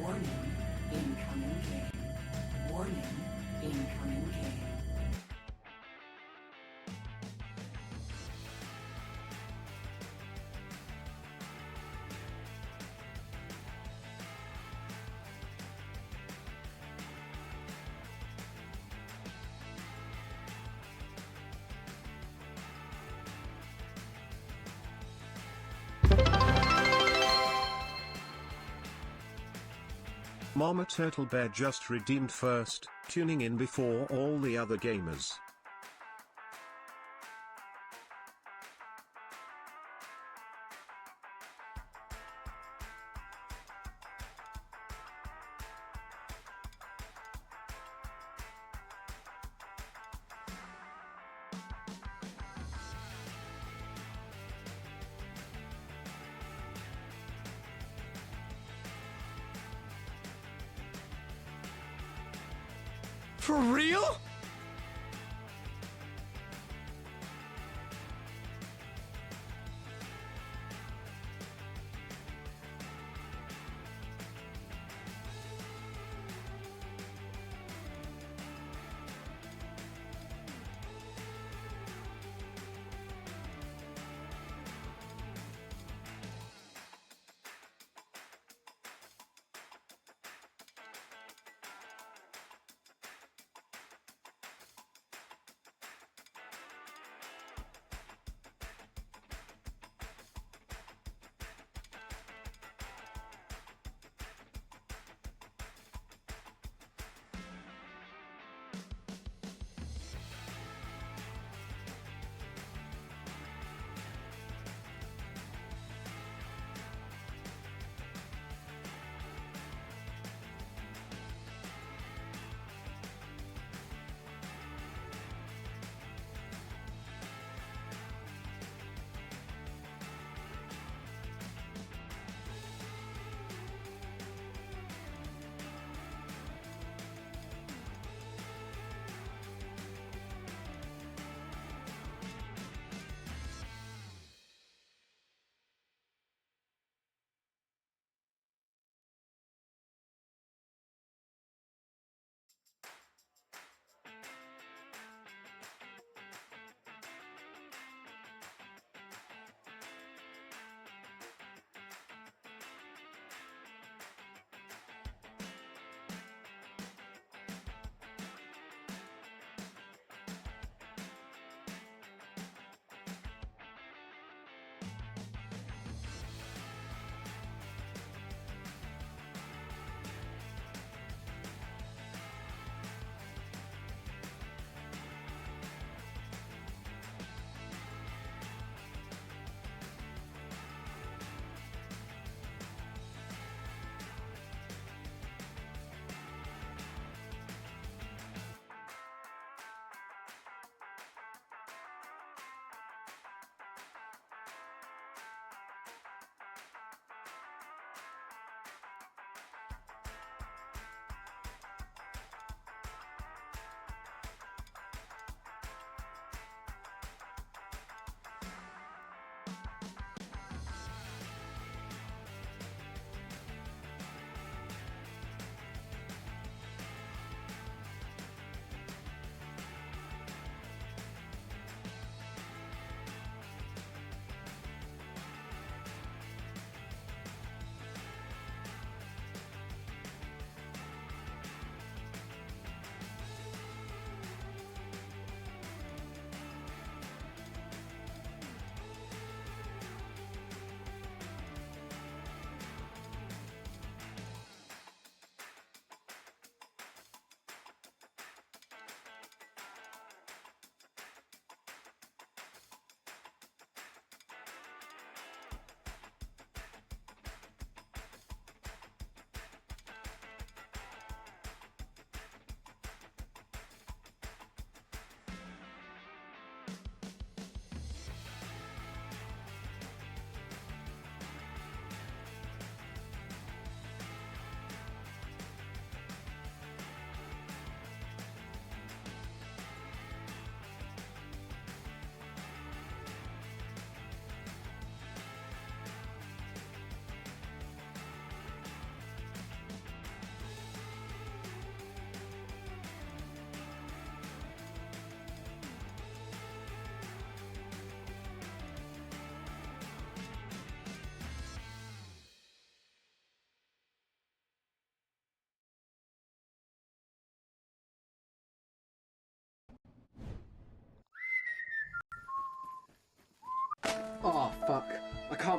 Warning, incoming game. Warning, incoming game. Mama Turtle Bear just redeemed first, tuning in before all the other gamers. For real?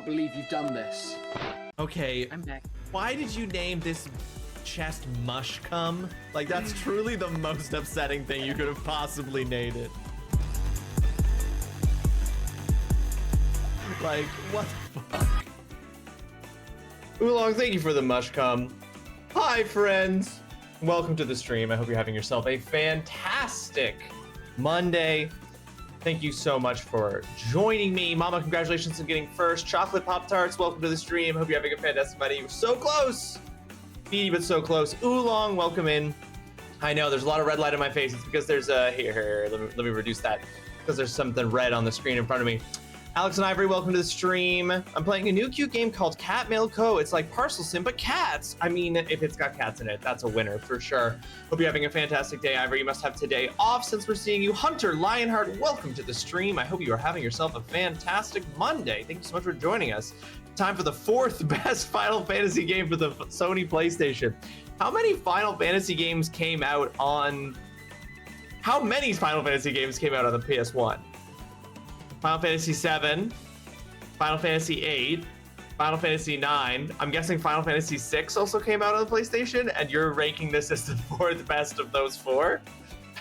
believe you've done this. Okay, I'm back. why did you name this chest mush cum? Like, that's truly the most upsetting thing you could have possibly named it. Like, what the fuck? Oolong, thank you for the mush cum. Hi, friends. Welcome to the stream. I hope you're having yourself a fantastic Monday. Thank you so much for joining me. Mama, congratulations on getting first. Chocolate Pop-Tarts, welcome to the stream. Hope you're having a fantastic Monday. You were so close. Speedy, but so close. Oolong, welcome in. I know, there's a lot of red light on my face. It's because there's a... Here, let me reduce that. Because there's something red on the screen in front of me. Alex and Ivory, welcome to the stream. I'm playing a new cute game called Cat Mail Co. It's like Parcel Sim, but cats. I mean, if it's got cats in it, that's a winner for sure. Hope you're having a fantastic day, Ivory. You must have today off since we're seeing you. Hunter Lionheart, welcome to the stream. I hope you are having yourself a fantastic Monday. Thank you so much for joining us. Time for the 4th best Final Fantasy game for the Sony PlayStation. How many Final Fantasy games came out on... How many Final Fantasy games came out on the PS1? Final Fantasy VII, Final Fantasy VIII, Final Fantasy IX. I'm guessing Final Fantasy VI also came out on the PlayStation, and you're ranking this as the 4th best of those 4?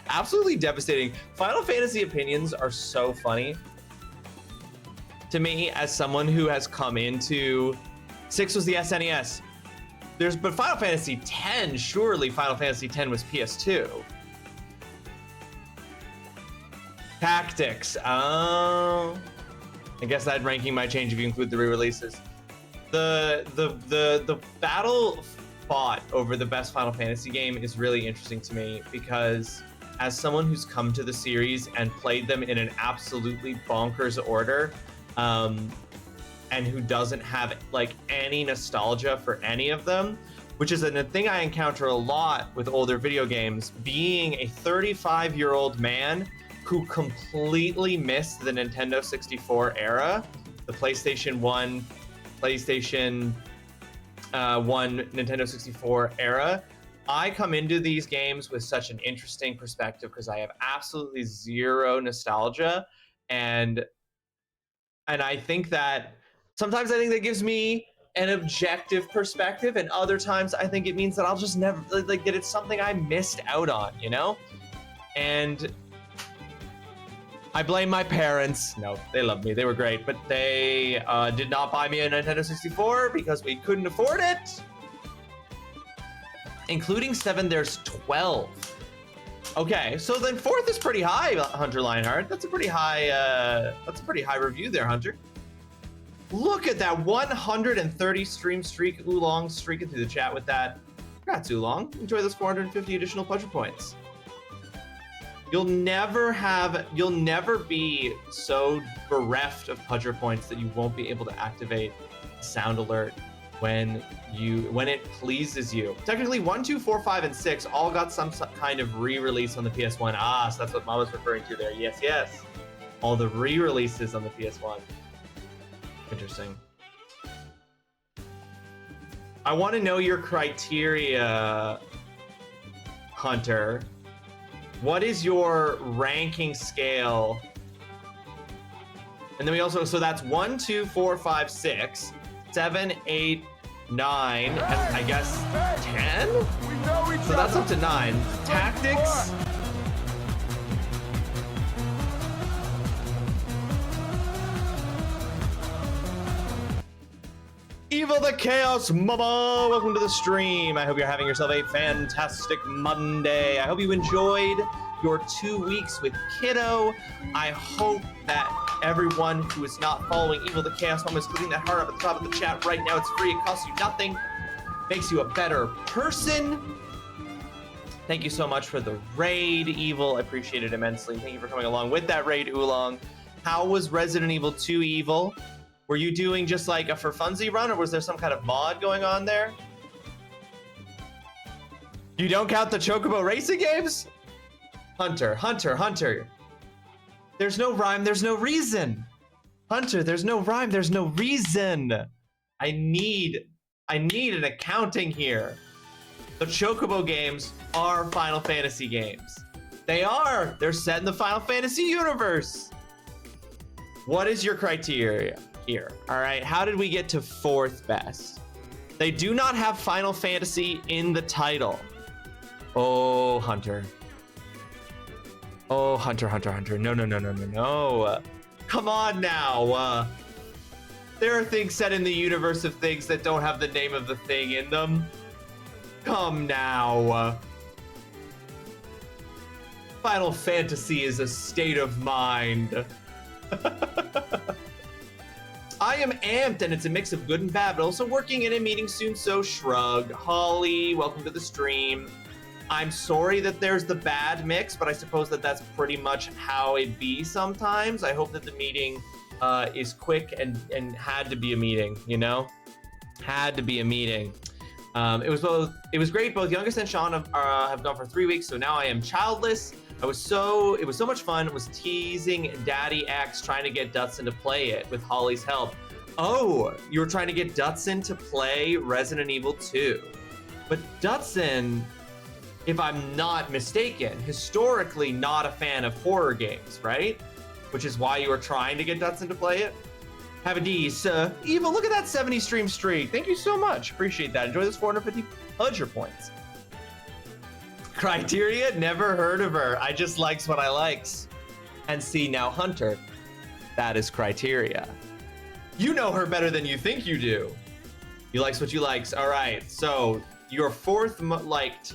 Absolutely devastating. Final Fantasy opinions are so funny to me as someone who has come into... 6 was the SNES. But Final Fantasy X, surely Final Fantasy X was PS2. Tactics. Oh, I guess that ranking might change if you include the re-releases. The battle fought over the best Final Fantasy game is really interesting to me because as someone who's come to the series and played them in an absolutely bonkers order, and who doesn't have like any nostalgia for any of them, which is a thing I encounter a lot with older video games, being a 35-year-old man who completely missed the Nintendo 64 era, the PlayStation 1, Nintendo 64 era. I come into these games with such an interesting perspective because I have absolutely zero nostalgia, and I think that sometimes I think that gives me an objective perspective, and other times I think it means that I'll just never like that it's something I missed out on, you know? And I blame my parents. No, they loved me. They were great, but they did not buy me a Nintendo 64 because we couldn't afford it. Including 7, there's 12. Okay, so then 4th is pretty high, Hunter Lionheart. That's a pretty high. That's a pretty high review there, Hunter. Look at that 130 stream streak. Oolong streaking through the chat with that. Congrats, Oolong. Enjoy those 450 additional pleasure points. You'll never be so bereft of pleasure points that you won't be able to activate sound alert when it pleases you. Technically 1, 2, 4, 5, and 6 all got some kind of re-release on the PS1. Ah, so that's what Mama's referring to there. Yes, yes. All the re-releases on the PS1. Interesting. I want to know your criteria, Hunter. What is your ranking scale? And then we also, so that's 1, 2, 4, 5, 6, 7, 8, 9, and I guess 10? So that's up to 9. Tactics. Evil the Chaos Mama, welcome to the stream. I hope you're having yourself a fantastic Monday. I hope you enjoyed your 2 weeks with Kiddo. I hope that everyone who is not following Evil the Chaos Mama is clicking that heart up at the top of the chat right now. It's free, it costs you nothing, makes you a better person. Thank you so much for the raid, Evil. I appreciate it immensely. Thank you for coming along with that raid, Oolong. How was Resident Evil 2, Evil? Were you doing just like a for funsies run, or was there some kind of mod going on there? You don't count the Chocobo racing games? Hunter. There's no rhyme, there's no reason. Hunter, there's no rhyme, there's no reason. I need an accounting here. The Chocobo games are Final Fantasy games. They are. They're set in the Final Fantasy universe. What is your criteria here? All right, how did we get to 4th best? They do not have Final Fantasy in the title. Oh, Hunter. Oh, Hunter. No. Come on now. There are things set in the universe of things that don't have the name of the thing in them. Come now. Final Fantasy is a state of mind. I am amped, and it's a mix of good and bad, but also working in a meeting soon, so shrug. Holly, welcome to the stream. I'm sorry that there's the bad mix, but I suppose that that's pretty much how it be sometimes. I hope that the meeting is quick and had to be a meeting, you know? Had to be a meeting. It was great. Both Youngest and Sean have gone for 3 weeks, so now I am childless. It was so much fun. It was teasing Daddy X trying to get Dutson to play it with Holly's help. Oh, you were trying to get Dutson to play Resident Evil 2. But Dutson, if I'm not mistaken, historically not a fan of horror games, right? Which is why you were trying to get Dutson to play it. Have a D's. Eva, look at that 70 stream streak. Thank you so much. Appreciate that. Enjoy this 450 pleasure points. Criteria, never heard of her. I just likes what I likes. And see, now Hunter, that is Criteria. You know her better than you think you do. You likes what you likes. All right, so your 4th liked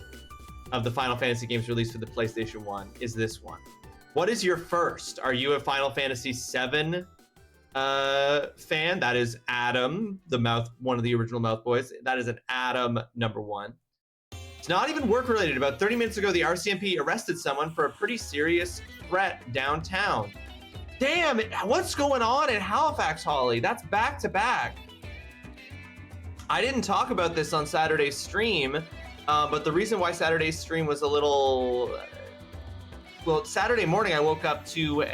of the Final Fantasy games released for the PlayStation 1 is this one. What is your first? Are you a Final Fantasy 7 fan? That is Adam, one of the original Mouth Boys. That is an Adam #1. It's not even work related. About 30 minutes ago, the RCMP arrested someone for a pretty serious threat downtown. Damn, what's going on in Halifax, Holly? That's back to back. I didn't talk about this on Saturday's stream, but the reason why Saturday's stream was a little... Well, Saturday morning, I woke up to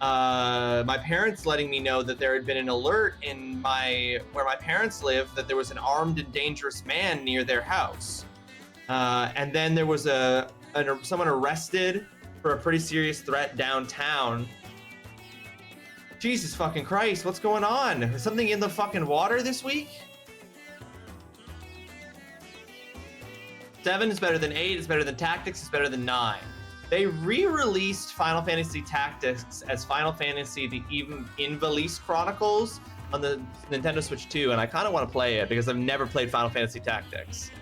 my parents letting me know that there had been an alert in where my parents live that there was an armed and dangerous man near their house. And then there was someone arrested for a pretty serious threat downtown. Jesus fucking Christ, what's going on? Is something in the fucking water this week? 7 is better than 8, it's better than Tactics, it's better than 9. They re-released Final Fantasy Tactics as Final Fantasy the Ivalice Chronicles on the Nintendo Switch 2, and I kind of want to play it because I've never played Final Fantasy Tactics.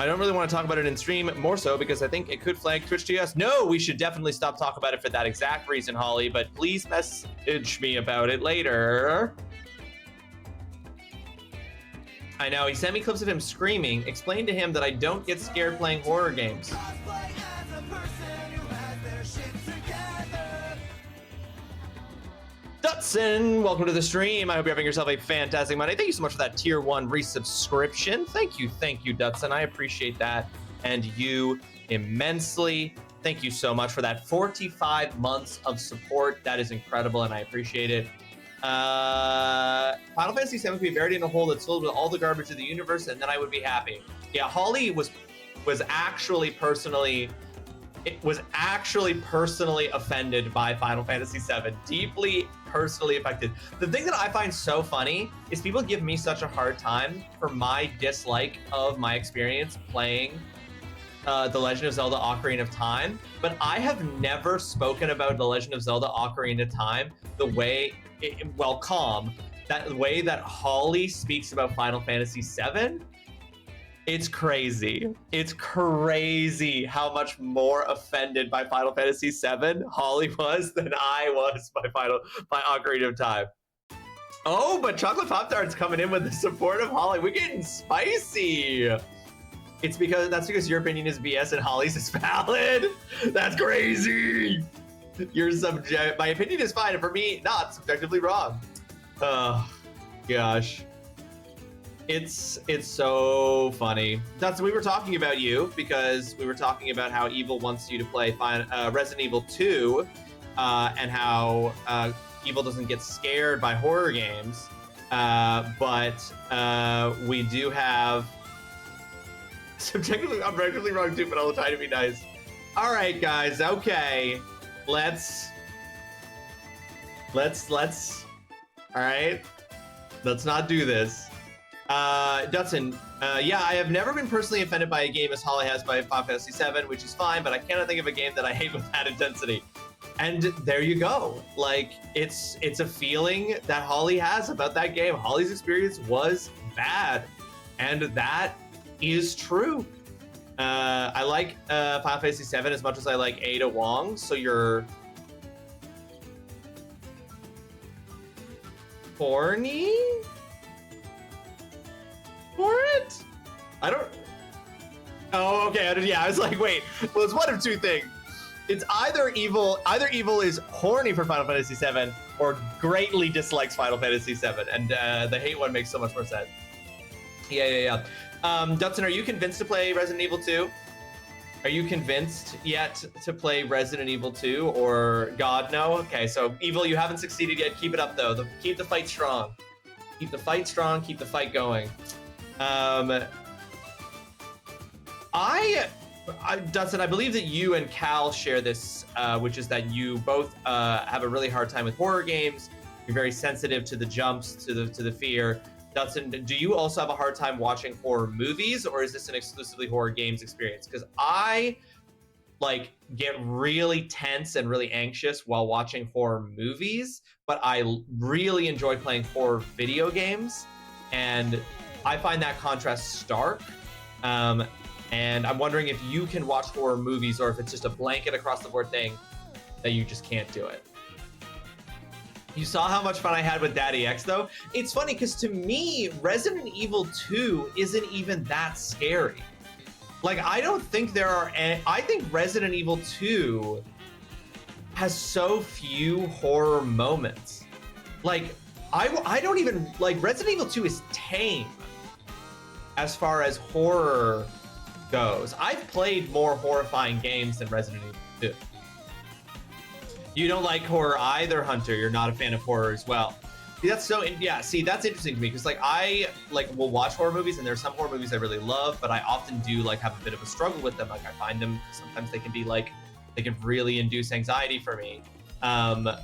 I don't really want to talk about it in stream, more so because I think it could flag Twitch TS. No, we should definitely stop talking about it for that exact reason, Holly, but please message me about it later. I know, he sent me clips of him screaming. Explain to him that I don't get scared playing horror games. Dutson, welcome to the stream. I hope you're having yourself a fantastic Monday. Thank you so much for that tier 1 resubscription. Thank you, Dutson. I appreciate that, and you immensely. Thank you so much for that 45 months of support. That is incredible, and I appreciate it. Final Fantasy VII could be buried in a hole that's filled with all the garbage of the universe, and then I would be happy. Yeah, Holly was actually personally offended by Final Fantasy VII. Deeply personally affected. The thing that I find so funny is people give me such a hard time for my dislike of my experience playing The Legend of Zelda Ocarina of Time, but I have never spoken about The Legend of Zelda Ocarina of Time the way, the way that Holly speaks about Final Fantasy VII. It's crazy. It's crazy how much more offended by Final Fantasy VII Holly was than I was by Ocarina of Time. Oh, but Chocolate Pop-Tart's coming in with the support of Holly. We're getting spicy. That's because your opinion is BS and Holly's is valid. That's crazy. My opinion is fine, and for me, not subjectively wrong. Oh, gosh. It's so funny. We were talking about you because we were talking about how Evil wants you to play Resident Evil 2 and how Evil doesn't get scared by horror games. But we do have subjectively, objectively wrong too, but I'll try to be nice. All right, guys. Okay, let's All right, let's not do this. Dutson, yeah, I have never been personally offended by a game as Holly has by Final Fantasy VII, which is fine, but I cannot think of a game that I hate with that intensity. And there you go. Like, it's a feeling that Holly has about that game. Holly's experience was bad, and that is true. I like Final Fantasy VII as much as I like Ada Wong, so you're horny for it? I don't... Oh, okay, yeah, I was like, wait, well, it's one of two things. It's either Evil is horny for Final Fantasy VII or greatly dislikes Final Fantasy VII, and the hate one makes so much more sense. Yeah. Dutson, are you convinced to play Resident Evil 2? Are you convinced yet to play Resident Evil 2, or God, no? Okay, so Evil, you haven't succeeded yet. Keep it up, though. Keep the fight strong. Keep the fight strong. Keep the fight going. Dutson, I believe that you and Cal share this, which is that you both have a really hard time with horror games. You're very sensitive to the jumps, to the fear. Dutson, do you also have a hard time watching horror movies, or is this an exclusively horror games experience? Because I get really tense and really anxious while watching horror movies, but I really enjoy playing horror video games, and I find that contrast stark. And I'm wondering if you can watch horror movies, or if it's just a blanket across the board thing that you just can't do it. You saw how much fun I had with Daddy X, though? It's funny, because to me, Resident Evil 2 isn't even that scary. Like, I don't think there are any... I think Resident Evil 2 has so few horror moments. Like, I don't even... Like, Resident Evil 2 is tame as far as horror goes. I've played more horrifying games than Resident Evil 2. You don't like horror either, Hunter. You're not a fan of horror as well. See, that's so, yeah, see, that's interesting to me, because I will watch horror movies, and there's some horror movies I really love, but I often do have a bit of a struggle with them. I find them, sometimes they can be they can really induce anxiety for me. But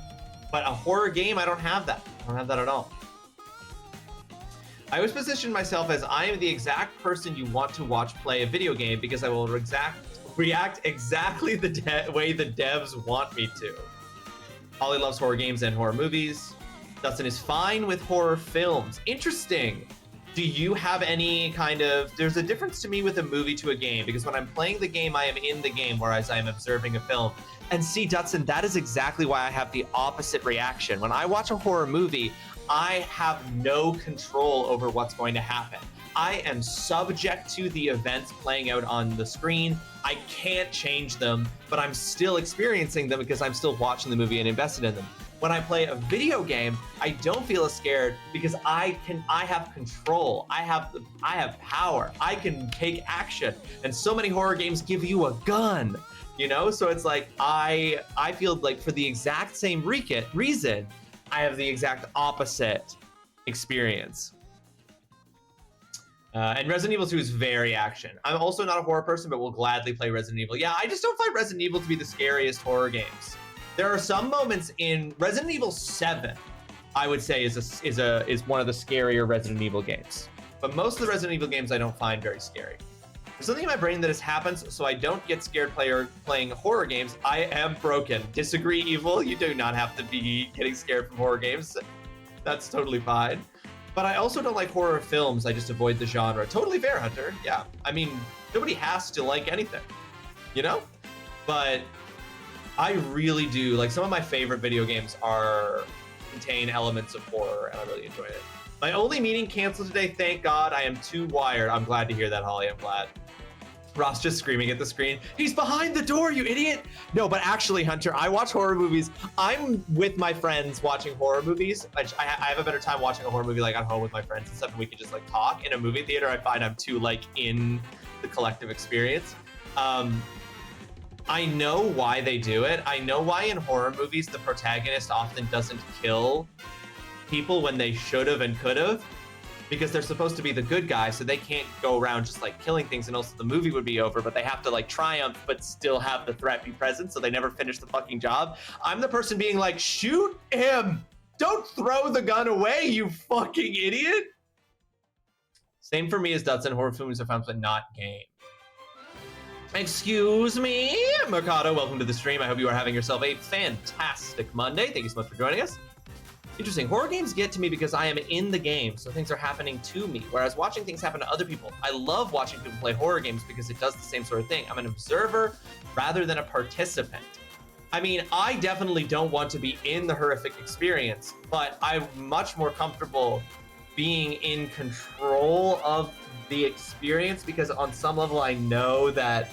a horror game, I don't have that. I don't have that at all. I always position myself as I am the exact person you want to watch play a video game, because I will react exactly the way the devs want me to. Holly loves horror games and horror movies. Dustin is fine with horror films. Interesting. Do you have any kind of... There's a difference to me with a movie to a game, because when I'm playing the game, I am in the game, whereas I am observing a film. And see, Dutson, that is exactly why I have the opposite reaction. When I watch a horror movie, I have no control over what's going to happen. I am subject to the events playing out on the screen. I can't change them, but I'm still experiencing them because I'm still watching the movie and invested in them. When I play a video game, I don't feel as scared because I have control. I have power. I can take action. And so many horror games give you a gun, you know? So it's like, I feel like for the exact same reason, I have the exact opposite experience. And Resident Evil 2 is very action. I'm also not a horror person, but will gladly play Resident Evil. Yeah, I just don't find Resident Evil to be the scariest horror games. There are some moments in Resident Evil 7, I would say is one of the scarier Resident Evil games. But most of the Resident Evil games I don't find very scary. There's something in my brain that has happened, so I don't get scared playing horror games. I am broken. Disagree, Evil. You do not have to be getting scared from horror games. That's totally fine. But I also don't like horror films. I just avoid the genre. Totally fair, Hunter. Yeah. I mean, nobody has to like anything, you know? But I really do. Like, some of my favorite video games contain elements of horror, and I really enjoy it. My only meeting canceled today. Thank God. I am too wired. I'm glad to hear that, Holly. I'm glad. Ross just screaming at the screen. He's behind the door, you idiot. No, but actually, Hunter, I watch horror movies. I'm with my friends watching horror movies. I have a better time watching a horror movie at home with my friends and stuff, and we can just talk. In a movie theater, I find I'm too in the collective experience. I know why they do it. I know why in horror movies the protagonist often doesn't kill people when they should have and could have. because they're supposed to be the good guys, so they can't go around just like killing things, and also the movie would be over, but they have to like triumph but still have the threat be present, so they never finish the fucking job. I'm the person being like, shoot him! Don't throw the gun away, you fucking idiot! Same for me as Dutson. Horror films are fun, but not game. Excuse me, Mercado, welcome to the stream. I hope you are having yourself a fantastic Monday. Thank you so much for joining us. Interesting. Horror games get to me because I am in the game, so things are happening to me, whereas watching things happen to other people. I love watching people play horror games because it does the same sort of thing. I'm an observer rather than a participant. I mean, I definitely don't want to be in the horrific experience, but I'm much more comfortable being in control of the experience because on some level I know that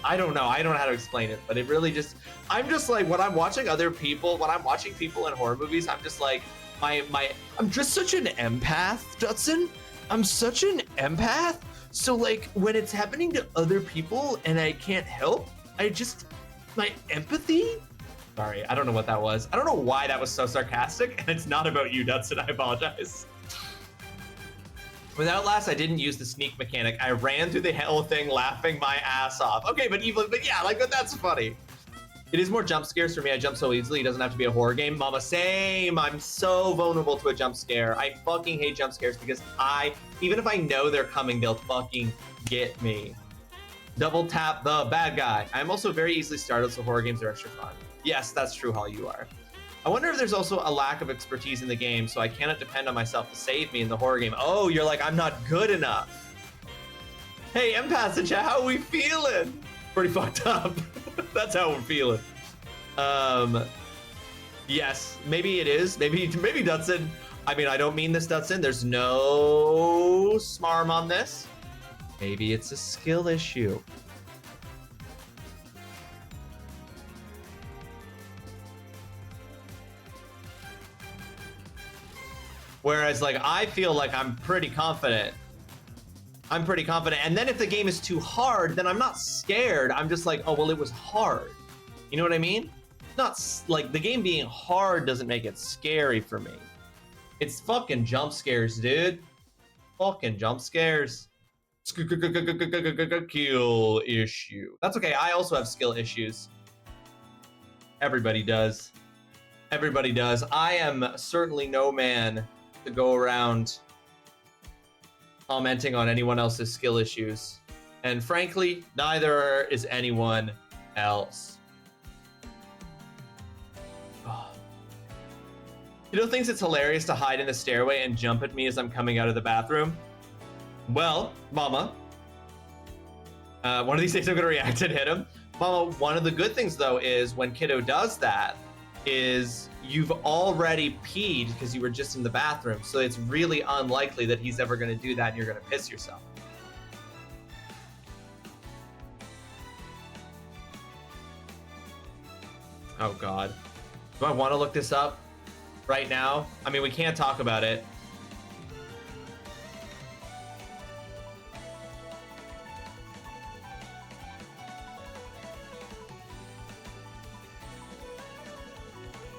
I don't know how to explain it, but it really just, I'm just like, when I'm watching people in horror movies, I'm just like, I'm just such an empath, Dutson. I'm such an empath. So like when it's happening to other people and I can't help, my empathy. Sorry, I don't know what that was. I don't know why that was so sarcastic, and it's not about you, Dutson. I apologize. With Outlast, I didn't use the sneak mechanic. I ran through the whole thing laughing my ass off. Okay, but yeah, like, but that's funny. It is more jump scares for me. I jump so easily. It doesn't have to be a horror game. Mama, same. I'm so vulnerable to a jump scare. I fucking hate jump scares because even if I know they're coming, they'll fucking get me. Double tap the bad guy. I'm also very easily startled, so horror games are extra fun. Yes, that's true, Hall, you are. I wonder if there's also a lack of expertise in the game, so I cannot depend on myself to save me in the horror game. Oh, you're like, I'm not good enough. Hey, empaths in chat, how are we feeling? Pretty fucked up. That's how we're feeling. Yes, maybe it is. Maybe Dutson. I mean, I don't mean this, Dutson. There's no smarm on this. Maybe it's a skill issue. Whereas, like, I feel like I'm pretty confident. And then if the game is too hard, then I'm not scared. I'm just like, oh, well, it was hard. You know what I mean? Not like the game being hard doesn't make it scary for me. It's fucking jump scares, dude. Fucking jump scares. Skill issue. That's okay. I also have skill issues. Everybody does. Everybody does. I am certainly no man to go around commenting on anyone else's skill issues. And frankly, neither is anyone else. Oh. You know, thinks it's hilarious to hide in the stairway and jump at me as I'm coming out of the bathroom? Well, Mama, one of these days I'm gonna react and hit him. Mama, one of the good things though is when Kiddo does that, is you've already peed because you were just in the bathroom, so it's really unlikely that he's ever going to do that and you're going to piss yourself. Oh god. Do I want to look this up right now? I mean, we can't talk about it.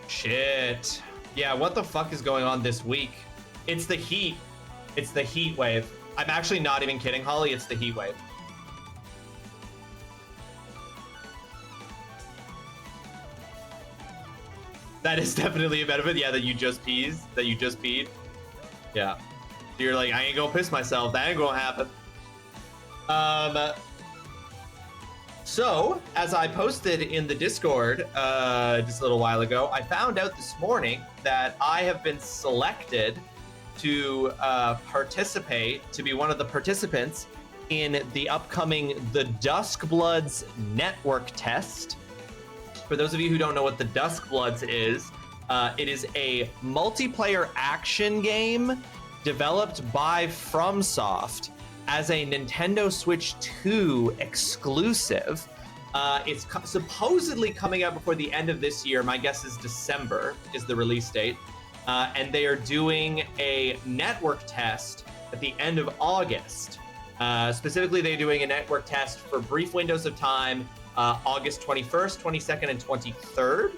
Shit. Yeah, what the fuck is going on this week? It's the heat. It's the heat wave. I'm actually not even kidding, Holly. It's the heat wave. That is definitely a benefit. Yeah, that you just peed. Yeah. You're like, I ain't gonna piss myself. That ain't gonna happen. So, as I posted in the Discord just a little while ago, I found out this morning that I have been selected to participate, to be one of the participants in the upcoming The Duskbloods network test. For those of you who don't know what The Duskbloods is, it is a multiplayer action game developed by FromSoft as a Nintendo Switch 2 exclusive. It's supposedly coming out before the end of this year. My guess is December is the release date. And they are doing a network test at the end of August. Specifically, they're doing a network test for brief windows of time, August 21st, 22nd, and 23rd.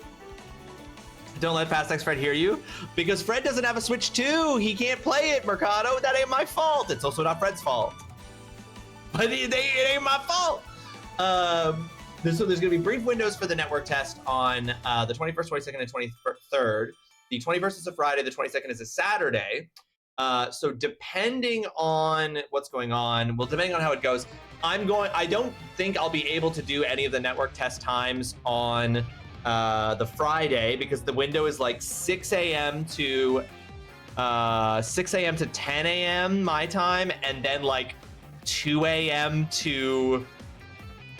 Don't let Fast X Fred hear you, because Fred doesn't have a Switch 2. He can't play it, Mercado. That ain't my fault. It's also not Fred's fault. But it ain't my fault. So there's going to be brief windows for the network test on the 21st, 22nd, and 23rd. The 21st is a Friday. The 22nd is a Saturday. So depending on what's going on, well, depending on how it goes, I don't think I'll be able to do any of the network test times on the Friday, because the window is like 6 a.m. to 6 a.m. to 10 a.m. my time, and then like 2 a.m. to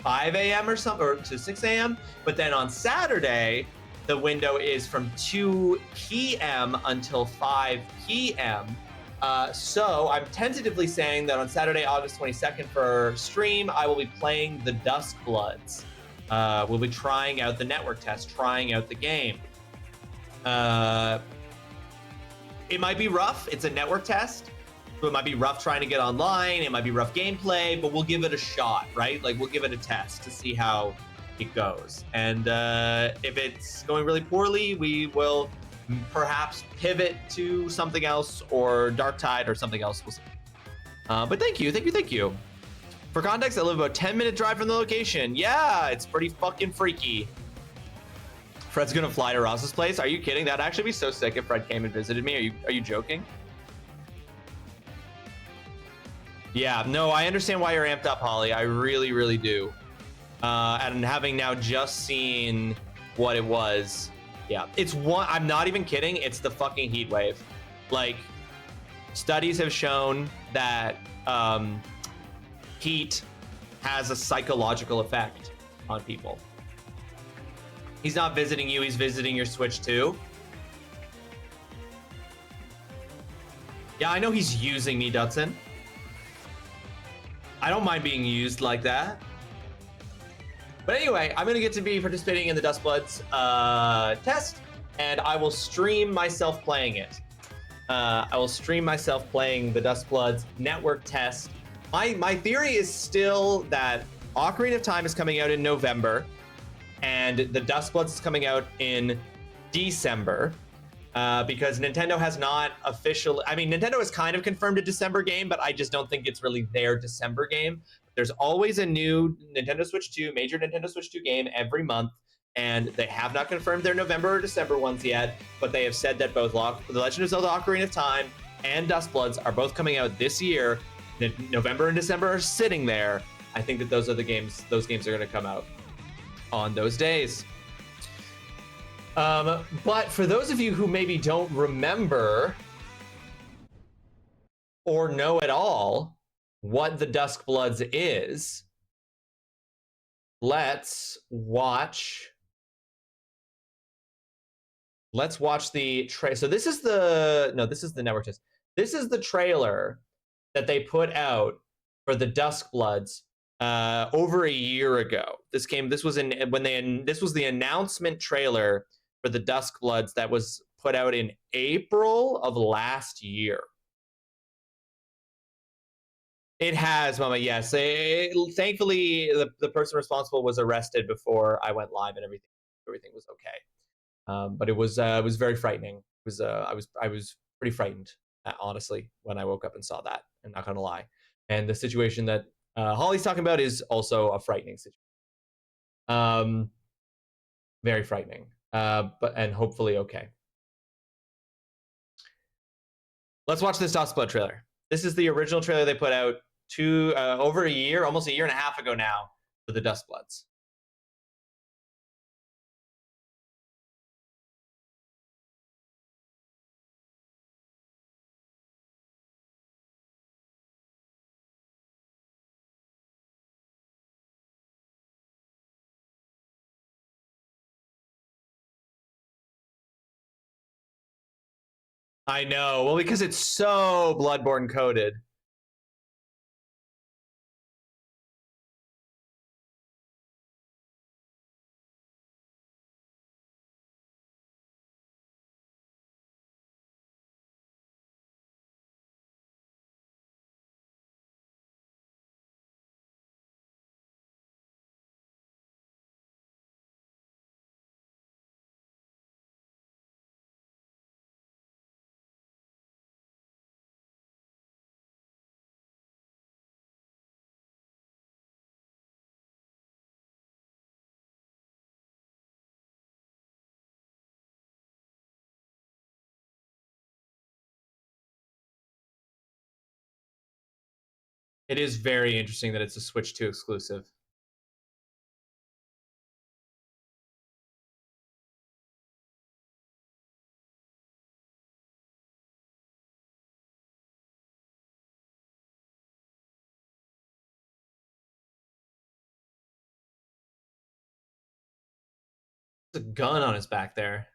5 a.m. or something, or to 6 a.m. But then on Saturday, the window is from 2 p.m. until 5 p.m. So I'm tentatively saying that on Saturday, August 22nd for stream, I will be playing the Dusk Bloods. We'll be trying out the network test, trying out the game. It might be rough. It's a network test. So it might be rough trying to get online. It might be rough gameplay, but we'll give it a shot, right? Like, we'll give it a test to see how it goes. And if it's going really poorly, we will perhaps pivot to something else, or Dark Tide or something else. We'll see. But thank you. For context, I live about 10-minute drive from the location. Yeah, it's pretty fucking freaky. Fred's gonna fly to Ross's place. Are you kidding? That'd actually be so sick if Fred came and visited me. Are you joking? Yeah, no, I understand why you're amped up, Holly. I really, really do. And having now just seen what it was, yeah, it's one. I'm not even kidding. It's the fucking heat wave. Like, studies have shown that heat has a psychological effect on people. He's not visiting you. He's visiting your Switch too. Yeah, I know he's using me, Dutson. I don't mind being used like that. But anyway, I'm gonna get to be participating in the Dusk Bloods test, and I will stream myself playing it. I will stream myself playing the Dusk Bloods network test. My theory is still that Ocarina of Time is coming out in November, and the Dusk Bloods is coming out in December. Because Nintendo has not officially, I mean, Nintendo has kind of confirmed a December game, but I just don't think it's really their December game. There's always a new Nintendo Switch 2, major Nintendo Switch 2 game every month, and they have not confirmed their November or December ones yet, but they have said that both The Legend of Zelda Ocarina of Time and Dusk Bloods are both coming out this year. November and December are sitting there. I think that those games are going to come out on those days. But for those of you who maybe don't remember or know at all what the Dusk Bloods is, let's watch the so this is the network test. This is the trailer that they put out for the Dusk Bloods over a year ago. This was the announcement trailer for the Dusk Bloods that was put out in April of last year. It has, Mama, yes. Thankfully, the person responsible was arrested before I went live, and everything was okay. But it was very frightening. I was pretty frightened, honestly, when I woke up and saw that. I'm not gonna lie. And the situation that Holly's talking about is also a frightening situation. Very frightening. And hopefully okay. Let's watch this Dusk Blood trailer. This is the original trailer they put out over a year, almost a year and a half ago now, for the Dusk Bloods. I know. Well, because it's so Bloodborne coded. It is very interesting that it's a Switch 2 exclusive. There's a gun on his back there.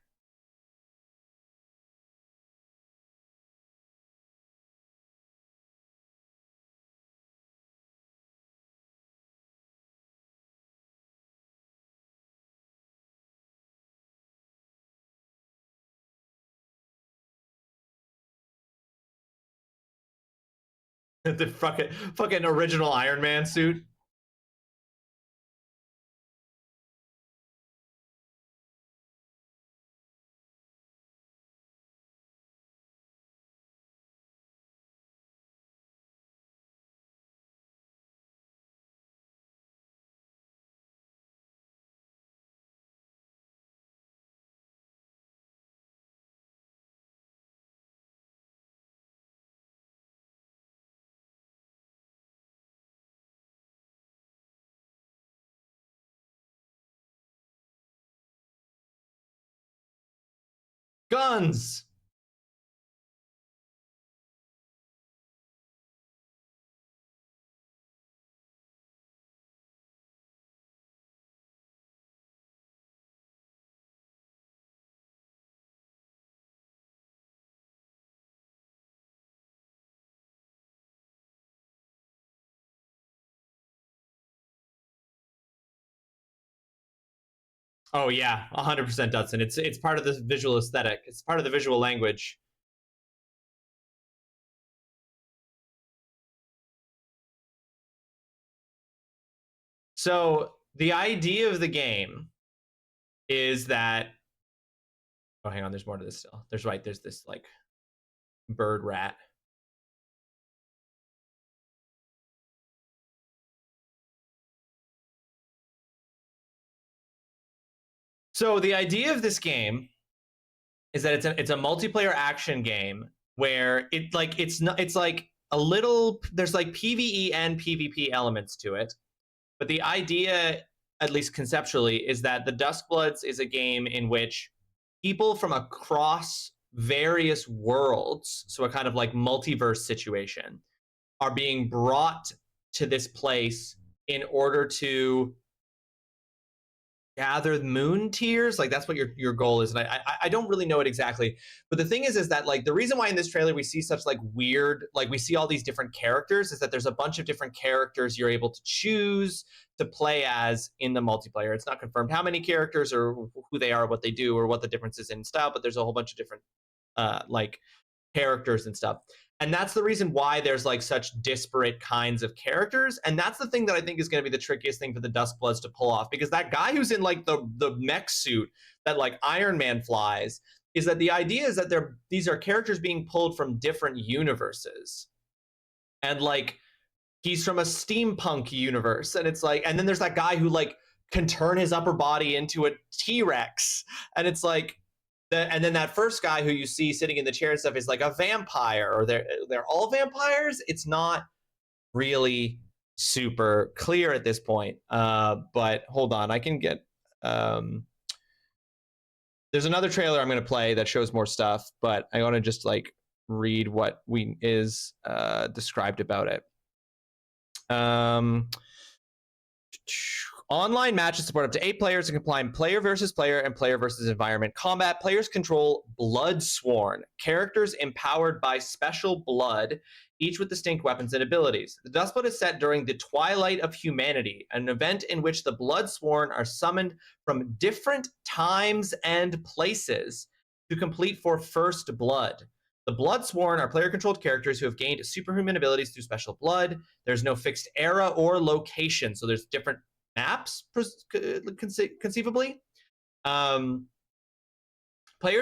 The fucking original Iron Man suit. Guns. Oh yeah, 100% Dutson. It's part of the visual aesthetic. It's part of the visual language. So the idea of the game is that, oh, hang on, there's more to this still. There's this like bird rat. So the idea of this game is that it's a multiplayer action game where it's like a little, there's like PvE and PvP elements to it. But the idea, at least conceptually, is that the Duskbloods is a game in which people from across various worlds, so a kind of like multiverse situation, are being brought to this place in order to gather moon tears. Like that's what your goal is, and I don't really know it exactly, but the thing is that like the reason why in this trailer we see such like weird, like we see all these different characters, is that there's a bunch of different characters you're able to choose to play as in the multiplayer. It's not confirmed how many characters or who they are, what they do, or what the difference is in style, but there's a whole bunch of different like characters and stuff. And that's the reason why there's like such disparate kinds of characters. And that's the thing that I think is going to be the trickiest thing for the Duskbloods to pull off, because that guy who's in like the mech suit that like Iron Man flies, is that the idea is that these are characters being pulled from different universes. And like he's from a steampunk universe, and it's like, and then there's that guy who like can turn his upper body into a T-Rex, and it's like, and then that first guy who you see sitting in the chair and stuff is like a vampire, or they're all vampires. It's not really super clear at this point. But hold on, I can get. There's another trailer I'm going to play that shows more stuff, but I want to just like read what is described about it. Online matches support up to 8 players and combine player versus player and player versus environment combat. Players control Bloodsworn, characters empowered by special blood, each with distinct weapons and abilities. The Duskblood is set during the Twilight of Humanity, an event in which the Bloodsworn are summoned from different times and places to complete for First Blood. The Bloodsworn are player-controlled characters who have gained superhuman abilities through special blood. There's no fixed era or location, so there's different maps, conceivably. Players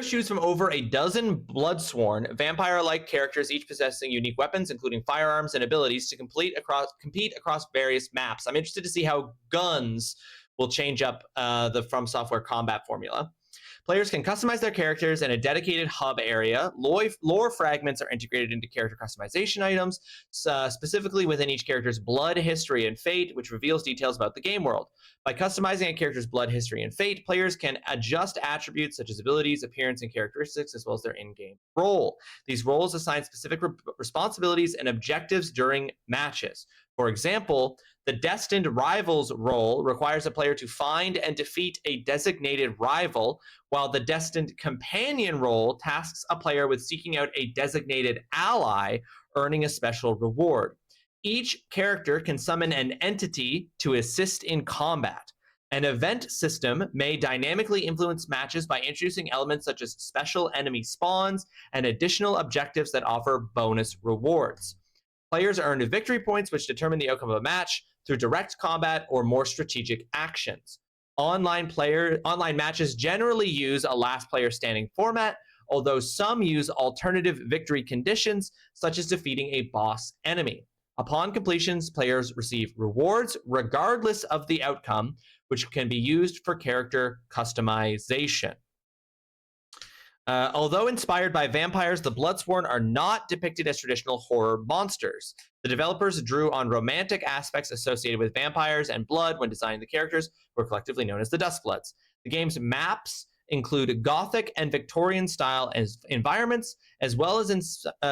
choose from over a dozen Bloodsworn, vampire-like characters, each possessing unique weapons, including firearms and abilities, to compete across various maps. I'm interested to see how guns will change up the From Software combat formula. Players can customize their characters in a dedicated hub area. Lore fragments are integrated into character customization items, specifically within each character's blood, history, and fate, which reveals details about the game world. By customizing a character's blood, history, and fate, players can adjust attributes such as abilities, appearance, and characteristics, as well as their in-game role. These roles assign specific responsibilities and objectives during matches. For example, the Destined Rivals role requires a player to find and defeat a designated rival, while the Destined Companion role tasks a player with seeking out a designated ally, earning a special reward. Each character can summon an entity to assist in combat. An event system may dynamically influence matches by introducing elements such as special enemy spawns and additional objectives that offer bonus rewards. Players earn victory points, which determine the outcome of a match through direct combat or more strategic actions. Online matches generally use a last player standing format, although some use alternative victory conditions, such as defeating a boss enemy. Upon completions, players receive rewards regardless of the outcome, which can be used for character customization. Although inspired by vampires, the Bloodsworn are not depicted as traditional horror monsters. The developers drew on romantic aspects associated with vampires and blood when designing the characters, who are collectively known as the Duskbloods. The game's maps include Gothic and Victorian style environments, as well as in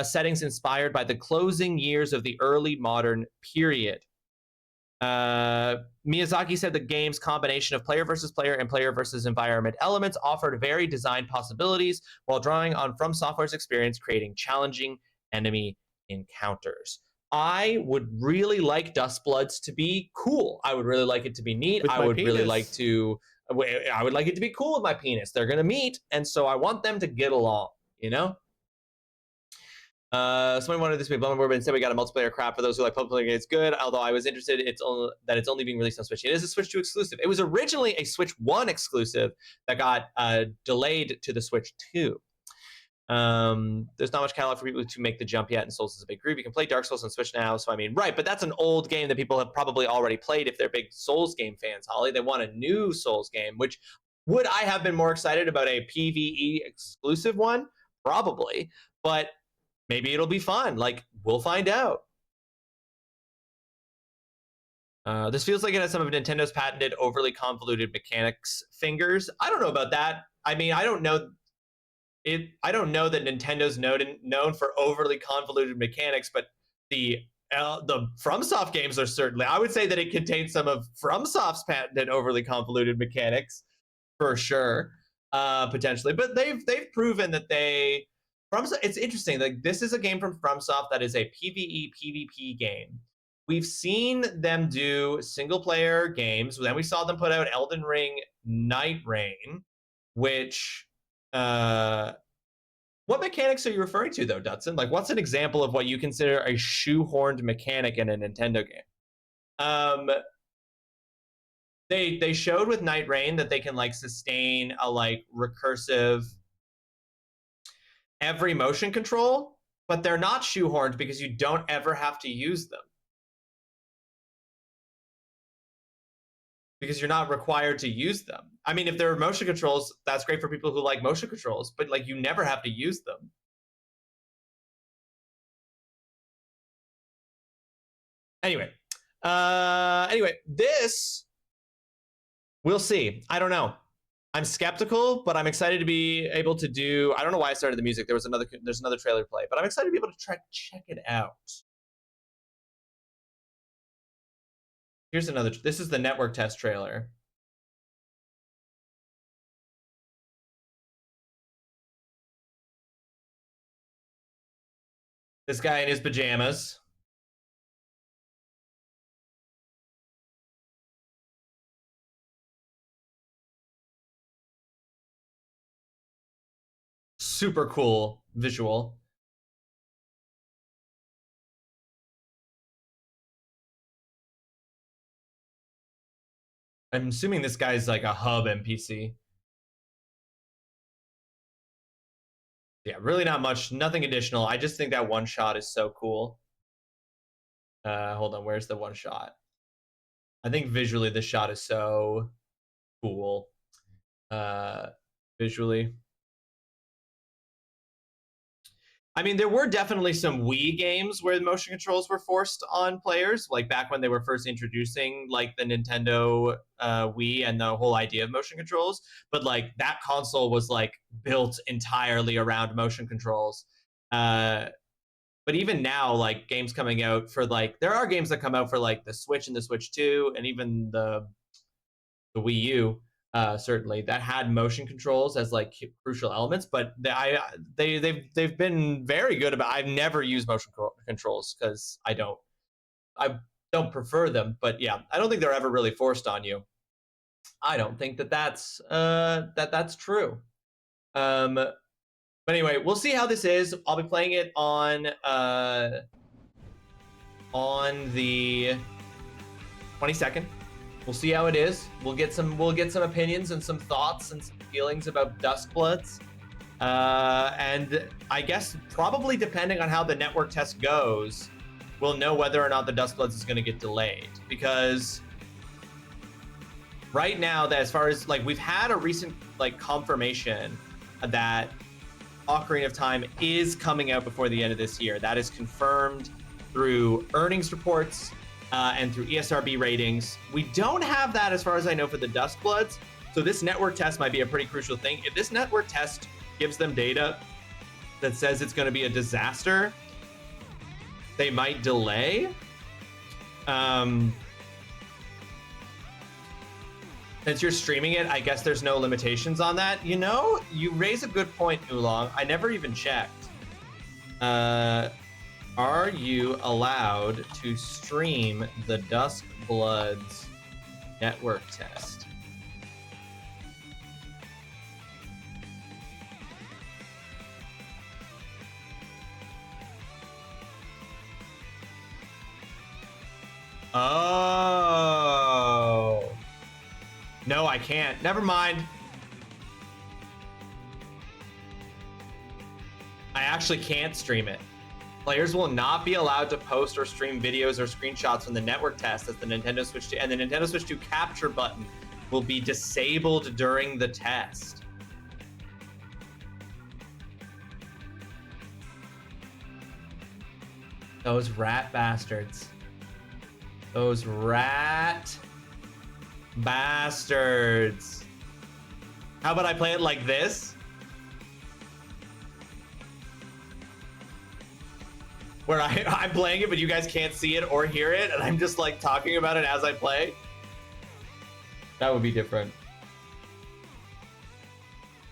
settings inspired by the closing years of the early modern period. Miyazaki said the game's combination of player versus player and player versus environment elements offered varied design possibilities while drawing on From Software's experience creating challenging enemy encounters. I would really like Duskbloods to be cool. I would really like it to be neat. I would really like it to be cool with my penis. They're gonna meet, and so I want them to get along, you know? Somebody wanted this to be Blood but instead we got a multiplayer crap for those who like public games. Good, although I was interested it's only being released on Switch. It is a Switch 2 exclusive. It was originally a Switch 1 exclusive that got delayed to the Switch 2. There's not much catalog for people to make the jump yet, and Souls is a big groove. You can play Dark Souls on Switch now, so I mean, right, but that's an old game that people have probably already played if they're big Souls game fans, Holly. They want a new Souls game, which would I have been more excited about a PvE exclusive one? Probably, but maybe it'll be fun. Like, we'll find out. This feels like it has some of Nintendo's patented overly convoluted mechanics fingers. I don't know about that. I mean, I don't know that Nintendo's known for overly convoluted mechanics, but the FromSoft games are certainly. I would say that it contains some of FromSoft's patented overly convoluted mechanics, for sure, potentially. But they've proven that they. It's interesting. Like, this is a game from FromSoft that is a PvE PvP game. We've seen them do single player games. Then we saw them put out Elden Ring Night Rain, which what mechanics are you referring to though, Dutson? Like, what's an example of what you consider a shoehorned mechanic in a Nintendo game? They showed with Night Rain that they can like sustain a like recursive every motion control, but they're not shoehorned because you don't ever have to use them. Because you're not required to use them. I mean, if there are motion controls, that's great for people who like motion controls, but like you never have to use them. Anyway, this, we'll see. I don't know. I'm skeptical, but I'm excited to be able to do. I don't know why I started the music. There's another trailer play, but I'm excited to be able to check it out. Here's another. This is the network test trailer. This guy in his pajamas. Super cool visual. I'm assuming this guy's like a hub NPC. Yeah, really not much, nothing additional. I just think that one shot is so cool. Hold on, where's the one shot? I think visually the shot is so cool. visually. I mean, there were definitely some Wii games where the motion controls were forced on players, like back when they were first introducing like the Nintendo Wii and the whole idea of motion controls. But like that console was like built entirely around motion controls. But even now, like games coming out for like, there are games that come out for like the Switch and the Switch 2 and even the Wii U. Certainly that had motion controls as like crucial elements, but they've been very good about. I've never used motion controls because I don't prefer them, but yeah, I don't think they're ever really forced on you. I don't think that's true. But anyway, we'll see how this is. I'll be playing it on the 22nd. We'll see how it is. We'll get some opinions and some thoughts and some feelings about Duskbloods. And I guess probably depending on how the network test goes, we'll know whether or not the Duskbloods is going to get delayed. Because right now, that as far as like we've had a recent like confirmation that Ocarina of Time is coming out before the end of this year. That is confirmed through earnings reports. And through ESRB ratings. We don't have that as far as I know for the Duskbloods, so this network test might be a pretty crucial thing. If this network test gives them data that says it's going to be a disaster, they might delay. Since you're streaming it, I guess there's no limitations on that. You know, you raise a good point, Oolong. I never even checked. Are you allowed to stream the Duskbloods network test? Oh. No, I can't. Never mind. I actually can't stream it. Players will not be allowed to post or stream videos or screenshots from the network test as the Nintendo Switch 2 and the Nintendo Switch 2 capture button will be disabled during the test. Those rat bastards. Those rat bastards. How about I play it like this? Where I'm playing it, but you guys can't see it or hear it, and I'm just like talking about it as I play. That would be different.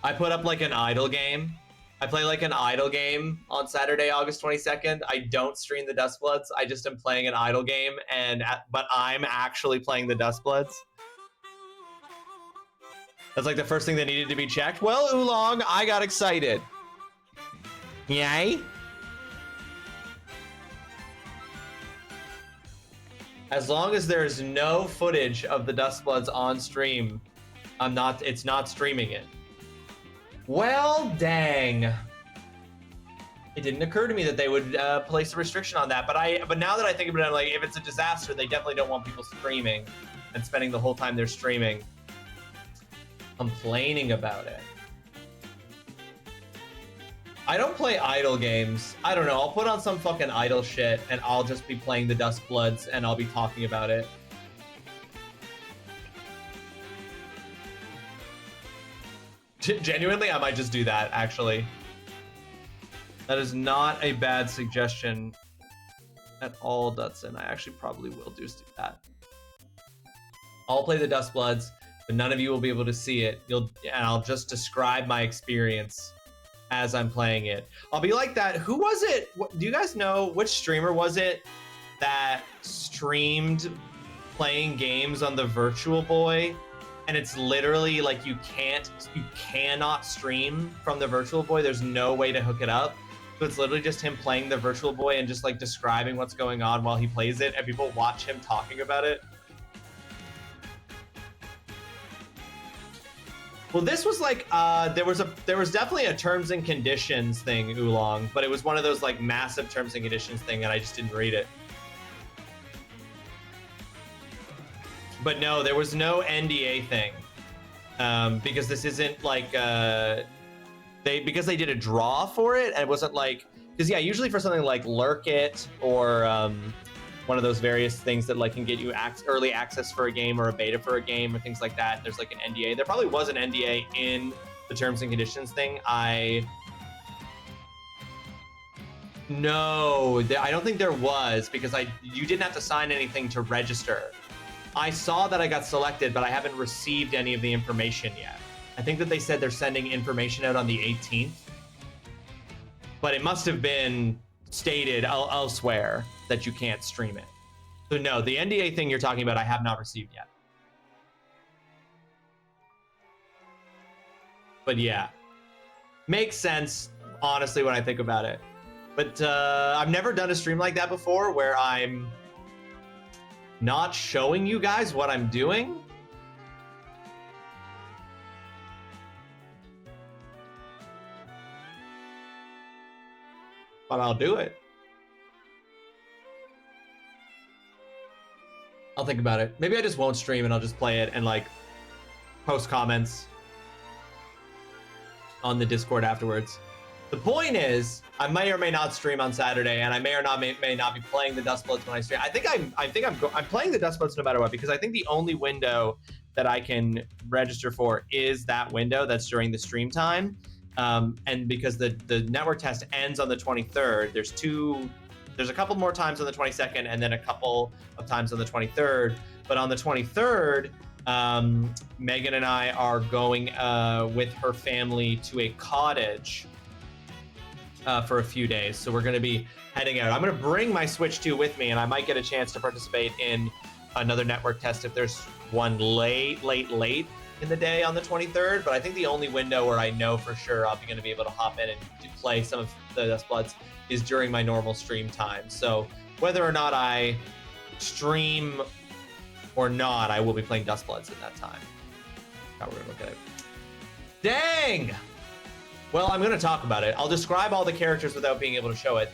I put up like an idle game. I play like an idle game on Saturday, August 22nd. I don't stream the Duskbloods. I just am playing an idle game, but I'm actually playing the Duskbloods. That's like the first thing that needed to be checked. Well, Oolong, I got excited. Yay? As long as there's no footage of the Duskbloods on stream, it's not streaming it. Well, dang. It didn't occur to me that they would place a restriction on that, but now that I think about it, I'm like, if it's a disaster, they definitely don't want people streaming and spending the whole time they're streaming complaining about it. I don't play idle games. I don't know. I'll put on some fucking idle shit and I'll just be playing the Duskbloods and I'll be talking about it. Genuinely, I might just do that, actually. That is not a bad suggestion at all, Dutson. I actually probably will just do that. I'll play the Duskbloods, but none of you will be able to see it. And I'll just describe my experience as I'm playing it. I'll be like that. Who was it? Do you guys know which streamer was it that streamed playing games on the Virtual Boy? And it's literally like you cannot stream from the Virtual Boy. There's no way to hook it up. So it's literally just him playing the Virtual Boy and just like describing what's going on while he plays it, and people watch him talking about it. Well, this was like there was definitely a terms and conditions thing, Oolong, but it was one of those like massive terms and conditions thing, and I just didn't read it. But no, there was no NDA thing. because this isn't like because they did a draw for it, and it wasn't like, because yeah, usually for something like Lurk It or one of those various things that like can get you early access for a game or a beta for a game or things like that, there's like an NDA. There probably was an NDA in the terms and conditions thing. No, I don't think there was, because you didn't have to sign anything to register. I saw that I got selected, but I haven't received any of the information yet. I think that they said they're sending information out on the 18th, but it must have been stated elsewhere that you can't stream it. So no, the NDA thing you're talking about, I have not received yet. But yeah, makes sense, honestly, when I think about it. But I've never done a stream like that before where I'm not showing you guys what I'm doing. But I'll do it. I'll think about it. Maybe I just won't stream and I'll just play it and like post comments on the Discord afterwards. The point is, I may or may not stream on Saturday, and I may or may not be playing the Dustbloods when I stream. I think I'm playing the Dustbloods no matter what, because I think the only window that I can register for is that window that's during the stream time. And because the network test ends on the 23rd, there's a couple more times on the 22nd and then a couple of times on the 23rd. But on the 23rd, Megan and I are going with her family to a cottage for a few days. So we're going to be heading out. I'm going to bring my Switch 2 with me, and I might get a chance to participate in another network test if there's one late in the day on the 23rd. But I think the only window where I know for sure I'll be going to be able to hop in and play some of the Dustbloods is during my normal stream time. So whether or not I stream or not, I will be playing Dustbloods in that time. How we're gonna look at it. Dang! Well, I'm gonna talk about it. I'll describe all the characters without being able to show it.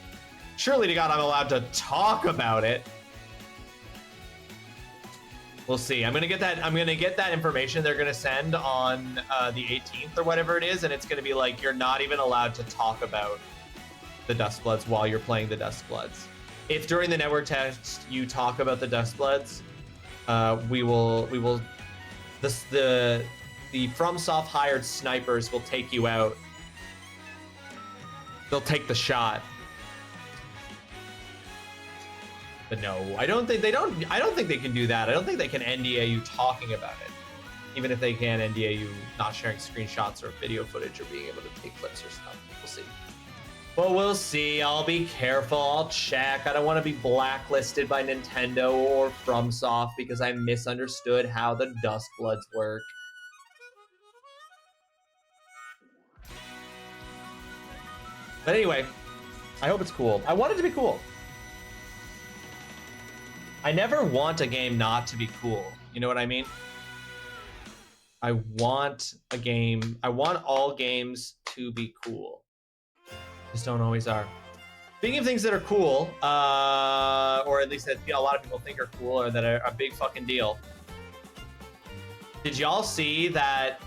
Surely to God, I'm allowed to talk about it. We'll see. I'm gonna get that information they're gonna send on the 18th or whatever it is, and it's gonna be like, you're not even allowed to talk about the Dustbloods while you're playing the Dustbloods. If during the network test you talk about the Dustbloods, the FromSoft hired snipers will take you out. They'll take the shot. But no, I don't think they can do that. I don't think they can NDA you talking about it. Even if they can NDA you not sharing screenshots or video footage or being able to take clips or stuff. We'll see. Well, we'll see. I'll be careful. I'll check. I don't want to be blacklisted by Nintendo or FromSoft because I misunderstood how the Dustbloods work. But anyway, I hope it's cool. I want it to be cool. I never want a game not to be cool. You know what I mean? I want all games to be cool. Just don't always are. Speaking of things that are cool, or at least that a lot of people think are cool or that are a big fucking deal. Did y'all see that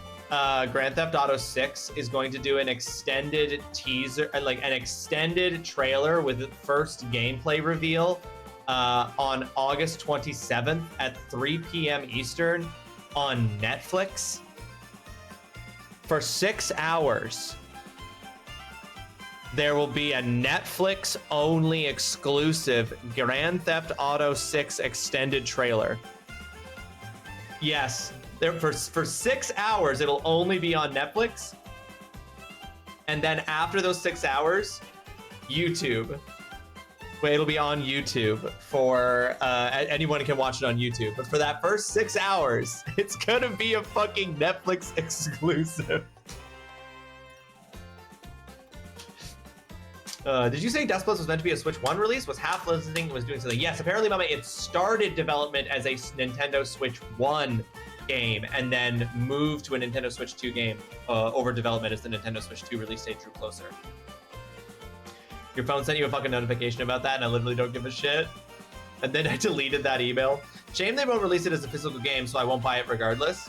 Grand Theft Auto 6 is going to do an extended teaser, like an extended trailer with the first gameplay reveal on August 27th at 3 p.m. Eastern on Netflix for 6 hours? There will be a Netflix-only exclusive Grand Theft Auto 6 extended trailer. Yes, for 6 hours, it'll only be on Netflix. And then after those 6 hours, YouTube. It'll be on YouTube for anyone can watch it on YouTube. But for that first 6 hours, it's gonna be a fucking Netflix exclusive. Did you say Dustbloods was meant to be a Switch 1 release? Was half listening, was doing something? Yes, apparently, Mama, it started development as a Nintendo Switch 1 game and then moved to a Nintendo Switch 2 game over development as the Nintendo Switch 2 release date drew closer. Your phone sent you a fucking notification about that and I literally don't give a shit. And then I deleted that email. Shame they won't release it as a physical game, so I won't buy it regardless.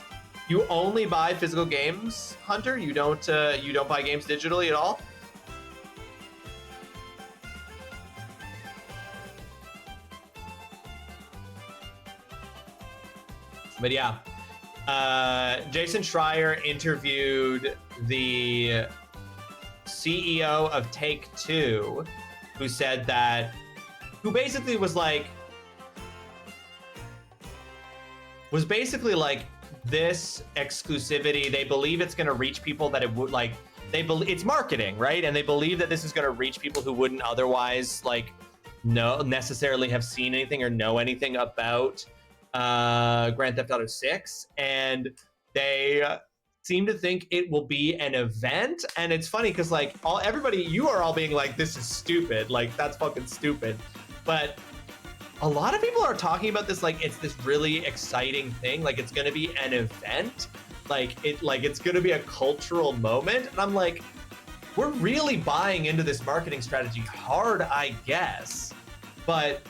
You only buy physical games, Hunter? You don't buy games digitally at all? But yeah, Jason Schreier interviewed the CEO of Take-Two, who said that, who basically was basically like, this exclusivity, they believe it's going to reach people that it would like, they believe it's marketing, right? And they believe that this is going to reach people who wouldn't otherwise like necessarily have seen anything or know anything about Grand Theft Auto 6, and they seem to think it will be an event. And it's funny because like everybody, you are all being like, this is stupid, like that's fucking stupid, but a lot of people are talking about this like it's this really exciting thing, like it's going to be an event, like it's going to be a cultural moment. And I'm like, we're really buying into this marketing strategy hard, I guess. But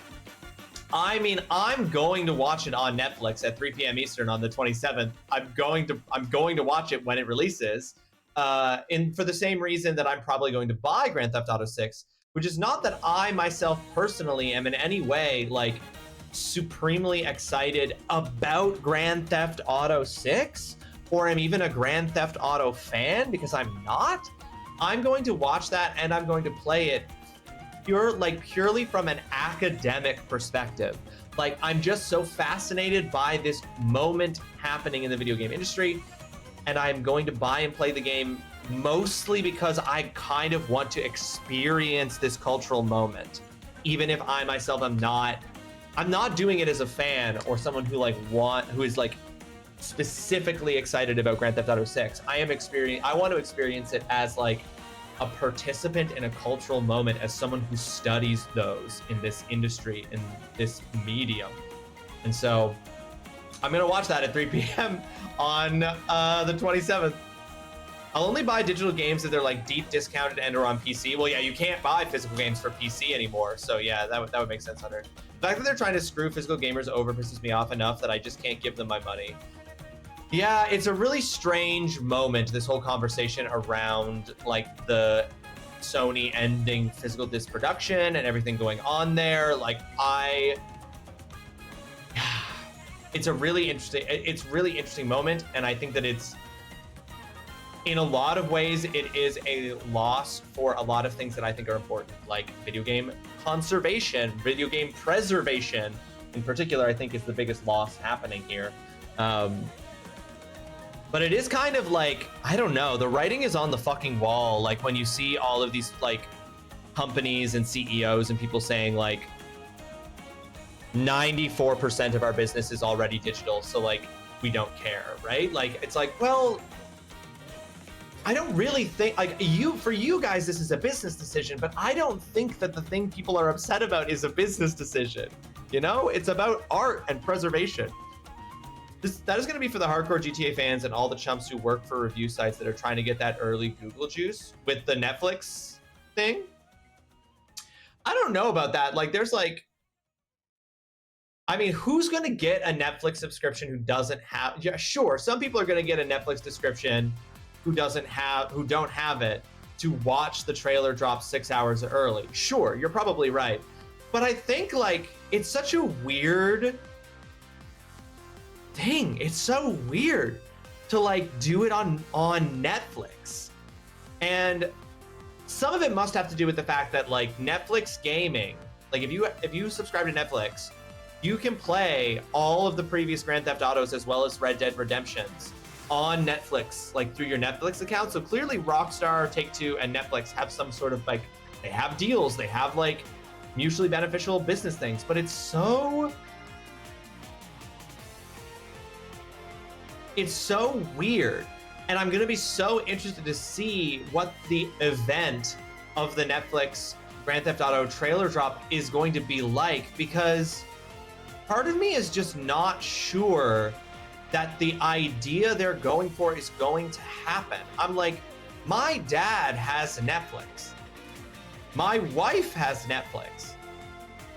I mean, I'm going to watch it on Netflix at 3 p.m. Eastern on the 27th. I'm going to watch it when it releases, and for the same reason that I'm probably going to buy Grand Theft Auto 6, which is not that I myself personally am in any way like supremely excited about Grand Theft Auto 6, or am even a Grand Theft Auto fan, because I'm not. I'm going to watch that and I'm going to play it purely from an academic perspective. Like, I'm just so fascinated by this moment happening in the video game industry, and I'm going to buy and play the game mostly because I kind of want to experience this cultural moment, even if I myself am not. I'm not doing it as a fan or someone who who is like specifically excited about Grand Theft Auto 6. I want to experience it as like a participant in a cultural moment, as someone who studies those in this industry, in this medium. And so I'm gonna watch that at 3 p.m. on the 27th. I'll only buy digital games if they're like deep discounted and or on PC. Well, yeah, you can't buy physical games for PC anymore. So yeah, that would make sense, Hunter. The fact that they're trying to screw physical gamers over pisses me off enough that I just can't give them my money. Yeah, it's a really strange moment, this whole conversation around like the Sony ending physical disc production and everything going on there. Like it's a really interesting moment, and I think that it's, in a lot of ways, it is a loss for a lot of things that I think are important, like video game conservation, video game preservation in particular, I think is the biggest loss happening here. But it is kind of like, I don't know, the writing is on the fucking wall. Like when you see all of these like companies and CEOs and people saying like 94% of our business is already digital, so like we don't care, right? Like it's like, well, I don't really think like for you guys this is a business decision, but I don't think that the thing people are upset about is a business decision. You know, it's about art and preservation. That is going to be for the hardcore GTA fans and all the chumps who work for review sites that are trying to get that early Google juice with the Netflix thing. I don't know about that. Like, there's like, I mean, who's going to get a Netflix subscription who doesn't have? Yeah, sure, some people are going to get a Netflix subscription who don't have it to watch the trailer drop 6 hours early. Sure, you're probably right, but I think like it's such a weird thing. It's so weird to like do it on Netflix, and some of it must have to do with the fact that like Netflix gaming, like if you subscribe to Netflix, you can play all of the previous Grand Theft Autos as well as Red Dead Redemptions on Netflix, like through your Netflix account. So clearly Rockstar, Take-Two, and Netflix have some sort of like, they have deals, they have like mutually beneficial business things, but it's so weird. And I'm gonna be so interested to see what the event of the Netflix Grand Theft Auto trailer drop is going to be like, because part of me is just not sure that the idea they're going for is going to happen. I'm like, my dad has Netflix. My wife has Netflix.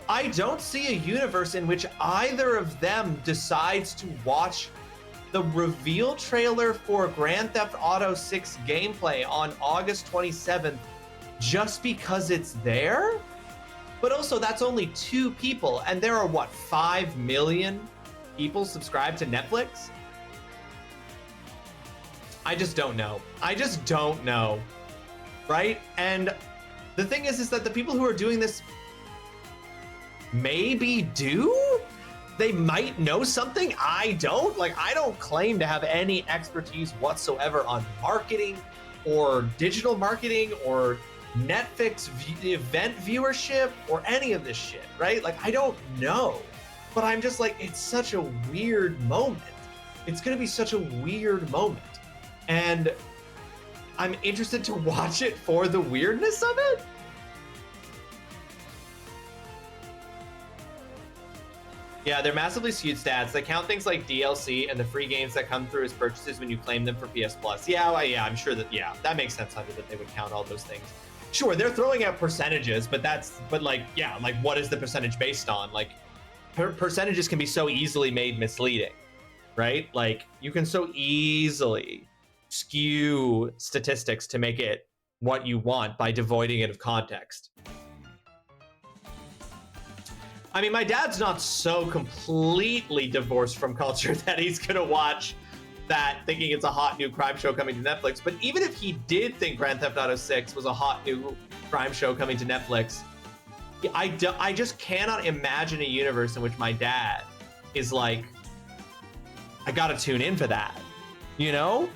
I don't see a universe in which either of them decides to watch the reveal trailer for Grand Theft Auto 6 gameplay on August 27th just because it's there? But also, that's only 2 people, and there are, what, 5 million people subscribed to Netflix? I just don't know. I just don't know, right? And the thing is that the people who are doing this maybe do? They might know something I don't. Like, I don't claim to have any expertise whatsoever on marketing or digital marketing or Netflix event viewership or any of this shit, right? Like, I don't know, but I'm just like, it's such a weird moment. It's gonna be such a weird moment. And I'm interested to watch it for the weirdness of it. Yeah, they're massively skewed stats. They count things like DLC and the free games that come through as purchases when you claim them for PS Plus. Yeah, well, yeah, I'm sure that, yeah, that makes sense, Hunter, that they would count all those things. Sure, they're throwing out percentages, but like, yeah, like, what is the percentage based on? Like, percentages can be so easily made misleading, right? Like, you can so easily skew statistics to make it what you want by devoiding it of context. I mean, my dad's not so completely divorced from culture that he's gonna watch that thinking it's a hot new crime show coming to Netflix. But even if he did think Grand Theft Auto 6 was a hot new crime show coming to Netflix, I just cannot imagine a universe in which my dad is like, I gotta tune in for that, you know?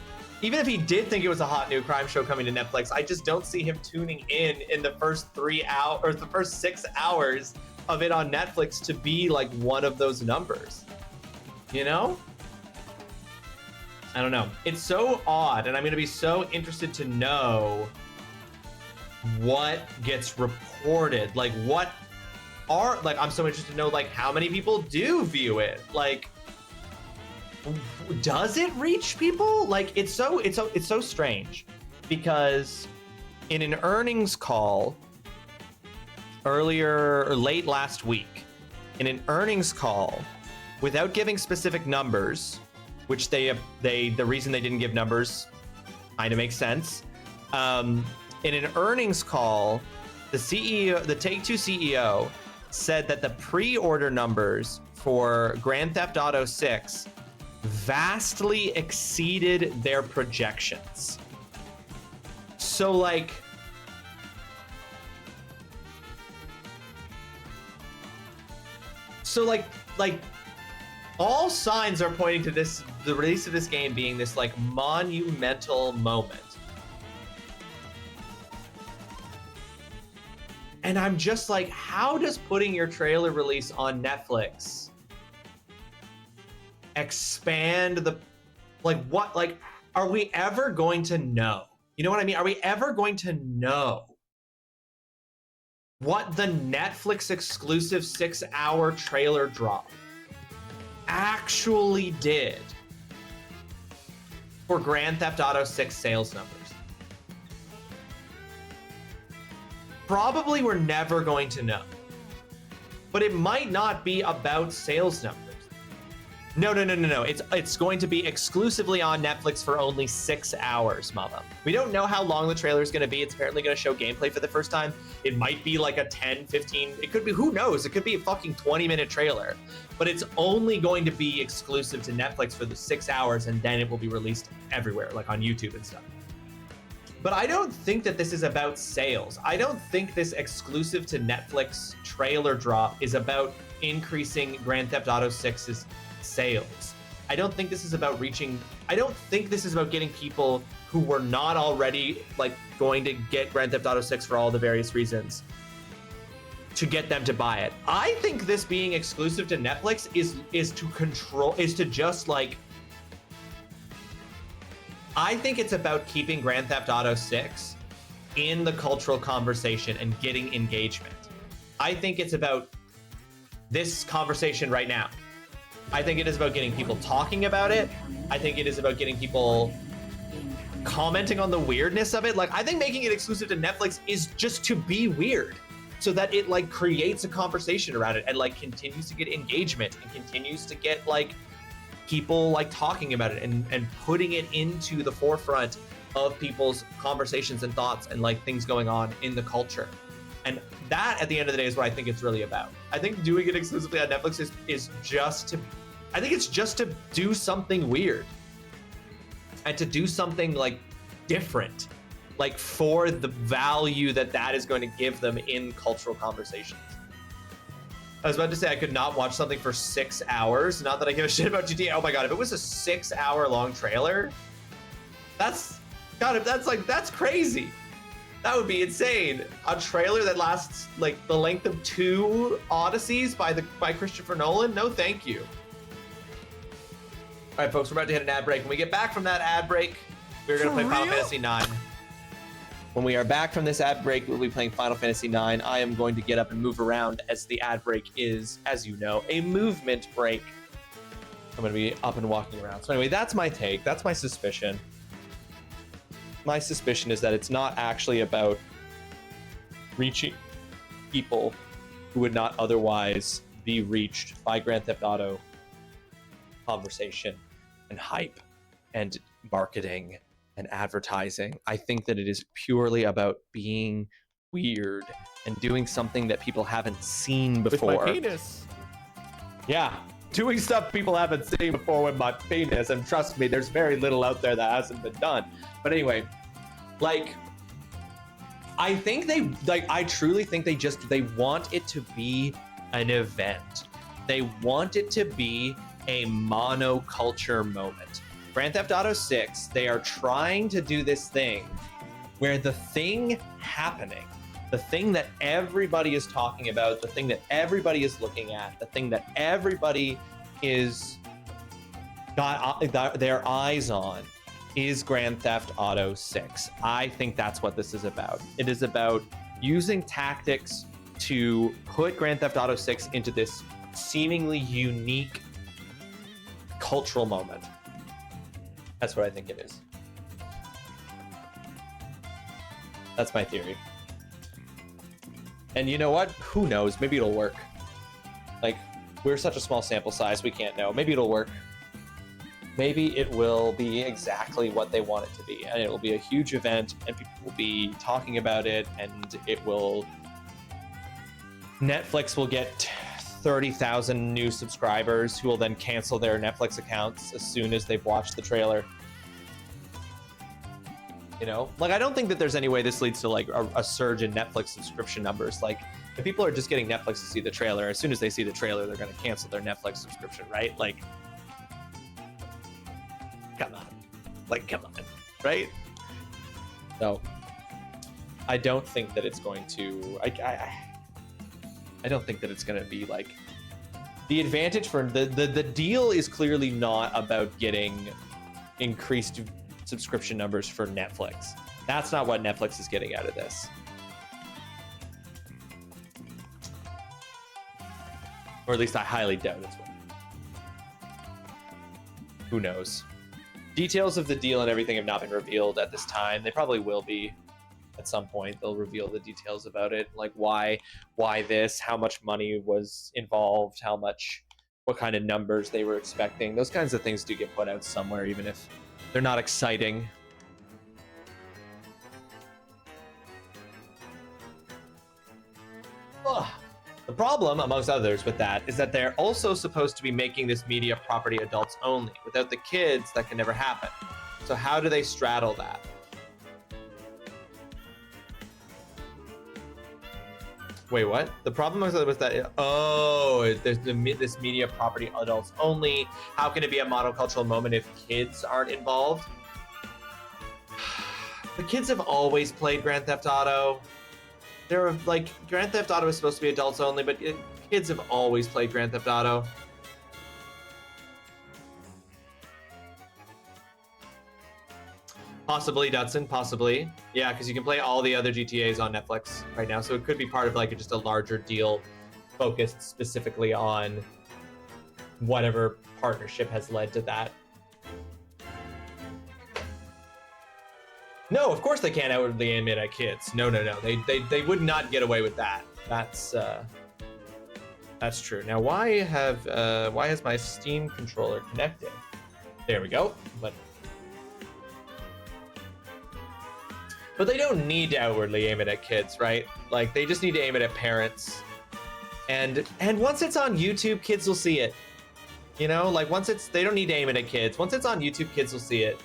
Even if he did think it was a hot new crime show coming to Netflix, I just don't see him tuning in the first 3 hours or the first 6 hours of it on Netflix to be like one of those numbers, you know? I don't know. It's so odd, and I'm gonna be so interested to know what gets reported. Like, I'm so interested to know, like, how many people do view it? Like, does it reach people? Like, it's so strange, because in an earnings call earlier or late last week, in an earnings call, without giving specific numbers, which the reason they didn't give numbers kind of makes sense. In an earnings call, the Take-Two CEO said that the pre-order numbers for Grand Theft Auto 6 vastly exceeded their projections. So like, all signs are pointing to the release of this game being this like monumental moment. And I'm just like, how does putting your trailer release on Netflix expand the, like, what, like, are we ever going to know? You know what I mean? Are we ever going to know what the Netflix exclusive 6-hour trailer drop actually did for Grand Theft Auto 6 sales numbers? Probably we're never going to know. But it might not be about sales numbers. No. It's going to be exclusively on Netflix for only 6 hours, mama. We don't know how long the trailer is going to be. It's apparently going to show gameplay for the first time. It might be like a 10, 15, it could be, who knows? It could be a fucking 20-minute trailer. But it's only going to be exclusive to Netflix for the 6 hours, and then it will be released everywhere, like on YouTube and stuff. But I don't think that this is about sales. I don't think this exclusive to Netflix trailer drop is about increasing Grand Theft Auto 6's sales. I don't think this is about getting people who were not already like going to get Grand Theft Auto 6 for all the various reasons to get them to buy it. I think this being exclusive to Netflix I think it's about keeping Grand Theft Auto 6 in the cultural conversation and getting engagement. I think it's about this conversation right now. I think it is about getting people talking about it. I think it is about getting people commenting on the weirdness of it. Like, I think making it exclusive to Netflix is just to be weird, so that it like creates a conversation around it and like continues to get engagement and continues to get like people like talking about it and putting it into the forefront of people's conversations and thoughts and like things going on in the culture. And that at the end of the day is what I think it's really about. I think doing it exclusively on Netflix is just to, I think it's just to do something weird and to do something like different, like for the value that is going to give them in cultural conversations. I was about to say I could not watch something for 6 hours. Not that I give a shit about GTA. Oh my God, if it was a 6 hour long trailer, that's crazy. That would be insane. A trailer that lasts like the length of 2 Odysseys by Christopher Nolan? No, thank you. All right, folks, we're about to hit an ad break. When we get back from that ad break, we're gonna play Final Fantasy IX. When we are back from this ad break, we'll be playing Final Fantasy IX. I am going to get up and move around as the ad break is, as you know, a movement break. I'm gonna be up and walking around. So anyway, that's my take. That's my suspicion. My suspicion is that it's not actually about reaching people who would not otherwise be reached by Grand Theft Auto conversation and hype and marketing and advertising. I think that it is purely about being weird and doing something that people haven't seen before. With my penis. Yeah, doing stuff people haven't seen before with my penis, and trust me, there's very little out there that hasn't been done. But anyway, like, I think I truly think they want it to be an event. They want it to be a monoculture moment. Grand Theft Auto 6, they are trying to do this thing where the thing happening, the thing that everybody is talking about, the thing that everybody is looking at, the thing that everybody is got their eyes on is Grand Theft Auto 6. I think that's what this is about. It is about using tactics to put Grand Theft Auto 6 into this seemingly unique cultural moment. That's what I think it is. That's my theory. And you know what? Who knows? Maybe it'll work. Like, we're such a small sample size, we can't know. Maybe it'll work. Maybe it will be exactly what they want it to be. And it will be a huge event, and people will be talking about it, and it will... Netflix will get 30,000 new subscribers who will then cancel their Netflix accounts as soon as they've watched the trailer. You know, like, I don't think that there's any way this leads to like a surge in Netflix subscription numbers. Like, if people are just getting Netflix to see the trailer, as soon as they see the trailer, they're going to cancel their Netflix subscription, right? Like, come on, right? So, I don't think that it's going to. I don't think that it's going to be like the advantage for the deal is clearly not about getting increased subscription numbers for Netflix. That's not what Netflix is getting out of this. Or at least I highly doubt it's what. Who knows? Details of the deal and everything have not been revealed at this time. They probably will be. At some point, they'll reveal the details about it, like why this, how much money was involved, what kind of numbers they were expecting. Those kinds of things do get put out somewhere, even if they're not exciting. Ugh. The problem, amongst others, with that is that they're also supposed to be making this media property adults only. Without the kids, that can never happen. So how do they straddle that? Wait, what? The problem was that, there's this media property adults only. How can it be a monocultural moment if kids aren't involved? The kids have always played Grand Theft Auto. They're like, Grand Theft Auto is supposed to be adults only, but kids have always played Grand Theft Auto. Possibly, Dudson, possibly. Yeah, because you can play all the other GTAs on Netflix right now, so it could be part of like just a larger deal focused specifically on whatever partnership has led to that. No, of course they can't outwardly animate at kids. No. They would not get away with that. That's That's true. Now, why has my Steam controller connected? There we go. But they don't need to outwardly aim it at kids, right? Like, they just need to aim it at parents. And once it's on YouTube, kids will see it. You know, like they don't need to aim it at kids. Once it's on YouTube, kids will see it.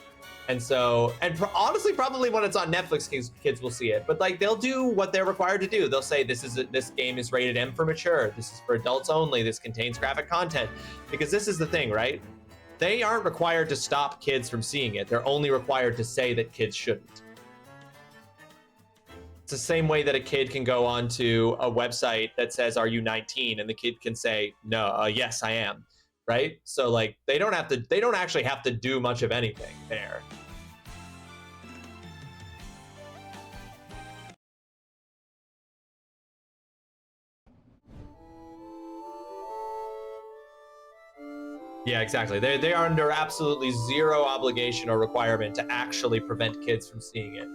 And so, honestly, probably when it's on Netflix, kids will see it. But like, they'll do what they're required to do. They'll say this game is rated M for mature. This is for adults only. This contains graphic content. Because this is the thing, right? They aren't required to stop kids from seeing it. They're only required to say that kids shouldn't. It's the same way that a kid can go onto a website that says, "Are you 19?" and the kid can say, "No, yes, I am." Right? So like, they don't actually have to do much of anything there. Yeah, exactly. They are under absolutely zero obligation or requirement to actually prevent kids from seeing it.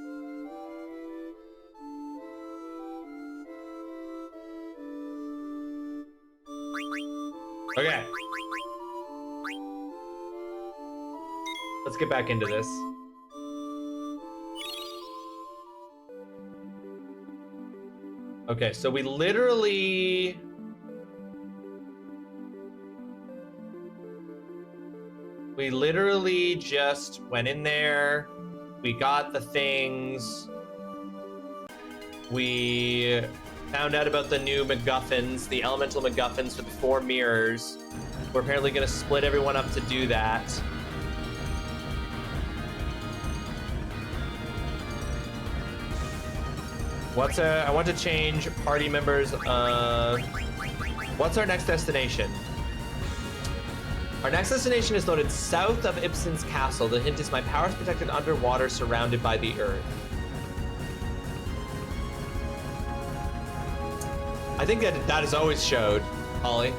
Okay. Let's get back into this. Okay, so we literally just went in there. We got the things. We found out about the new MacGuffins, the elemental MacGuffins for the 4 mirrors. We're apparently going to split everyone up to do that. I want to change party members. What's our next destination? Our next destination is located south of Ibsen's castle. The hint is my power is protected underwater, surrounded by the earth. I think that has always showed, Holly.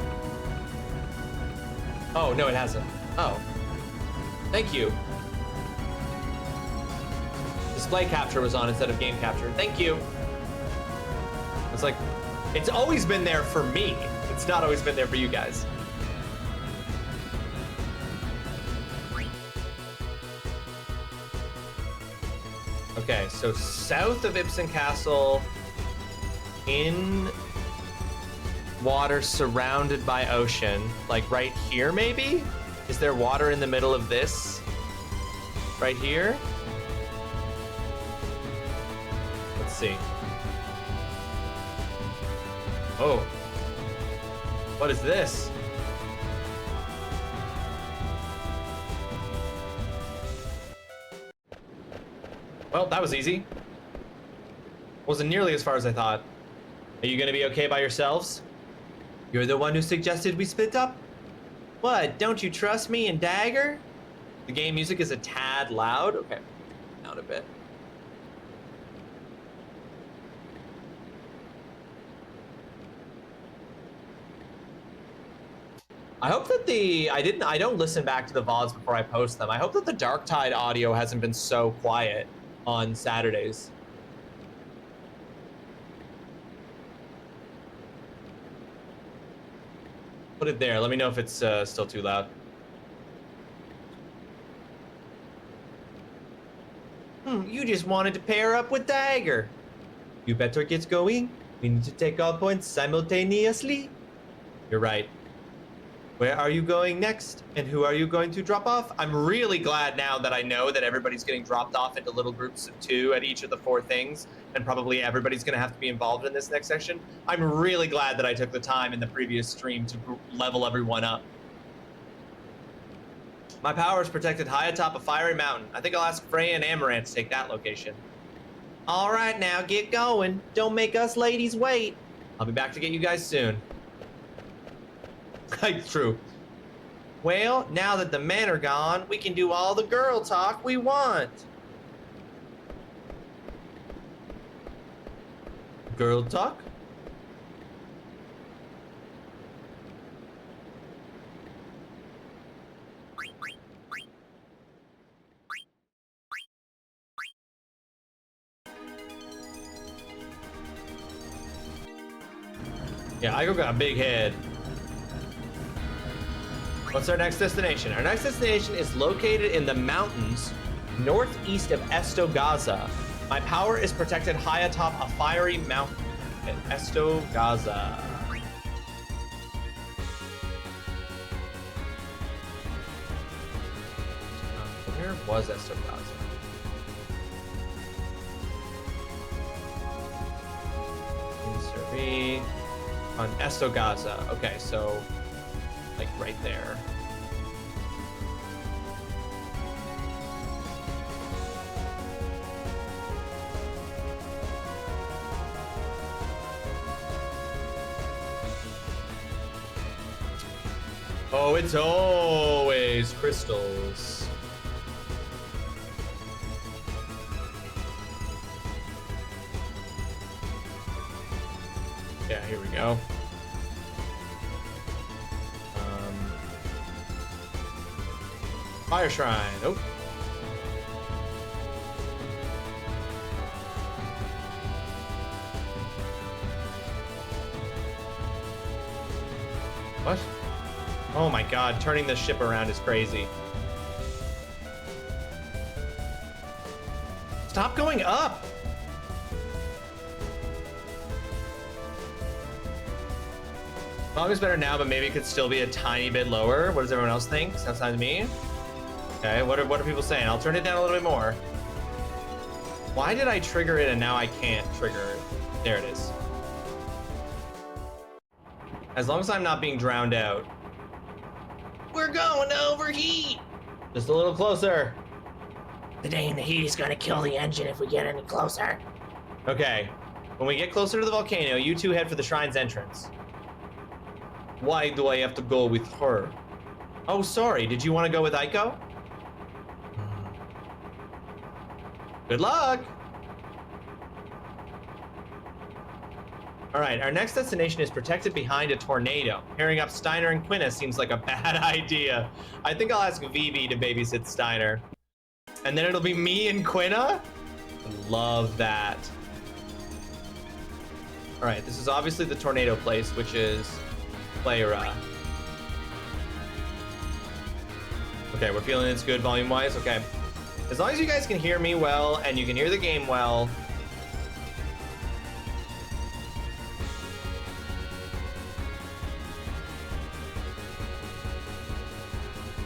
Oh, no, it hasn't. Oh. Thank you. Display capture was on instead of game capture. Thank you. It's like, it's always been there for me. It's not always been there for you guys. Okay, so south of Ibsen Castle, in water surrounded by ocean, like right here maybe? Is there water in the middle of this? Right here? Let's see. Oh. What is this? Well, that was easy. Wasn't nearly as far as I thought. Are you gonna be okay by yourselves? You're the one who suggested we split up? What, don't you trust me and Dagger? The game music is a tad loud. Okay, down a bit. I hope that I don't listen back to the VODs before I post them. I hope that the Darktide audio hasn't been so quiet on Saturdays. Put it there. Let me know if it's still too loud. You just wanted to pair up with Dagger. You better get going. We need to take all points simultaneously. You're right. Where are you going next? And who are you going to drop off? I'm really glad now that I know that everybody's getting dropped off into little groups of 2 at each of the 4 things, and probably everybody's going to have to be involved in this next section. I'm really glad that I took the time in the previous stream to level everyone up. My power is protected high atop a fiery mountain. I think I'll ask Freya and Amaranth to take that location. All right, now get going. Don't make us ladies wait. I'll be back to get you guys soon. True. Well, now that the men are gone, we can do all the girl talk we want. Girl talk? Yeah, Igo got a big head. What's our next destination? Our next destination is located in the mountains northeast of Estogaza. My power is protected high atop a fiery mountain at Estogaza. Where was Estogaza? Survey on Estogaza. Okay, so like right there. Oh, it's always crystals. Yeah, here we go. Fire Shrine. Oh. What? Oh my god, turning the ship around is crazy. Stop going up! Fog is better now, but maybe it could still be a tiny bit lower. What does everyone else think? Sounds fine to me. Okay, what are people saying? I'll turn it down a little bit more. Why did I trigger it and now I can't trigger it? There it is. As long as I'm not being drowned out. We're going to overheat! Just a little closer. The day in the heat is gonna kill the engine if we get any closer. Okay, when we get closer to the volcano, you two head for the shrine's entrance. Why do I have to go with her? Oh, sorry, did you want to go with Aiko? Good luck! Alright, our next destination is protected behind a tornado. Pairing up Steiner and Quinna seems like a bad idea. I think I'll ask Vivi to babysit Steiner. And then it'll be me and Quinna? Love that. Alright, this is obviously the tornado place, which is Terra. Okay, we're feeling it's good volume-wise? Okay. As long as you guys can hear me well and you can hear the game well.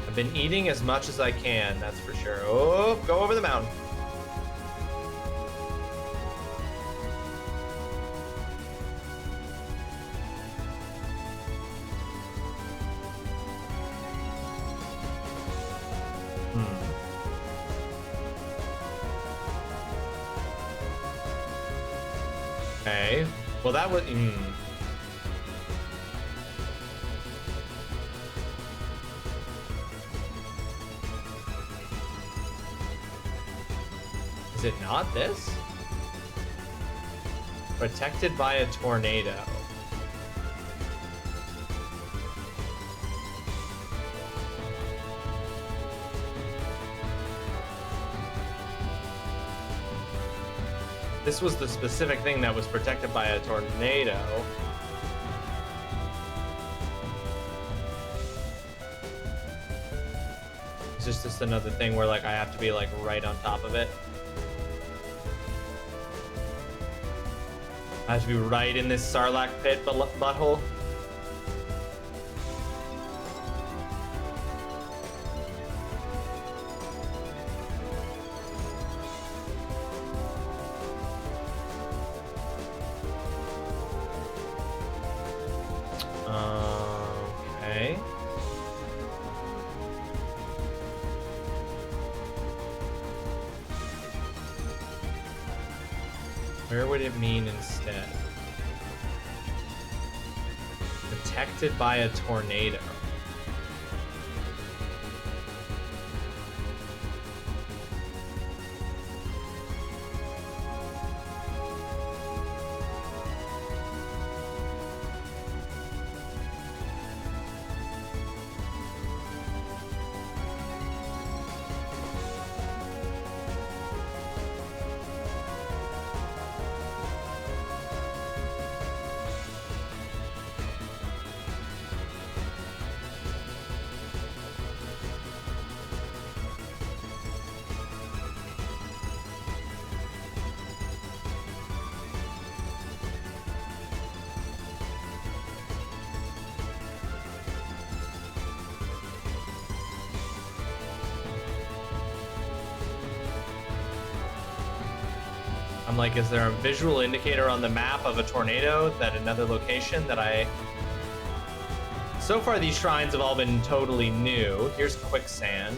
I've been eating as much as I can, that's for sure. Oh, go over the mountain. Okay. Well, that was. Is it not this? Protected by a tornado. This was the specific thing that was protected by a tornado. Is this just another thing where like I have to be like right on top of it? I have to be right in this Sarlacc pit butthole. Okay. Where would it mean instead? Protected by a tornado. like, is there a visual indicator on the map of a tornado that another location that I... So far, these shrines have all been totally new. Here's quicksand.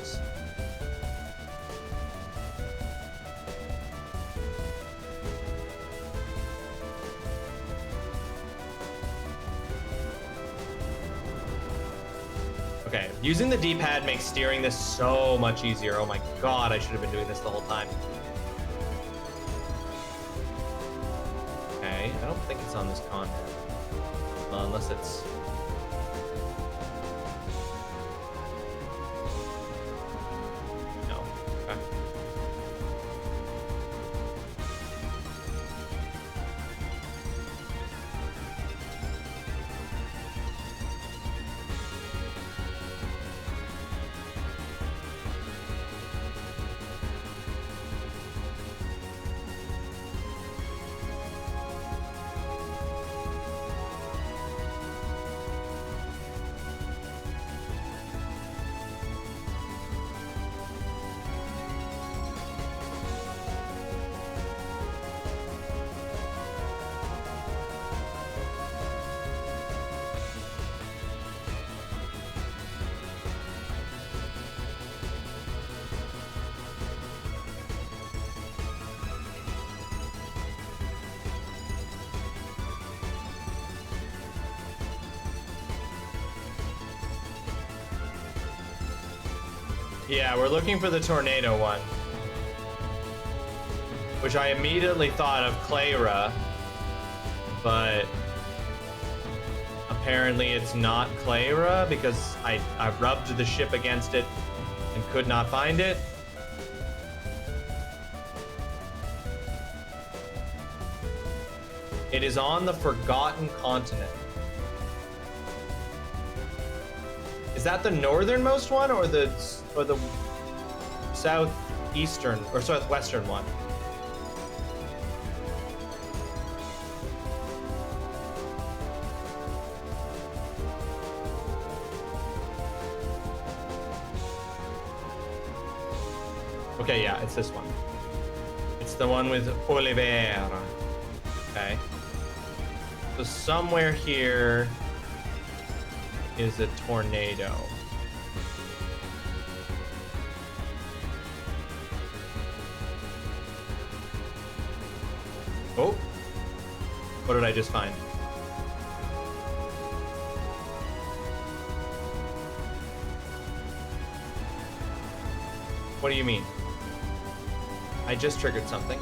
Okay, using the D-pad makes steering this so much easier. Oh my god, I should have been doing this the whole time. Okay, I don't think it's on this continent. Unless it's... No. Okay. Yeah, we're looking for the tornado one. Which I immediately thought of Clara, but apparently it's not Clara because I rubbed the ship against it and could not find it. It is on the Forgotten Continent. Is that the northernmost one or the southeastern or southwestern one? Okay, yeah, it's this one. It's the one with Oliveira. Okay. So somewhere here is a tornado. Oh, what did I just find? What do you mean? I just triggered something.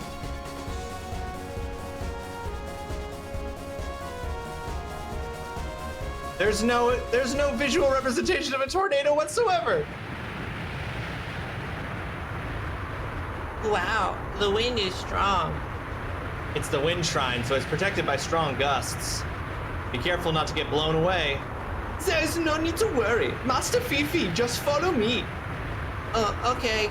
There's no visual representation of a tornado whatsoever. Wow, the wind is strong. It's the wind shrine, so it's protected by strong gusts. Be careful not to get blown away. There is no need to worry. Master Fifi, just follow me. Okay.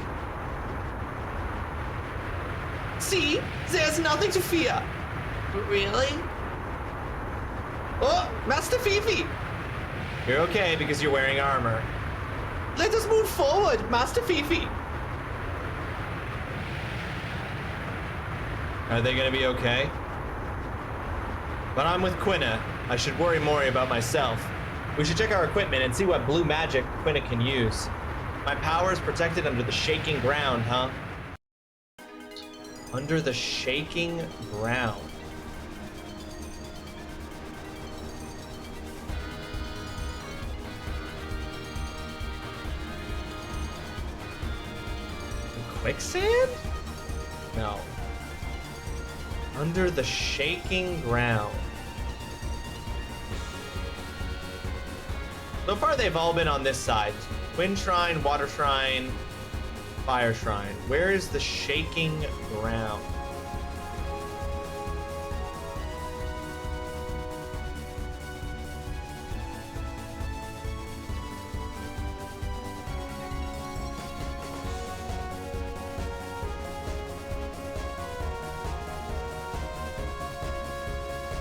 See? There's nothing to fear. Really? Oh, Master Fifi! You're okay because you're wearing armor. Let us move forward, Master Fifi. Are they gonna be okay? But I'm with Quina. I should worry more about myself. We should check our equipment and see what blue magic Quina can use. My power is protected under the shaking ground, huh? Under the shaking ground. Quicksand? No. Under the shaking ground. So far they've all been on this side. Wind Shrine, Water Shrine, Fire Shrine. Where is the shaking ground?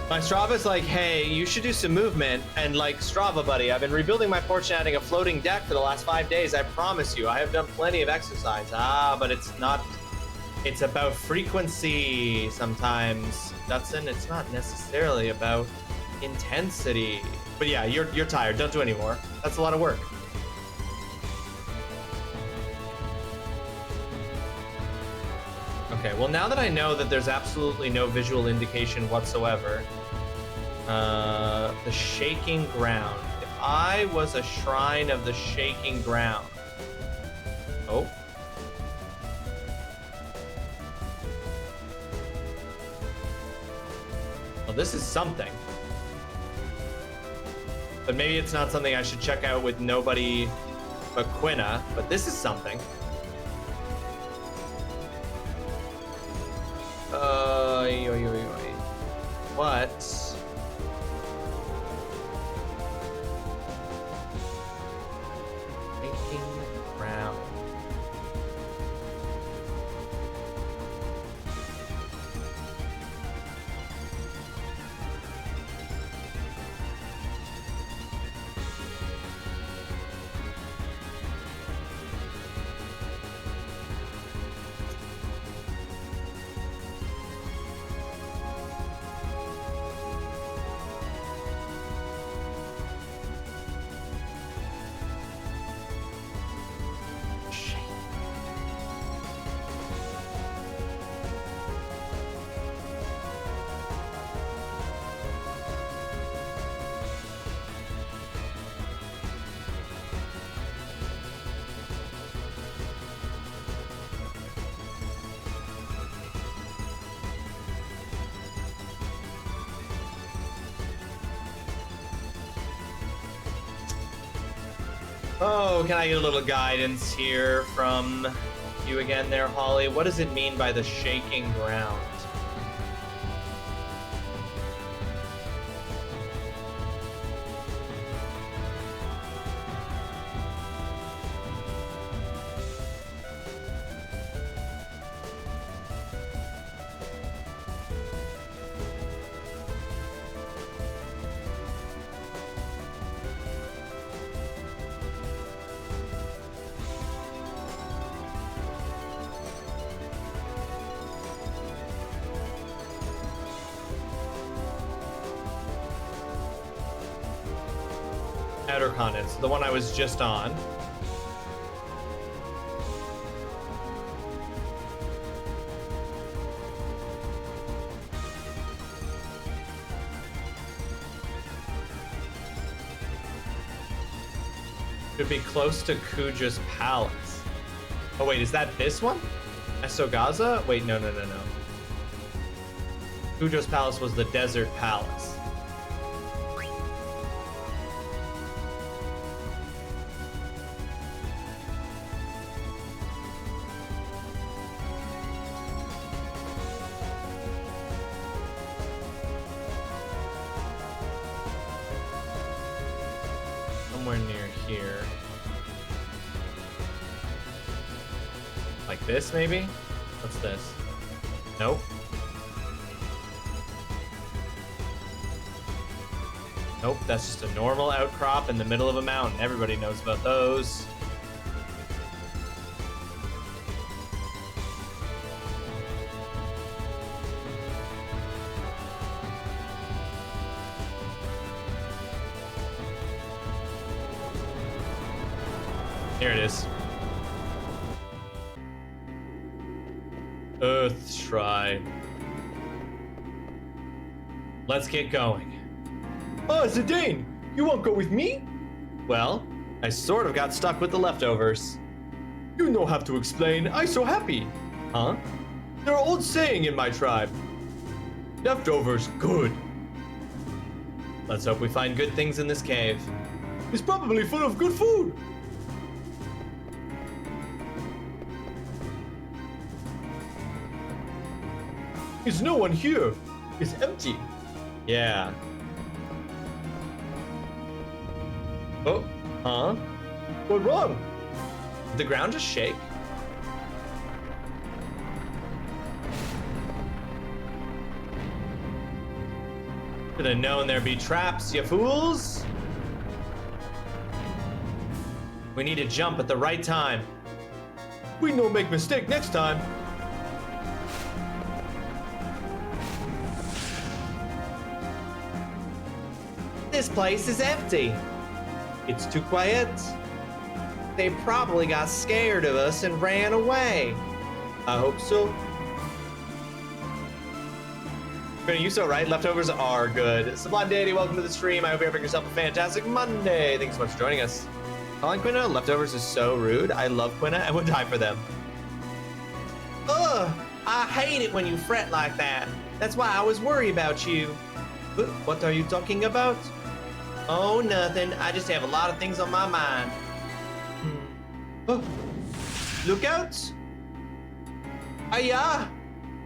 My Strava's like, hey, you should do some movement. And like, Strava, buddy, I've been rebuilding my porch and adding a floating deck for the last 5 days. I promise you, I have done plenty of exercise. But it's It's about frequency sometimes, Dutson. It's not necessarily about intensity. But yeah, you're tired. Don't do any more. That's a lot of work. Okay, well, now that I know that there's absolutely no visual indication whatsoever, the shaking ground. If I was a shrine of the shaking ground. Oh. Well, this is something. But maybe it's not something I should check out with nobody but Quina, but this is something. What? Making ground. Oh, can I get a little guidance here from you again there, Holly? What does it mean by the shaking ground? Outer continents, the one I was just on. Should be close to Kuja's palace. Oh wait, is that this one? Esogaza? Wait, no. Kuja's palace was the desert palace. Somewhere near here. Like this, maybe? What's this? Nope. Nope, that's just a normal outcrop in the middle of a mountain. Everybody knows about those. Here it is. Earth Shrine. Let's get going. Oh, Zidane! You won't go with me? Well, I sort of got stuck with the leftovers. You no have to explain. I so happy. Huh? There's an old saying in my tribe. Leftovers good. Let's hope we find good things in this cave. It's probably full of good food. There's no one here. It's empty. Yeah. Oh, huh? What's wrong? Did the ground just shake? Should have known there'd be traps, you fools. We need to jump at the right time. We no make mistake next time. This place is empty. It's too quiet. They probably got scared of us and ran away. I hope so. You so right, leftovers are good. Sublime Deity, welcome to the stream. I hope you're having yourself a fantastic Monday. Thanks so much for joining us. Calling Quina leftovers is so rude. I love Quina and would die for them. Ugh, I hate it when you fret like that. That's why I was worried about you. What are you talking about? Oh, nothing. I just have a lot of things on my mind. Oh, look out! Aya!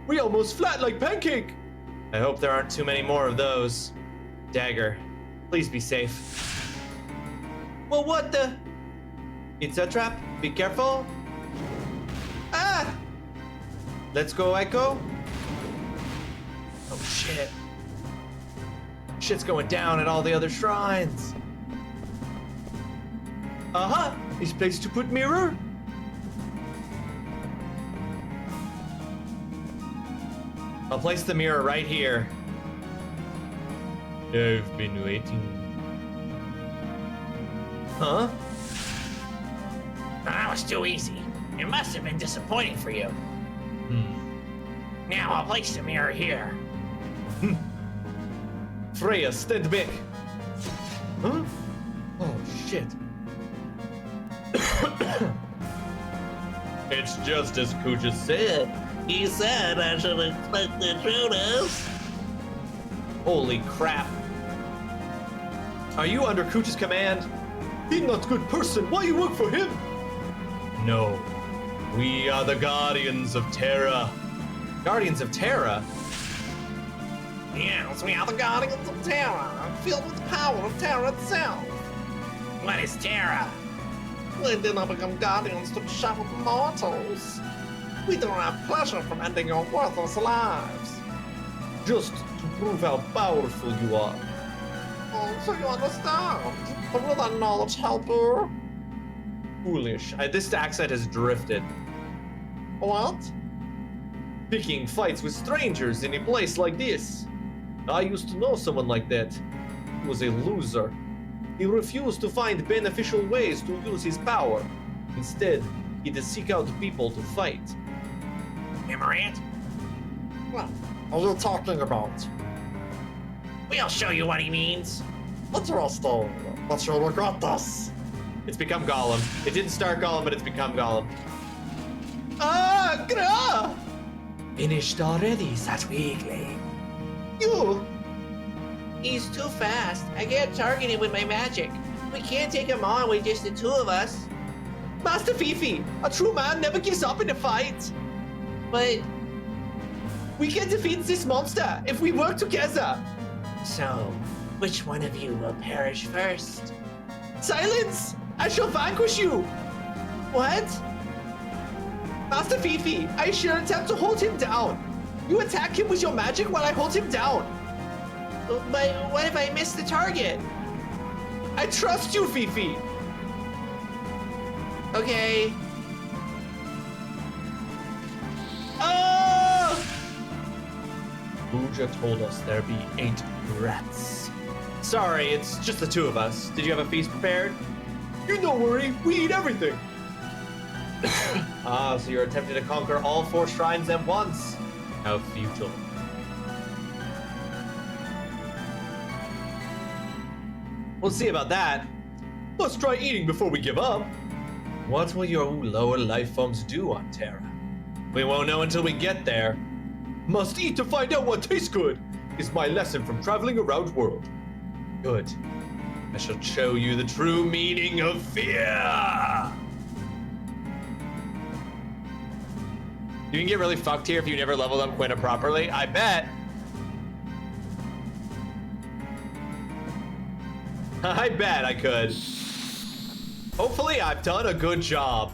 We almost flat like pancake! I hope there aren't too many more of those. Dagger, please be safe. Well, what the? It's a trap. Be careful. Ah! Let's go, Echo. Oh, shit. Shit's going down at all the other shrines. Uh-huh. This place to put mirror. I'll place the mirror right here. I've been waiting. Huh? That was too easy. It must have been disappointing for you. Now I'll place the mirror here. Freya, stand back. Huh? Oh, shit. It's just as Kuja said. He said I should expect the intruders. Holy crap. Are you under Kuja's command? He's not a good person. Why you work for him? No. We are the Guardians of Terra. Guardians of Terra? Yes, we are the Guardians of Terra, filled with the power of Terra itself. What is Terra? We did not become guardians to shower the mortals. We derive pleasure from ending your worthless lives. Just to prove how powerful you are. Oh, so you understand. But will that knowledge help her? Foolish. This accent has drifted. What? Picking fights with strangers in a place like this. I used to know someone like that. He was a loser. He refused to find beneficial ways to use his power. Instead, he had to seek out people to fight. Amaranth? What are you talking about? We'll show you what he means. Interesting. But you'll regret this. It's become Gollum. It didn't start Gollum, but it's become Gollum. Ah, Gra! Finished already, Such weakling. You! He's too fast. I can't target him with my magic. We can't take him on with just the two of us. Master Fifi, a true man never gives up in a fight. But, We can defeat this monster if we work together. so, which one of you will perish first? Silence! I shall vanquish you. What? Master Fifi, I shall attempt to hold him down. You attack him with your magic while I hold him down. But what if I miss the target? I trust you, Fifi. Okay. Oh! Buja told us there be 8 rats. Sorry, it's just the two of us. Did you have a feast prepared? You don't worry, we eat everything. Ah, so you're attempting to conquer all 4 shrines at once. How futile. We'll see about that. Let's try eating before we give up. What will your lower life forms do on Terra? We won't know until we get there. Must eat to find out what tastes good, is my lesson from traveling around the world. Good. I shall show you the true meaning of fear. You can get really fucked here if you never leveled up Quina properly. I bet. I bet I could. Hopefully I've done a good job.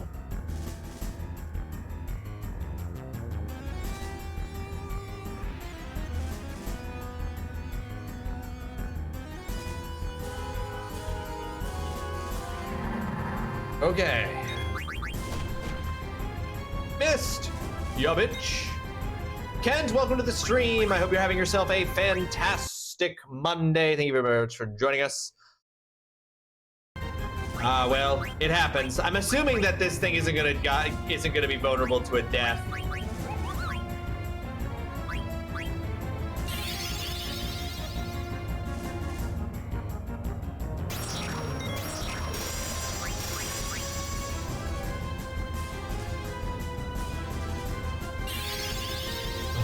Okay. Missed. Ya bitch. Kent, welcome to the stream. I hope you're having yourself a fantastic fantastic Monday. Thank you very much for joining us. Well, it happens. I'm assuming that this thing isn't gonna be vulnerable to a death.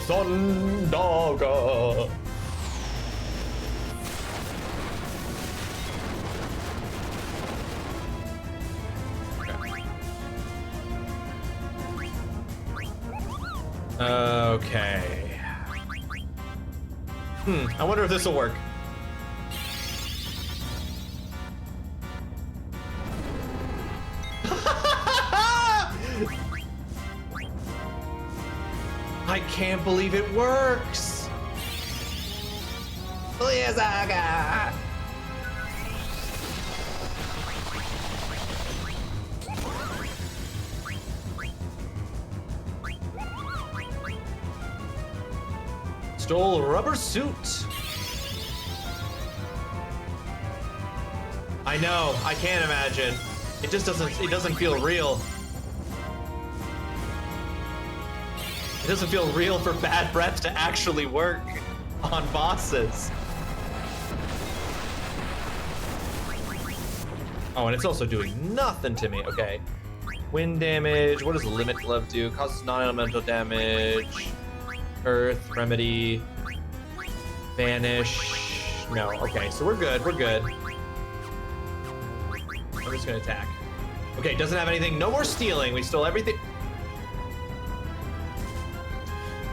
Thundaga. Okay. I wonder if this will work. I can't believe it works. Liazaga! Stole rubber suit. I know, I can't imagine. It just doesn't feel real. It doesn't feel real for bad breath to actually work on bosses. Oh, and it's also doing nothing to me. Okay. Wind damage. What does Limit Glove do? Causes non-elemental damage. Earth, Remedy. Vanish. No. Okay, so we're good. We're good. I'm just gonna attack. Okay, doesn't have anything. No more stealing. We stole everything.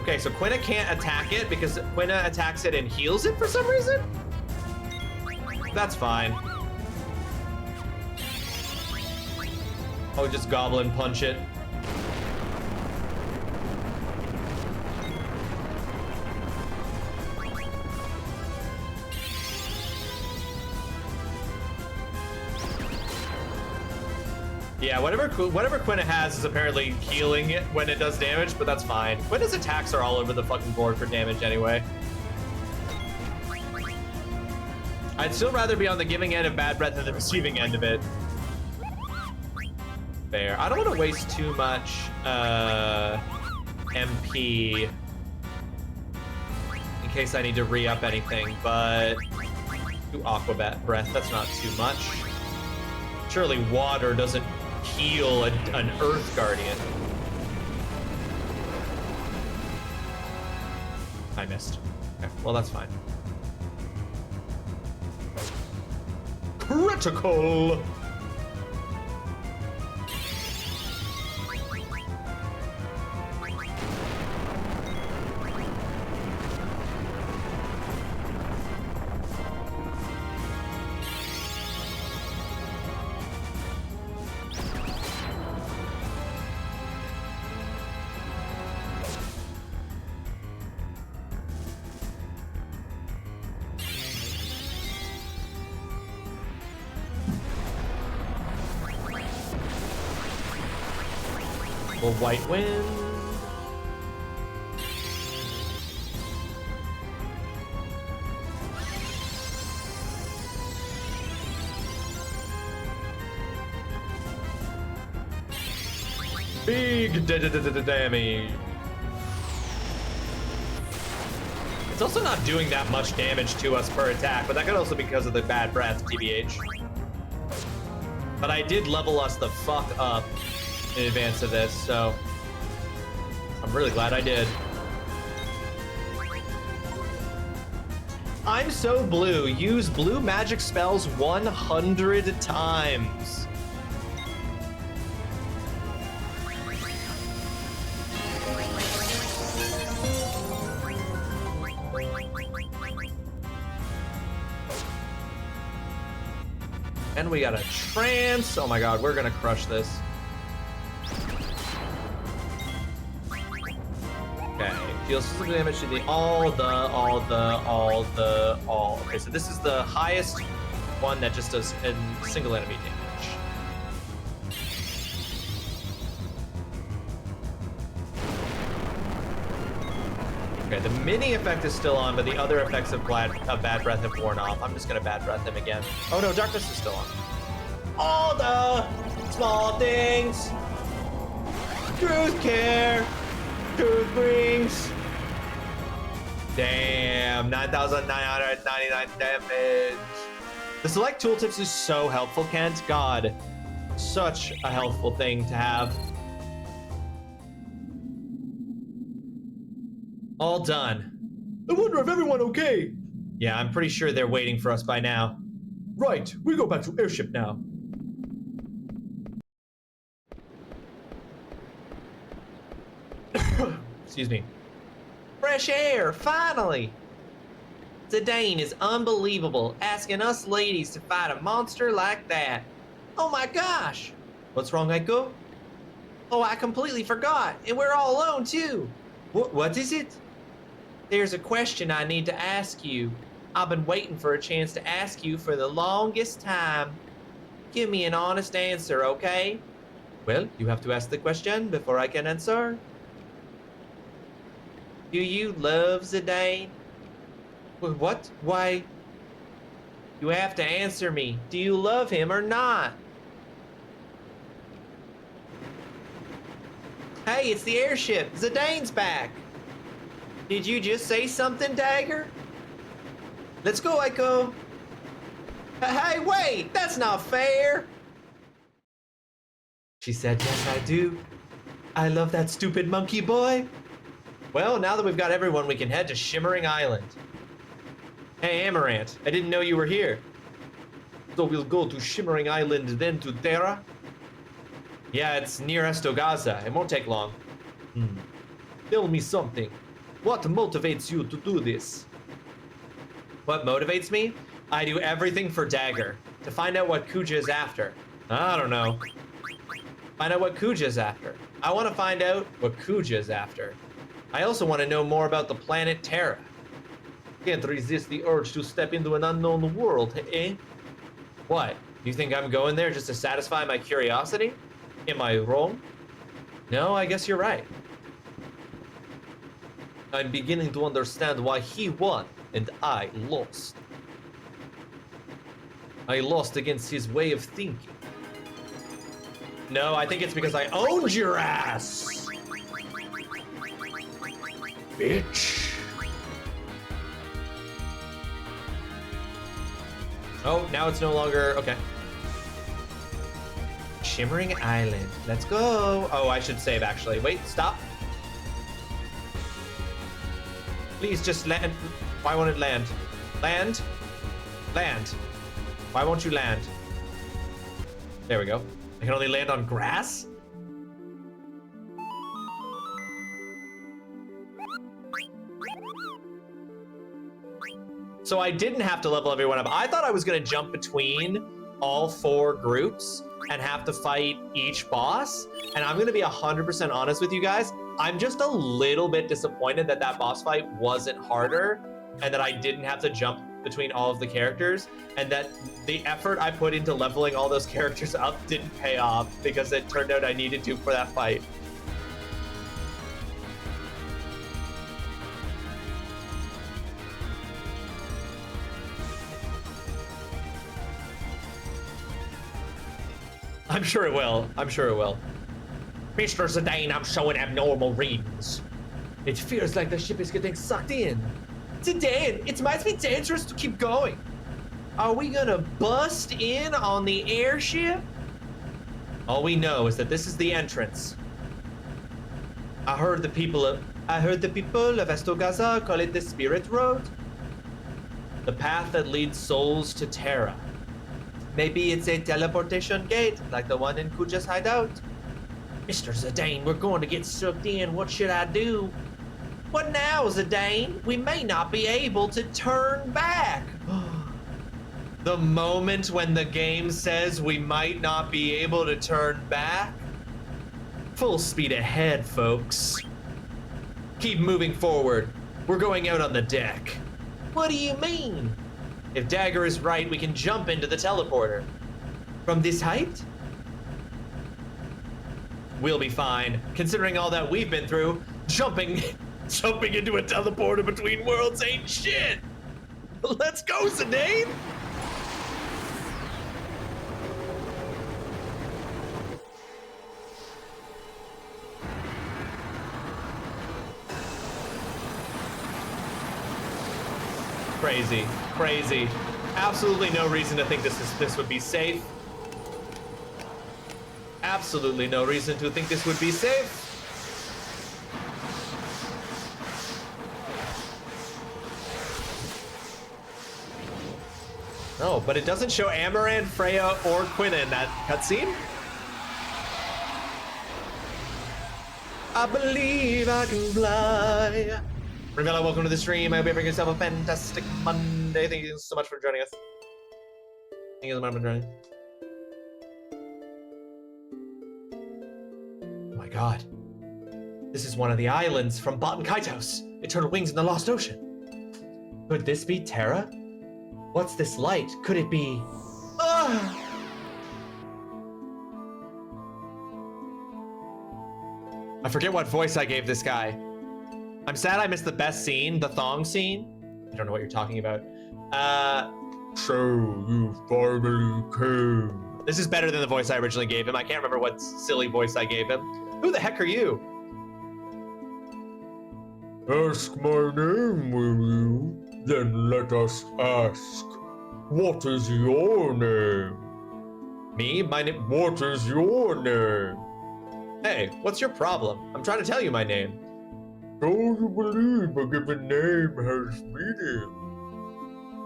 Okay, so Quina can't attack it because Quina attacks it and heals it for some reason? That's fine. Oh, just Goblin Punch it. Yeah, whatever Quina has is apparently healing it when it does damage, but that's fine. Quina's attacks are all over the fucking board for damage anyway. I'd still rather be on the giving end of bad breath than the receiving end of it. Fair. I don't want to waste too much MP in case I need to re-up anything, but do Aqua Breath, that's not too much. Surely water doesn't heal an Earth Guardian. I missed. Okay, well, that's fine. Critical! Little white wind. Big damage. It's also not doing that much damage to us per attack, but that could also be because of the bad breath, TBH. But I did level us the fuck up in advance of this, so I'm really glad I did. I'm so blue. Use blue magic spells 100 times. And we got a trance. Oh my god, we're gonna crush this. Okay, deals physical damage to the all. Okay, so this is the highest one that just does a single enemy damage. Okay, the mini effect is still on, but the other effects of bad breath have worn off. I'm just gonna bad breath him again. Oh no, darkness is still on. All the small things. Truth care. Truth brings. Damn, 9,999 damage. The select tooltips is so helpful, Kent. God, such a helpful thing to have. All done. I wonder if everyone okay? Yeah, I'm pretty sure they're waiting for us by now. Right, we go back to airship now. Excuse me. Fresh air, finally! Zidane is unbelievable, asking us ladies to fight a monster like that. Oh my gosh! What's wrong, Eiko? Oh, I completely forgot, and we're all alone too. What is it? There's a question I need to ask you. I've been waiting for a chance to ask you for the longest time. Give me an honest answer, okay? Well, you have to ask the question before I can answer. Do you love Zidane? What? Why? You have to answer me. Do you love him or not? Hey, it's the airship. Zidane's back. Did you just say something, Dagger? Let's go, Eiko. Hey, wait! That's not fair! She said, yes, I do. I love that stupid monkey boy. Well, now that we've got everyone, we can head to Shimmering Island. Hey, Amaranth, I didn't know you were here. So we'll go to Shimmering Island, then to Terra? Yeah, it's near Estogaza. It won't take long. Tell me something. What motivates you to do this? What motivates me? I do everything for Dagger. To find out what Kuja is after. I don't know. Find out what Kuja is after. I want to find out what Kuja is after. I also want to know more about the planet Terra. Can't resist the urge to step into an unknown world, eh? What? You think I'm going there just to satisfy my curiosity? Am I wrong? No, I guess you're right. I'm beginning to understand why he won and I lost. I lost against his way of thinking. No, I think it's because I owned your ass! Bitch. Oh, now it's no longer... Okay. Shimmering Island. Let's go. Oh, I should save, actually. Wait, stop. Please just land. Why won't it land? Land? Land. Why won't you land? There we go. I can only land on grass? So I didn't have to level everyone up. I thought I was gonna jump between all 4 groups and have to fight each boss. And I'm gonna be 100% honest with you guys. I'm just a little bit disappointed that that boss fight wasn't harder and that I didn't have to jump between all of the characters and that the effort I put into leveling all those characters up didn't pay off because it turned out I needed to for that fight. I'm sure it will. I'm sure it will. Mr. Zidane, I'm showing abnormal readings. It feels like the ship is getting sucked in. Zidane, it might be dangerous to keep going. Are we gonna bust in on the airship? All we know is that this is the entrance. I heard the people of Estogaza call it the Spirit Road. The path that leads souls to Terra. Maybe it's a teleportation gate, like the one in Kuja's hideout. Mr. Zidane, we're going to get sucked in. What should I do? What now, Zidane? We may not be able to turn back. The moment when the game says we might not be able to turn back. Full speed ahead, folks. Keep moving forward. We're going out on the deck. What do you mean? If Dagger is right, we can jump into the teleporter. From this height? We'll be fine. Considering all that we've been through, jumping Jumping into a teleporter between worlds ain't shit. Let's go, Zidane. Crazy, crazy. Absolutely no reason to think this would be safe. Absolutely no reason to think this would be safe. No, but it doesn't show Amaranth, Freya, or Quinn in that cutscene. I believe I can fly. Rivella, welcome to the stream. I hope you have yourself a fantastic Monday. Thank you so much for joining us. Thank you so much for joining. Oh my god. This is one of the islands from Baten Kaitos, Eternal Wings in the Lost Ocean. Could this be Terra? What's this light? Could it be... I forget what voice I gave this guy. I'm sad I missed the best scene, the thong scene. I don't know what you're talking about. So you finally came. This is better than the voice I originally gave him. I can't remember what silly voice I gave him. Who the heck are you? Ask my name, will you? Then let us ask. What is your name? Me? My name? What is your name? Hey, what's your problem? I'm trying to tell you my name. Don't you believe a given name has meaning?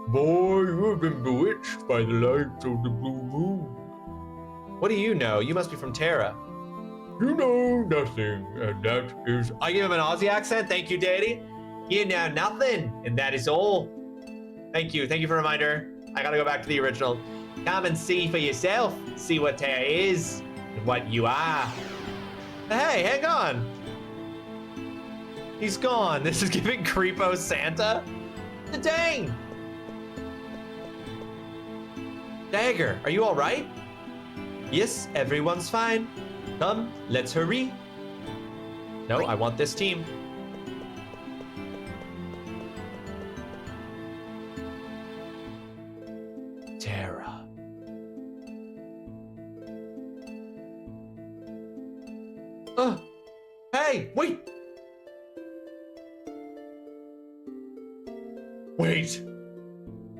Boy, you have been bewitched by the light of the blue moon. What do you know? You must be from Terra. You know nothing, and that is... I give him an Aussie accent. Thank you, Daddy. You know nothing, and that is all. Thank you. Thank you for a reminder. I gotta go back to the original. Come and see for yourself. See what Terra is and what you are. Hey, hang on. He's gone. This is giving Creepo Santa. Dang. Dagger, are you all right? Yes, everyone's fine. Come, let's hurry. No, I want this team. Terra. Hey, wait. Wait.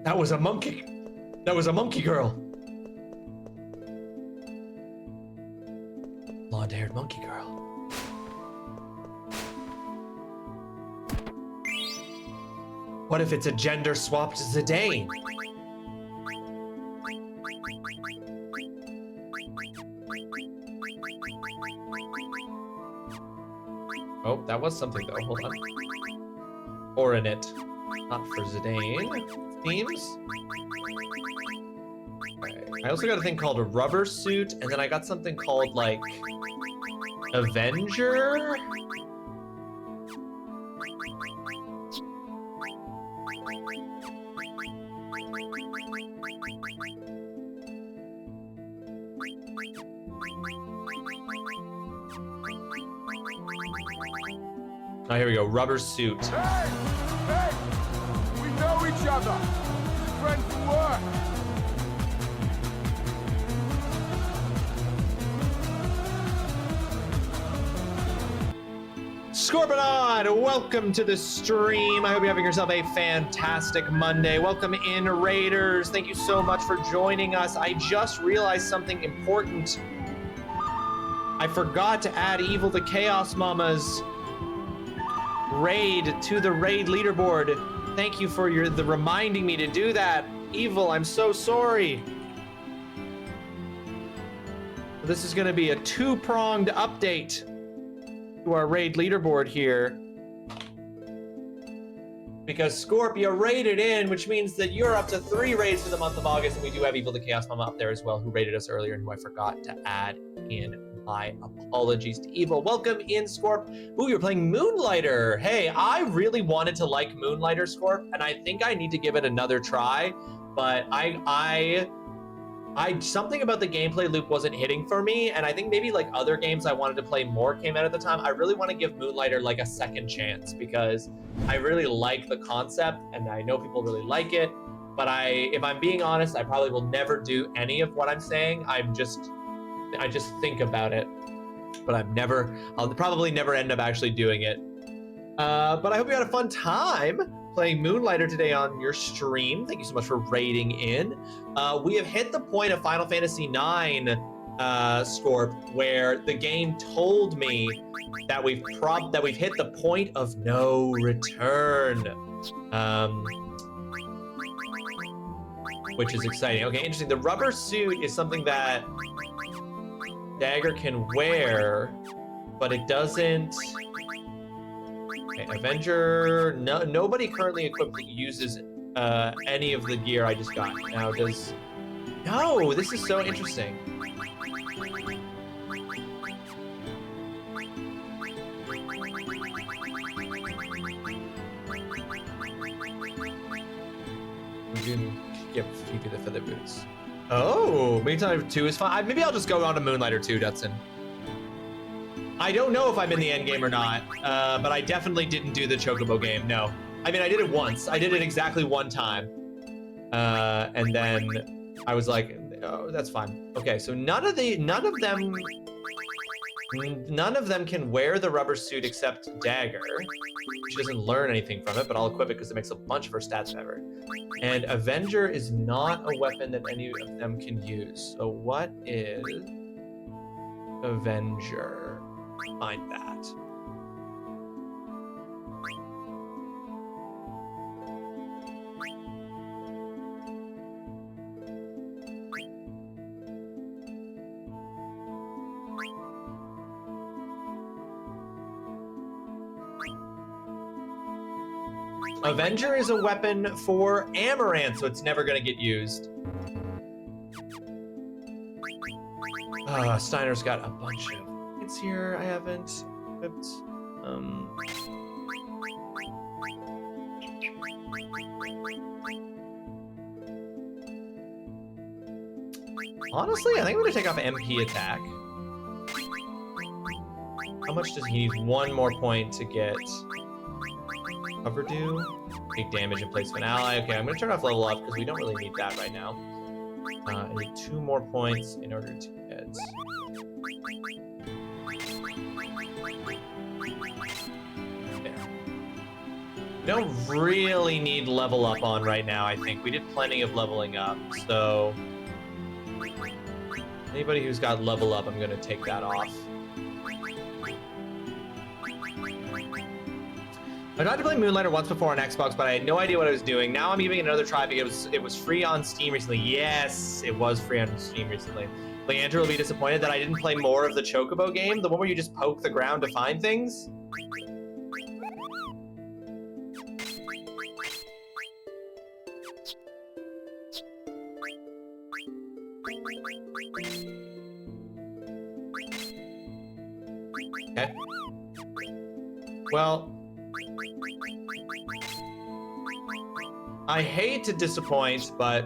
That was a monkey. That was a monkey girl. Blonde-haired monkey girl. What if it's a gender-swapped Zidane? Oh, that was something though. Hold on. Or in it. Not for Zidane. Themes? Okay. I also got a thing called a rubber suit, and then I got something called like Avenger? Oh, here we go. Rubber suit. Hey! Hey! We know each other! Friends from work! Scorpion, welcome to the stream. I hope you're having yourself a fantastic Monday. Welcome in, Raiders. Thank you so much for joining us. I just realized something important. I forgot to add Evil the Chaos Mama's raid to the raid leaderboard. Thank you for the reminding me to do that. Evil, I'm so sorry. This is going to be a two-pronged update to our raid leaderboard here. Because Scorpio raided in, which means that you're up to 3 raids for the month of August, and we do have Evil the Chaos Mama up there as well, who raided us earlier and who I forgot to add in. My apologies to Evil. Welcome in, Scorp. Ooh, you're playing Moonlighter. Hey, I really wanted to like Moonlighter, Scorp, and I think I need to give it another try, but I something about the gameplay loop wasn't hitting for me, and I think maybe like other games I wanted to play more came out at the time. I really want to give Moonlighter like a second chance because I really like the concept and I know people really like it. But if I'm being honest, I probably will never do any of what I'm saying. I just think about it, but I'll probably never end up actually doing it. But I hope you had a fun time playing Moonlighter today on your stream. Thank you so much for raiding in. We have hit the point of Final Fantasy IX, Scorp, where the game told me that we've hit the point of no return. Which is exciting. Okay, interesting. The rubber suit is something that Dagger can wear, but it doesn't. Okay, Avenger. No, nobody currently equipped uses any of the gear I just got. Now does. No, this is so interesting. We didn't give Fifi the feather boots. Oh, Moonlighter 2 is fine. Maybe I'll just go on to Moonlighter 2, Dutson. I don't know if I'm in the end game or not, but I definitely didn't do the Chocobo game. No, I mean I did it once. I did it exactly one time, and then I was like, oh, that's fine. Okay, so none of them can wear the rubber suit except Dagger. She doesn't learn anything from it, but I'll equip it because it makes a bunch of her stats better. And Avenger is not a weapon that any of them can use. So what is Avenger? Find that. Avenger is a weapon for Amaranth, so it's never going to get used. Steiner's got a bunch of points here I haven't equipped. Honestly, I think I'm going to take off MP attack. How much does he need? One more point to get cover do. Take damage in place of an ally. Okay, I'm going to turn off level up because we don't really need that right now. I need 2 more points in order to get... There. We don't really need level up on right now, I think. We did plenty of leveling up, so... Anybody who's got level up, I'm going to take that off. I tried to play Moonlighter once before on Xbox, but I had no idea what I was doing. Now I'm giving it another try because it was free on Steam recently. Yes, it was free on Steam recently. Leandra will be disappointed that I didn't play more of the Chocobo game, the one where you just poke the ground to find things. Okay. Well, I hate to disappoint, but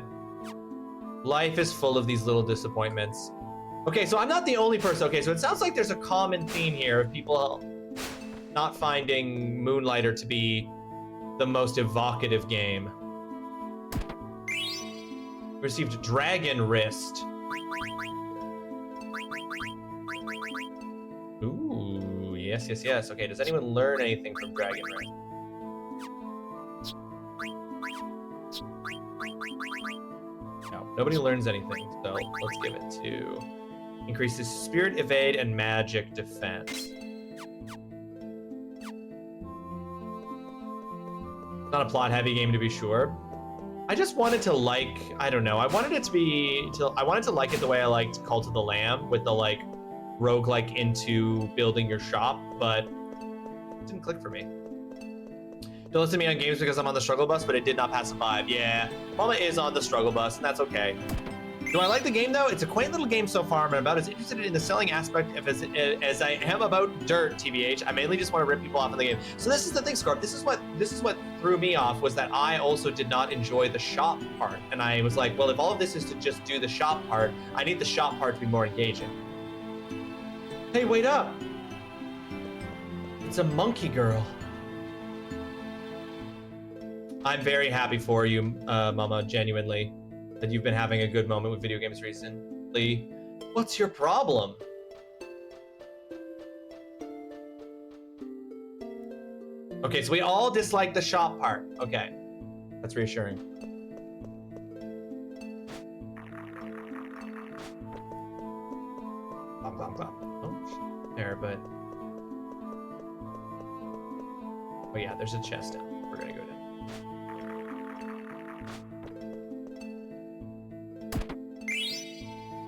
life is full of these little disappointments. Okay, so I'm not the only person. Okay, so it sounds like there's a common theme here of people not finding Moonlighter to be the most evocative game. Received Dragon Wrist. Ooh, yes, yes, yes. Okay, does anyone learn anything from Dragon Wrist? No, nobody learns anything, so let's give it to... Increases Spirit Evade and Magic Defense. Not a plot-heavy game to be sure. I just wanted to like, I don't know, I wanted it to be, I wanted to like it the way I liked Cult of the Lamb, with the like roguelike into building your shop, but it didn't click for me. Don't listen to me on games because I'm on the struggle bus, but it did not pass a 5. Yeah, Mama is on the struggle bus, and that's okay. Do I like the game though? It's a quaint little game so far. I'm about as interested in the selling aspect as I am about dirt, TBH. I mainly just want to rip people off in the game. So this is the thing, Scorp. This is what threw me off, was that I also did not enjoy the shop part. And I was like, well, if all of this is to just do the shop part, I need the shop part to be more engaging. Hey, wait up. It's a monkey girl. I'm very happy for you, Mama, genuinely, that you've been having a good moment with video games recently. What's your problem? Okay, so we all dislike the shop part. Okay, that's reassuring. Oh, there, but... Oh yeah, there's a chest down. We're gonna go down.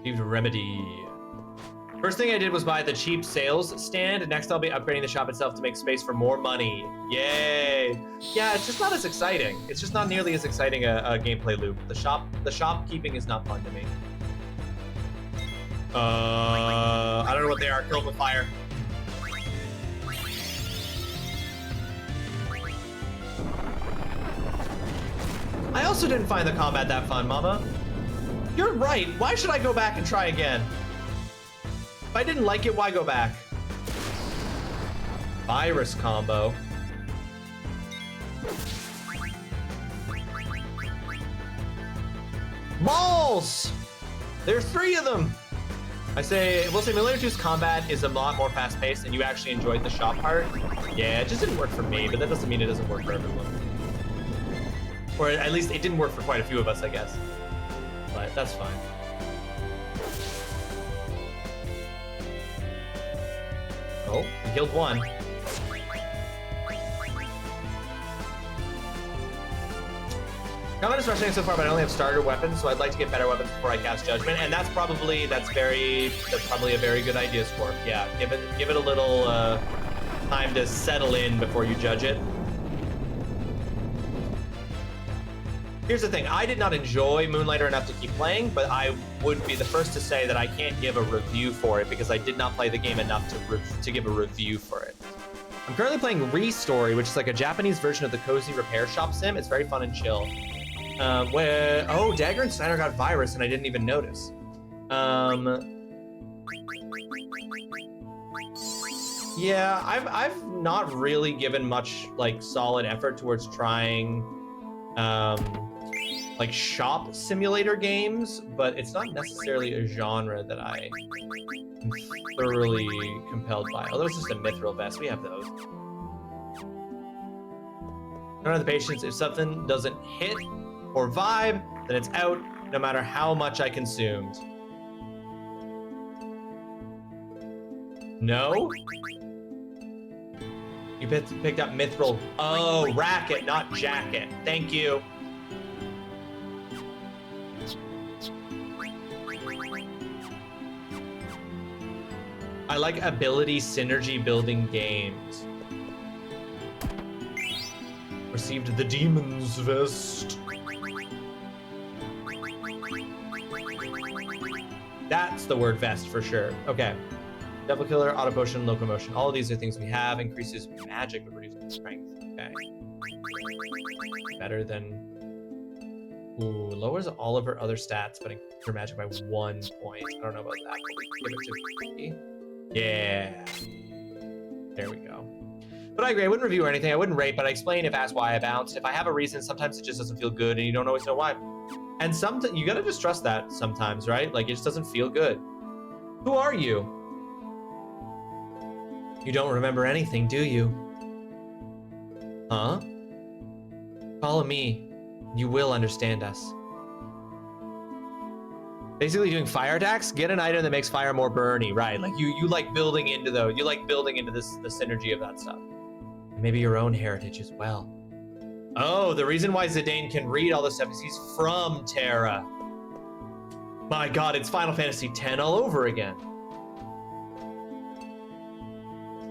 Received remedy. First thing I did was buy the cheap sales stand. Next, I'll be upgrading the shop itself to make space for more money. Yay! Yeah, it's just not as exciting. It's just not nearly as exciting a gameplay loop. The shopkeeping is not fun to me. I don't know what they are. Kill them with fire. I also didn't find the combat that fun, Mama. You're right. Why should I go back and try again? If I didn't like it, why go back? Virus combo. Balls! There's 3 of them. We'll say Millennium 2's combat is a lot more fast-paced, and you actually enjoyed the shop part. Yeah, it just didn't work for me, but that doesn't mean it doesn't work for everyone. Or at least it didn't work for quite a few of us, I guess. But that's fine. Oh, we killed one. Combat is frustrating so far, but I only have starter weapons, so I'd like to get better weapons before I cast Judgment. And that's probably a very good idea, Scorp. Yeah, give it a little time to settle in before you judge it. Here's the thing, I did not enjoy Moonlighter enough to keep playing, but I would be the first to say that I can't give a review for it because I did not play the game enough to give a review for it. I'm currently playing Restory, which is like a Japanese version of the cozy repair shop sim. It's very fun and chill. Oh, Dagger and Steiner got virus and I didn't even notice. Yeah, I've not really given much like solid effort towards trying like shop simulator games, but it's not necessarily a genre that I am thoroughly compelled by. Although it's just a mithril vest, we have those. I don't have the patience. If something doesn't hit or vibe, then it's out, no matter how much I consumed. No? You picked up mithril. Oh, racket, not jacket. Thank you. I like ability synergy building games. Received the Demon's Vest. That's the word vest for sure. Okay. Devil Killer, Auto Potion, Locomotion. All of these are things we have. Increases magic but reduces strength. Okay. Better than... Ooh, lowers all of her other stats, but increases her magic by 1 point. I don't know about that, but we can give it to 3. Yeah. There we go. But I agree, I wouldn't review or anything. I wouldn't rate, but I explain if asked why I bounced. If I have a reason, sometimes it just doesn't feel good and you don't always know why. And sometimes you gotta just trust that sometimes, right? Like it just doesn't feel good. Who are you? You don't remember anything, do you? Huh? Follow me. You will understand us. Basically doing fire attacks, get an item that makes fire more burny, right? Like you like building into those, you like building into this the synergy of that stuff. And maybe your own heritage as well. Oh, the reason why Zidane can read all this stuff is he's from Terra. My God, it's Final Fantasy X all over again.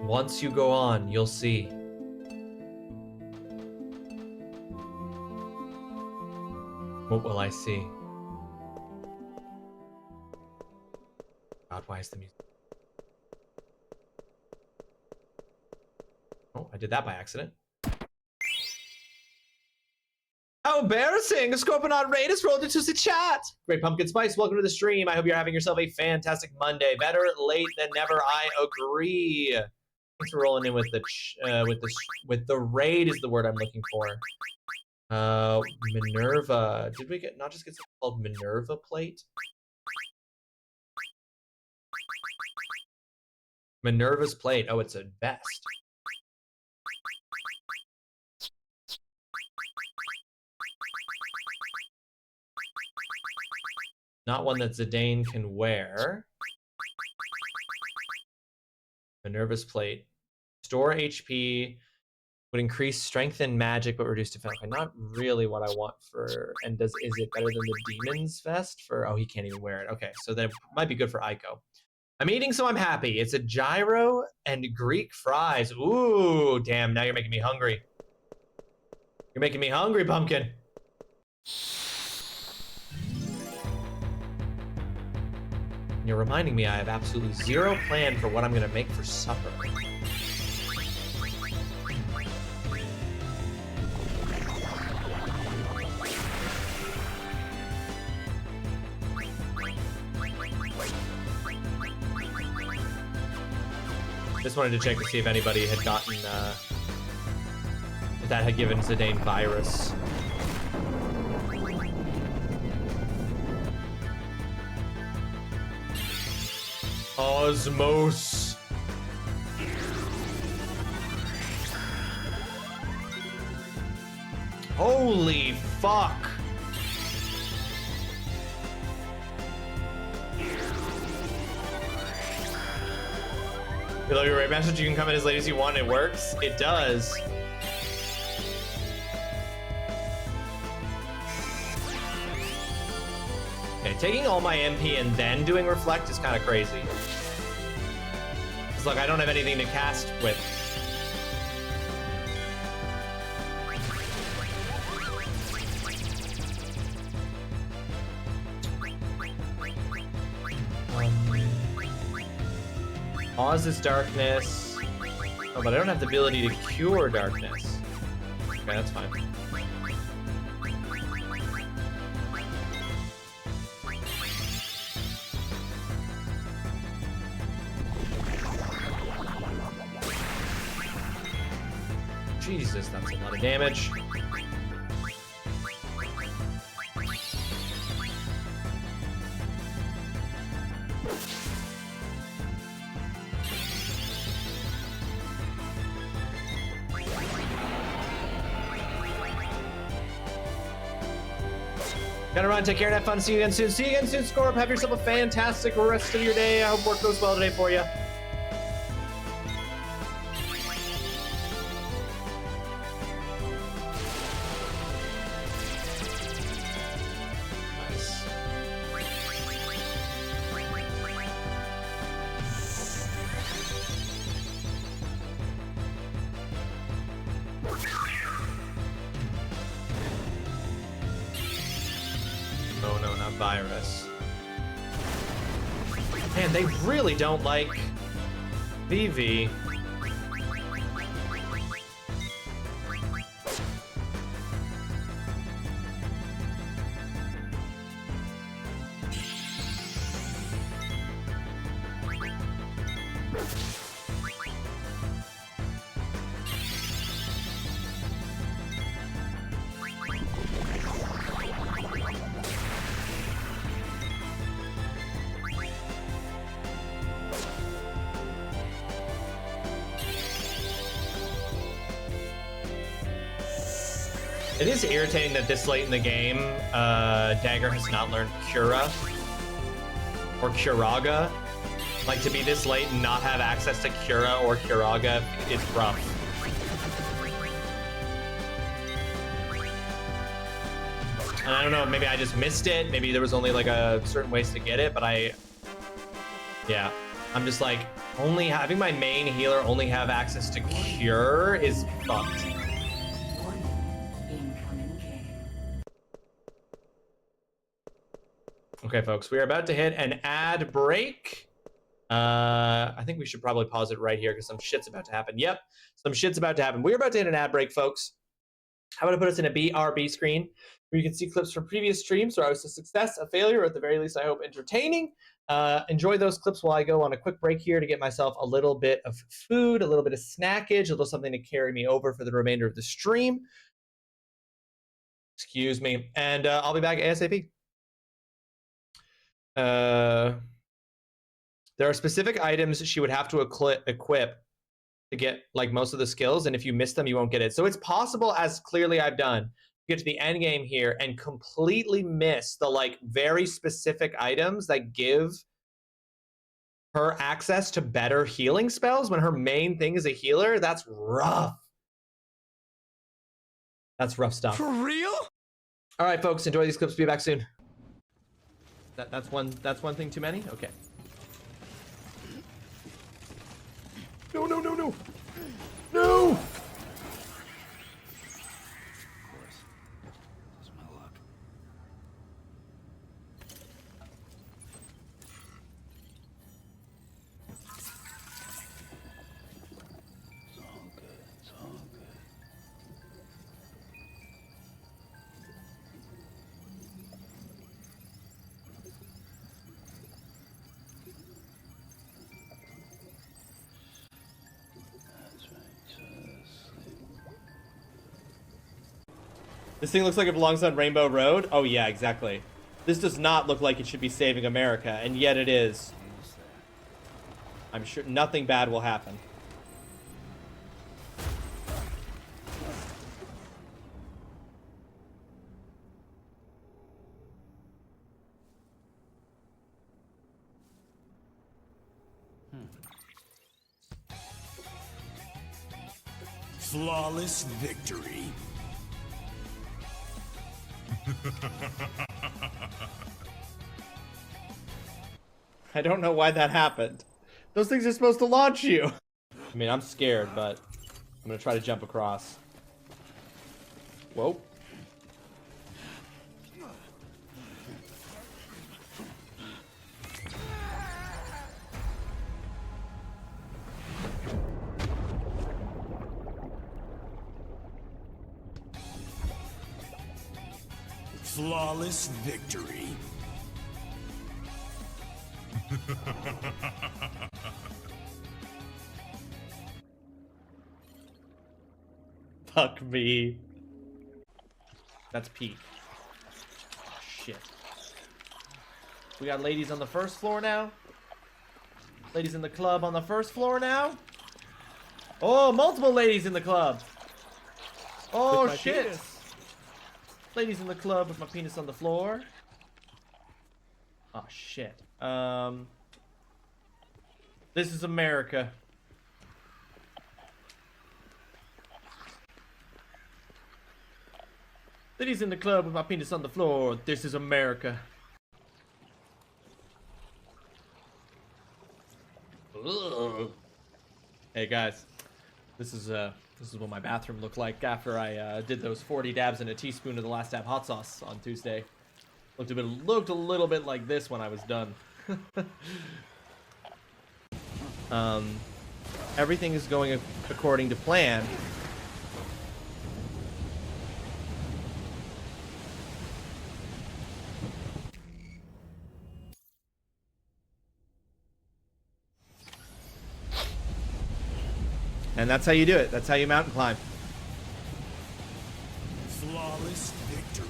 Once you go on, you'll see. What will I see? God, why is the music? Oh, I did that by accident. How embarrassing! Scorponaut Raiders rolled into the chat. Great Pumpkin Spice, welcome to the stream. I hope you're having yourself a fantastic Monday. Better late than never, I agree. Thanks for rolling in with the raid is the word I'm looking for. Minerva. Did we not just get something called Minerva plate? Minerva's plate. Oh, it's a vest. Not one that Zidane can wear. Minerva's plate. Store HP. Would increase strength and magic, but reduce defense. Okay, not really what I want for. And is it better than the Demon's vest for? Oh, he can't even wear it. Okay, so that might be good for Aiko. I'm eating, so I'm happy. It's a gyro and Greek fries. Ooh, damn! Now you're making me hungry. You're making me hungry, Pumpkin. You're reminding me I have absolutely zero plan for what I'm gonna make for supper. Just wanted to check to see if anybody had gotten, if that had given Zidane virus. Osmos. Holy fuck. You love your raid message, you can come in as late as you want, it works. It does. Okay, taking all my MP and then doing reflect is kind of crazy. It's like I don't have anything to cast with. Pauses darkness. Oh, but I don't have the ability to cure darkness. Okay, that's fine. Jesus, that's a lot of damage. Gotta run, take care and have fun. See you again soon. See you again soon, Scorp. Have yourself a fantastic rest of your day. I hope work goes well today for you. Nice. Oh no, not virus. Man, they really don't like VV. It is irritating that this late in the game, Dagger has not learned Cura or Curaga. Like, to be this late and not have access to Cura or Curaga is rough. And I don't know, maybe I just missed it. Maybe there was only like a certain ways to get it, but yeah, I'm just like, only having my main healer only have access to Cure is fucked. Okay, folks, we are about to hit an ad break. I think we should probably pause it right here because some shit's about to happen. Yep, some shit's about to happen. We're about to hit an ad break, folks. How about I put us in a BRB screen where you can see clips from previous streams where I was a success, a failure, or at the very least, I hope, entertaining. Enjoy those clips while I go on a quick break here to get myself a little bit of food, a little bit of snackage, a little something to carry me over for the remainder of the stream. Excuse me. And I'll be back ASAP. There are specific items she would have to equip to get like most of the skills, and if you miss them, you won't get it. So it's possible, as clearly I've done, to get to the end game here and completely miss the like very specific items that give her access to better healing spells when her main thing is a healer. That's rough. That's rough stuff. For real? All right, folks, enjoy these clips. Be back soon. That's one thing too many? Okay. No, no, no, no. No! This thing looks like it belongs on Rainbow Road. Oh yeah, exactly. This does not look like it should be saving America, and yet it is. I'm sure nothing bad will happen. Flawless victory. I don't know why that happened. Those things are supposed to launch you. I mean, I'm scared, but I'm gonna try to jump across. Whoa. Flawless victory. Fuck me. That's peak. Oh, shit. We got ladies on the first floor now. Ladies in the club on the first floor now. Oh, multiple ladies in the club. Oh, shit. Penis. Ladies in the club with my penis on the floor. Oh, shit. This is America. Ladies in the club with my penis on the floor. This is America. Ugh. Hey guys, this is what my bathroom looked like after I did those 40 dabs in a teaspoon of the last dab hot sauce on Tuesday. Looked a little bit like this when I was done. Everything is going according to plan. And that's how you do it. That's how you mountain climb. Flawless victory.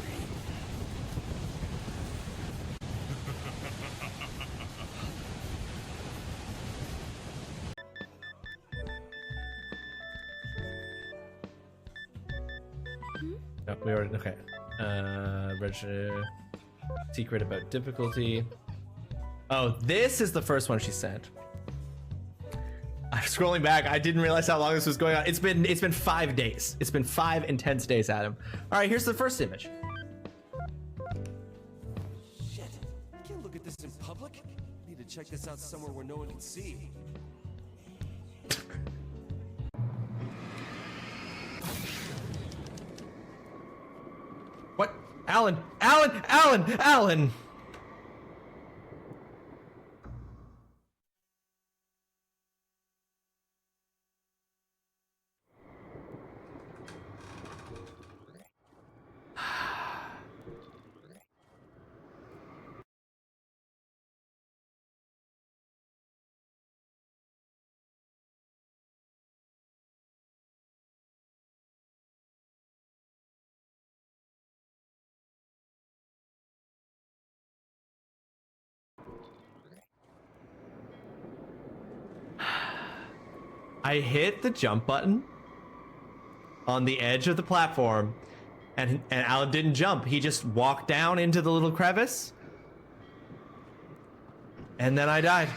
Oh, we already okay. Register secret about difficulty. Oh, this is the first one she sent. I'm scrolling back. I didn't realize how long this was going on. It's been 5 days. It's been 5 intense days, Adam. All right, here's the first image. Shit. Can't look at this in public. Need to check this out somewhere where no one can see. What? Alan! Alan! Alan! Alan! I hit the jump button on the edge of the platform, and Alan didn't jump. He just walked down into the little crevice, and then I died.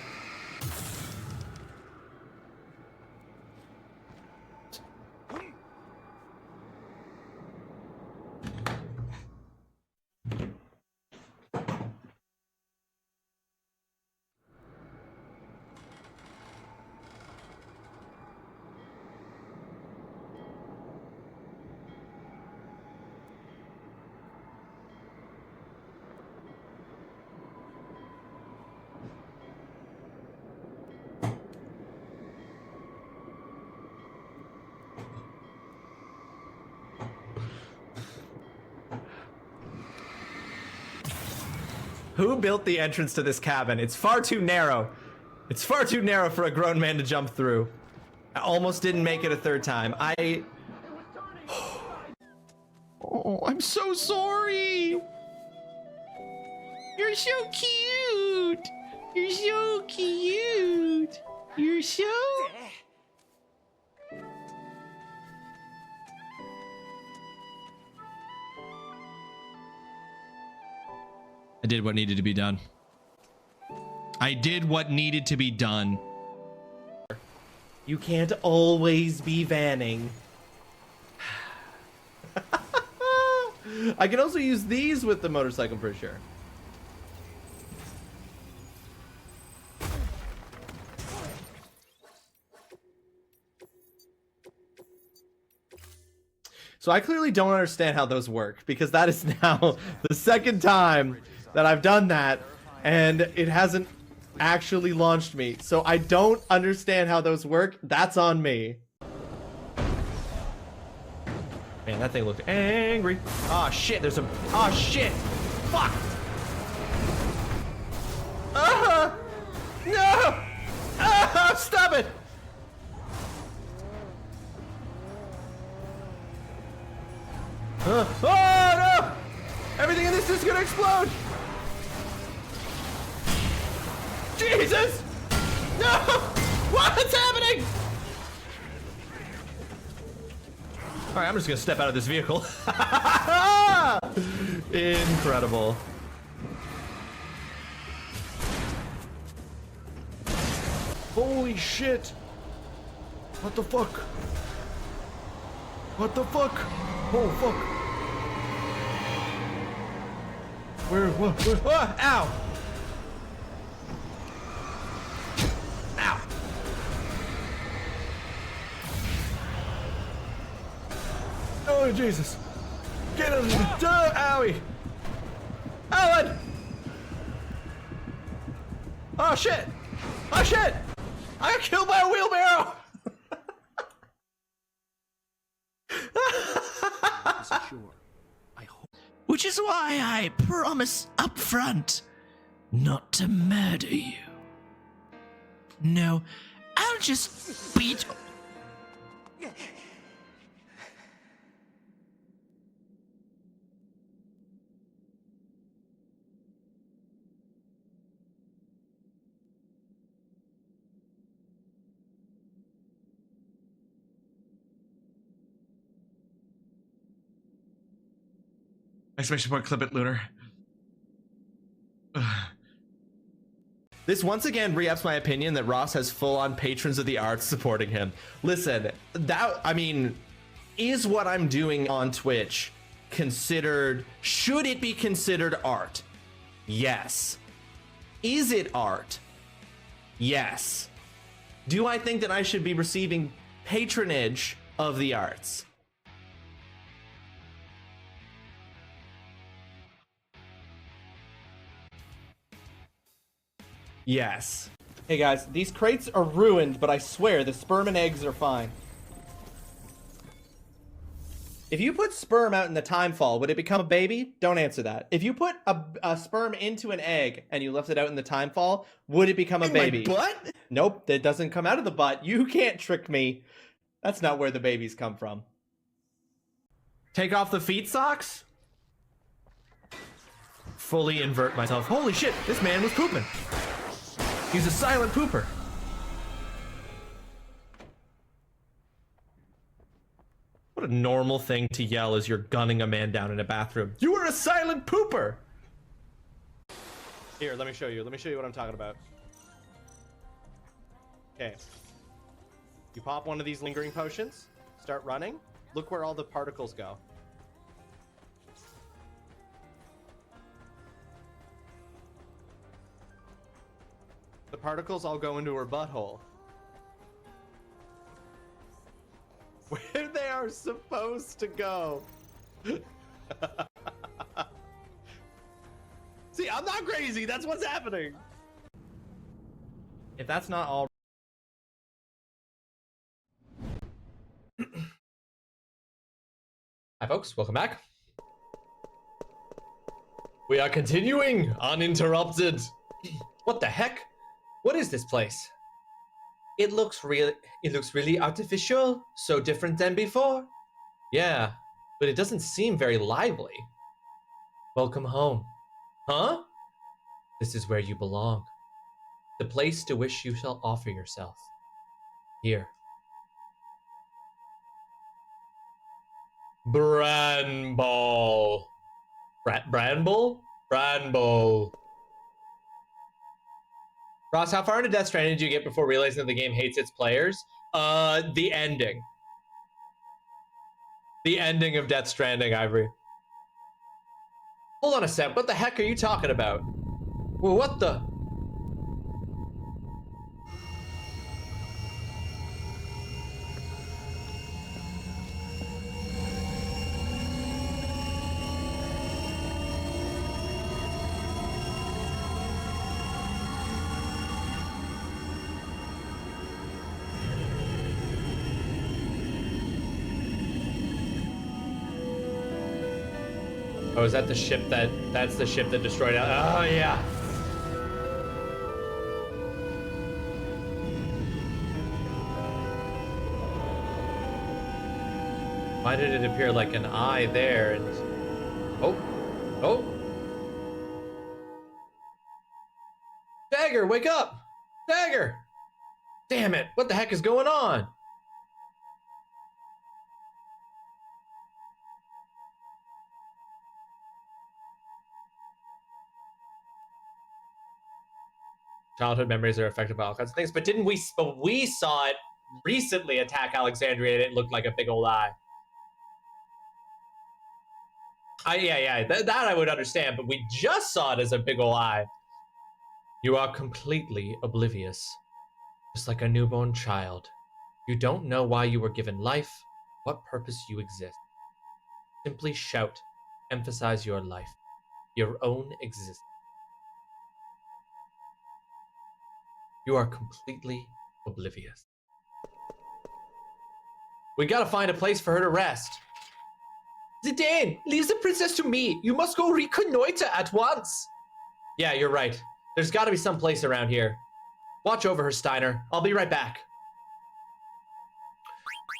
Who built the entrance to this cabin? It's far too narrow. It's far too narrow for a grown man to jump through. I almost didn't make it a third time. Oh, I'm so sorry. You're so cute. You're so cute. You're so... I did what needed to be done. I did what needed to be done. You can't always be vanning. I can also use these with the motorcycle for sure. So I clearly don't understand how those work, because that is now the second time that I've done that, and it hasn't actually launched me. So I don't understand how those work. That's on me. Man, that thing looked angry. Oh shit, there's a... Oh shit! Fuck! No! Stop it! Oh no! Everything in this is gonna explode! Jesus! No! What's happening? Alright, I'm just gonna step out of this vehicle. Incredible. Holy shit! What the fuck? What the fuck? Oh fuck! Where? Oh, ow! Ow! Oh Jesus! Get out of here! Owie! Alan! Oh shit! Oh shit! I got killed by a wheelbarrow! Which is why I promise up front not to murder you. No, I'll just beat... Exclamation point, clip it, Lunar. This once again re-ups my opinion that Ross has full-on patrons of the arts supporting him. Listen, that, I mean, is what I'm doing on Twitch considered, should it be considered art? Yes. Is it art? Yes. Do I think that I should be receiving patronage of the arts? Yes. Hey guys, these crates are ruined, but I swear the sperm and eggs are fine. If you put sperm out in the timefall, would it become a baby? Don't answer that. If you put a sperm into an egg and you left it out in the timefall, would it become a baby? My butt? Nope, it doesn't come out of the butt. You can't trick me. That's not where the babies come from. Take off the feet socks? Fully invert myself. Holy shit, this man was pooping. He's a silent pooper. a normal thing to yell as you're gunning a man down in a bathroom. You are a silent pooper! Here, let me show you. Let me show you what I'm talking about. Okay. You pop one of these lingering potions, start running. Look where all the particles go. The particles all go into her butthole. Where they are supposed to go. See, I'm not crazy. That's what's happening. If that's not all... Hi, folks. Welcome back. We are continuing uninterrupted. What the heck? What is this place? It looks really artificial, so different than before. Yeah, but it doesn't seem very lively. Welcome home. Huh? This is where you belong. The place to which you shall offer yourself. Here. Branball. Branball? Branball. Ross, how far into Death Stranding did you get before realizing that the game hates its players? The ending. The ending of Death Stranding, Ivory. Hold on a sec, what the heck are you talking about? Well, what the? Oh, is that the ship that's the ship that destroyed it? Oh, yeah. Why did it appear like an eye there? And oh. Dagger, wake up! Dagger! Damn it, what the heck is going on? Childhood memories are affected by all kinds of things, but we saw it recently attack Alexandria and it looked like a big old eye. That I would understand, but we just saw it as a big old eye. You are completely oblivious, just like a newborn child. You don't know why you were given life, what purpose you exist. Simply shout, emphasize your life, your own existence. You are completely oblivious. We gotta find a place for her to rest. Zidane, leave the princess to me. You must go reconnoiter at once. Yeah, you're right. There's gotta be some place around here. Watch over her, Steiner. I'll be right back.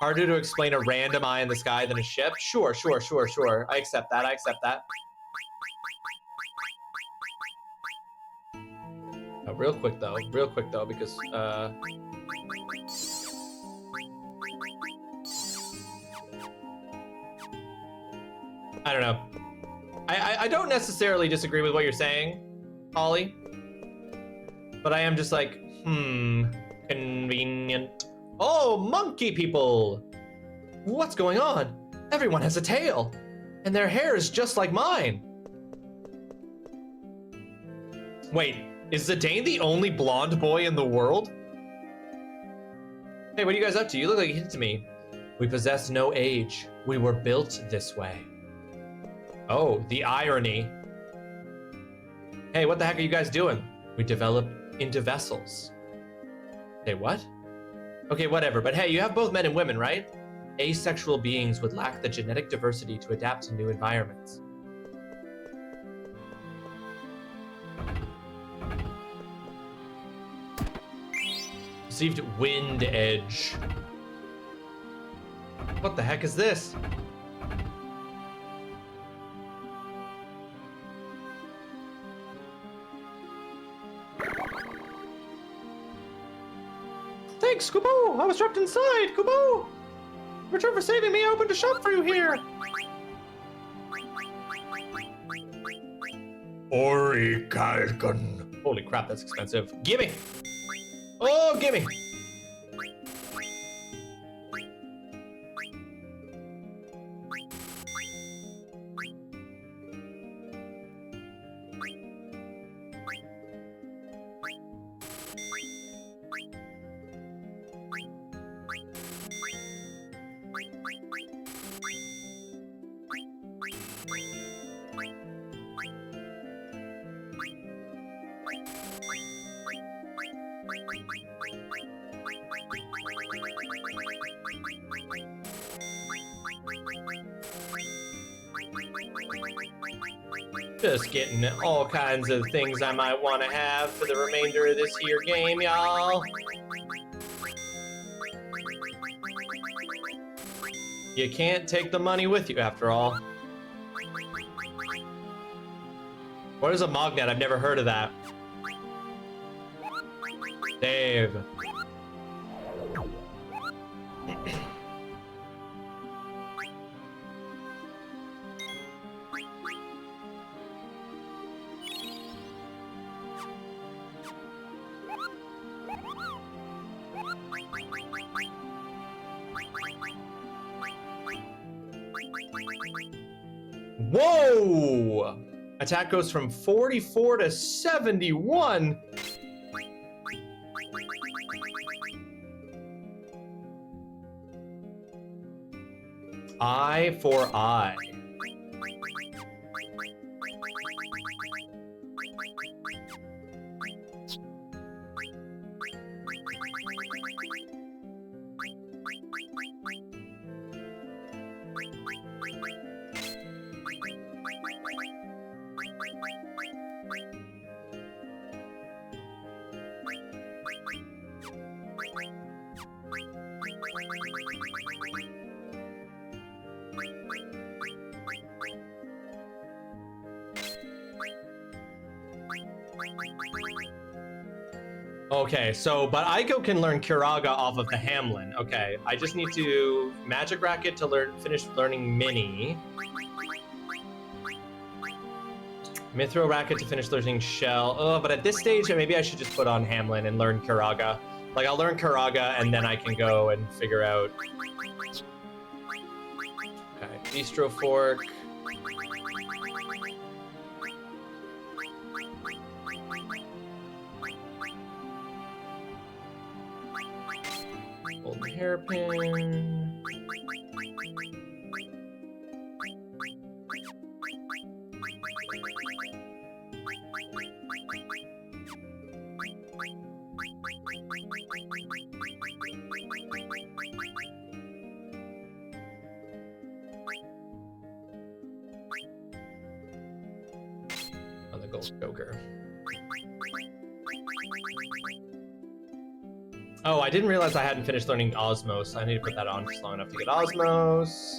Harder to explain a random eye in the sky than a ship? Sure. I accept that. Real quick though, because I don't know. I don't necessarily disagree with what you're saying, Ollie, but I am just like, convenient. Oh, monkey people! What's going on? Everyone has a tail, and their hair is just like mine. Wait. Is Zidane the only blonde boy in the world? Hey, what are you guys up to? You look like you hit to me. We possess no age. We were built this way. Oh, the irony. Hey, what the heck are you guys doing? We develop into vessels. Say what? Okay, whatever, but hey, you have both men and women, right? Asexual beings would lack the genetic diversity to adapt to new environments. Received wind edge. What the heck is this? Thanks, Kubo! I was trapped inside, Kubo! Return for saving me. I opened a shop for you here. Ori Kalkan. Holy crap, that's expensive. Gimme. Oh, gimme. Just getting all kinds of things I might want to have for the remainder of this here game, y'all. You can't take the money with you, after all. What is a magnet? I've never heard of that. Dave. Whoa! Attack goes from 44 to 71. Eye for eye. Okay, so, but Aiko can learn Kiraga off of the Hamlin. Okay, I just need to Magic Racket to finish learning Mini. Mithril Racket to finish learning Shell. Oh, but at this stage, maybe I should just put on Hamlin and learn Kiraga. Like, I'll learn Kiraga, and then I can go and figure out... Okay, Bistro Fork. Golden Hairpin. Oh, the Gold Joker. Oh, I didn't realize I hadn't finished learning Osmos. I need to put that on just long enough to get Osmos.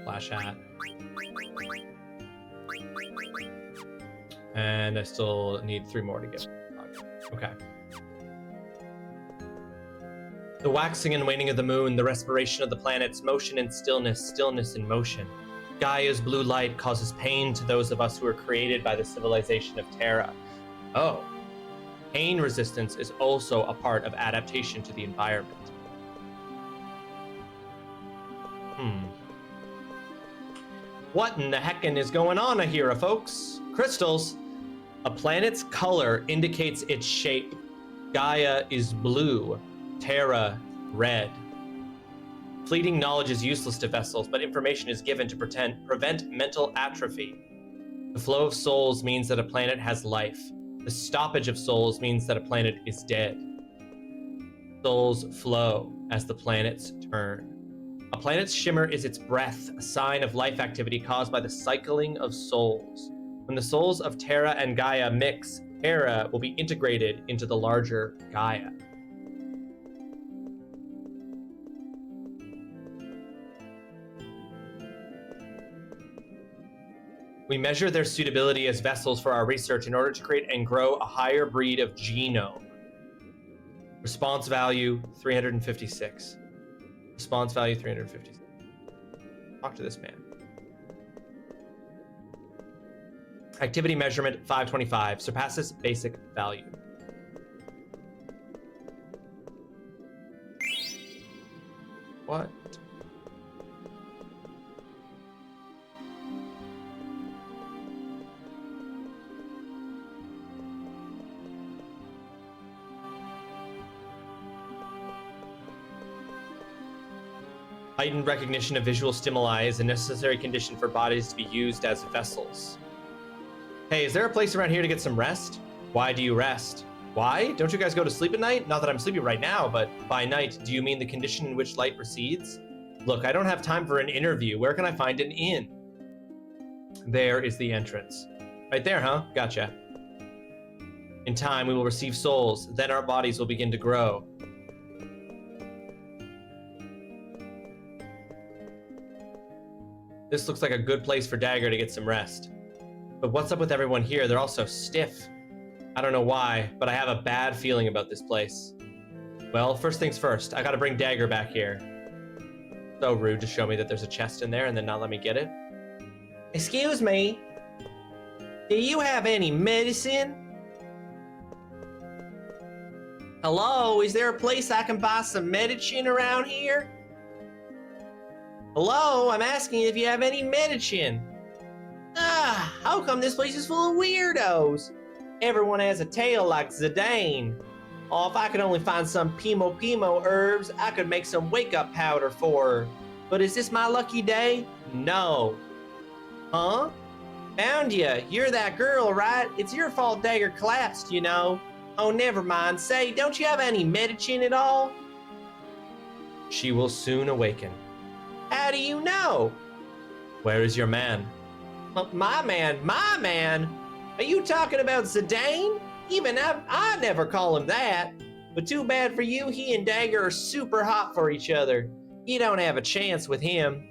Flash Hat. And I still need 3 more to get. Okay. The waxing and waning of the moon, the respiration of the planets, motion and stillness, stillness and motion. Gaia's blue light causes pain to those of us who are created by the civilization of Terra. Oh. Pain resistance is also a part of adaptation to the environment. What in the heckin' is going on here, folks? Crystals. A planet's color indicates its shape. Gaia is blue. Terra, red. Fleeting knowledge is useless to vessels, but information is given to prevent mental atrophy. The flow of souls means that a planet has life. The stoppage of souls means that a planet is dead. Souls flow as the planets turn. A planet's shimmer is its breath, a sign of life activity caused by the cycling of souls. When the souls of Terra and Gaia mix, Terra will be integrated into the larger Gaia. We measure their suitability as vessels for our research in order to create and grow a higher breed of genome. Response value 356. Response value 356. Talk to this man. Activity measurement 525. Surpasses basic value. What? Heightened recognition of visual stimuli is a necessary condition for bodies to be used as vessels. Hey, is there a place around here to get some rest? Why do you rest? Why? Don't you guys go to sleep at night? Not that I'm sleepy right now, but by night, do you mean the condition in which light proceeds? Look, I don't have time for an interview. Where can I find an inn? There is the entrance. Right there, huh? Gotcha. In time, we will receive souls. Then our bodies will begin to grow. This looks like a good place for Dagger to get some rest. But what's up with everyone here? They're all so stiff. I don't know why, but I have a bad feeling about this place. Well, first things first, I gotta bring Dagger back here. So rude to show me that there's a chest in there and then not let me get it. Excuse me? Do you have any medicine? Hello, is there a place I can buy some medicine around here? Hello, I'm asking if you have any medicine. Ah, how come this place is full of weirdos? Everyone has a tail like Zidane. Oh, if I could only find some Pimo herbs, I could make some wake-up powder for her. But is this my lucky day? No. Huh? Found ya. You're that girl, right? It's your fault Dagger collapsed, you know. Oh, never mind. Say, don't you have any medicine at all? She will soon awaken. How do you know? Where is your man? My man? My man? Are you talking about Zidane? Even I never call him that. But too bad for you, he and Dagger are super hot for each other. You don't have a chance with him.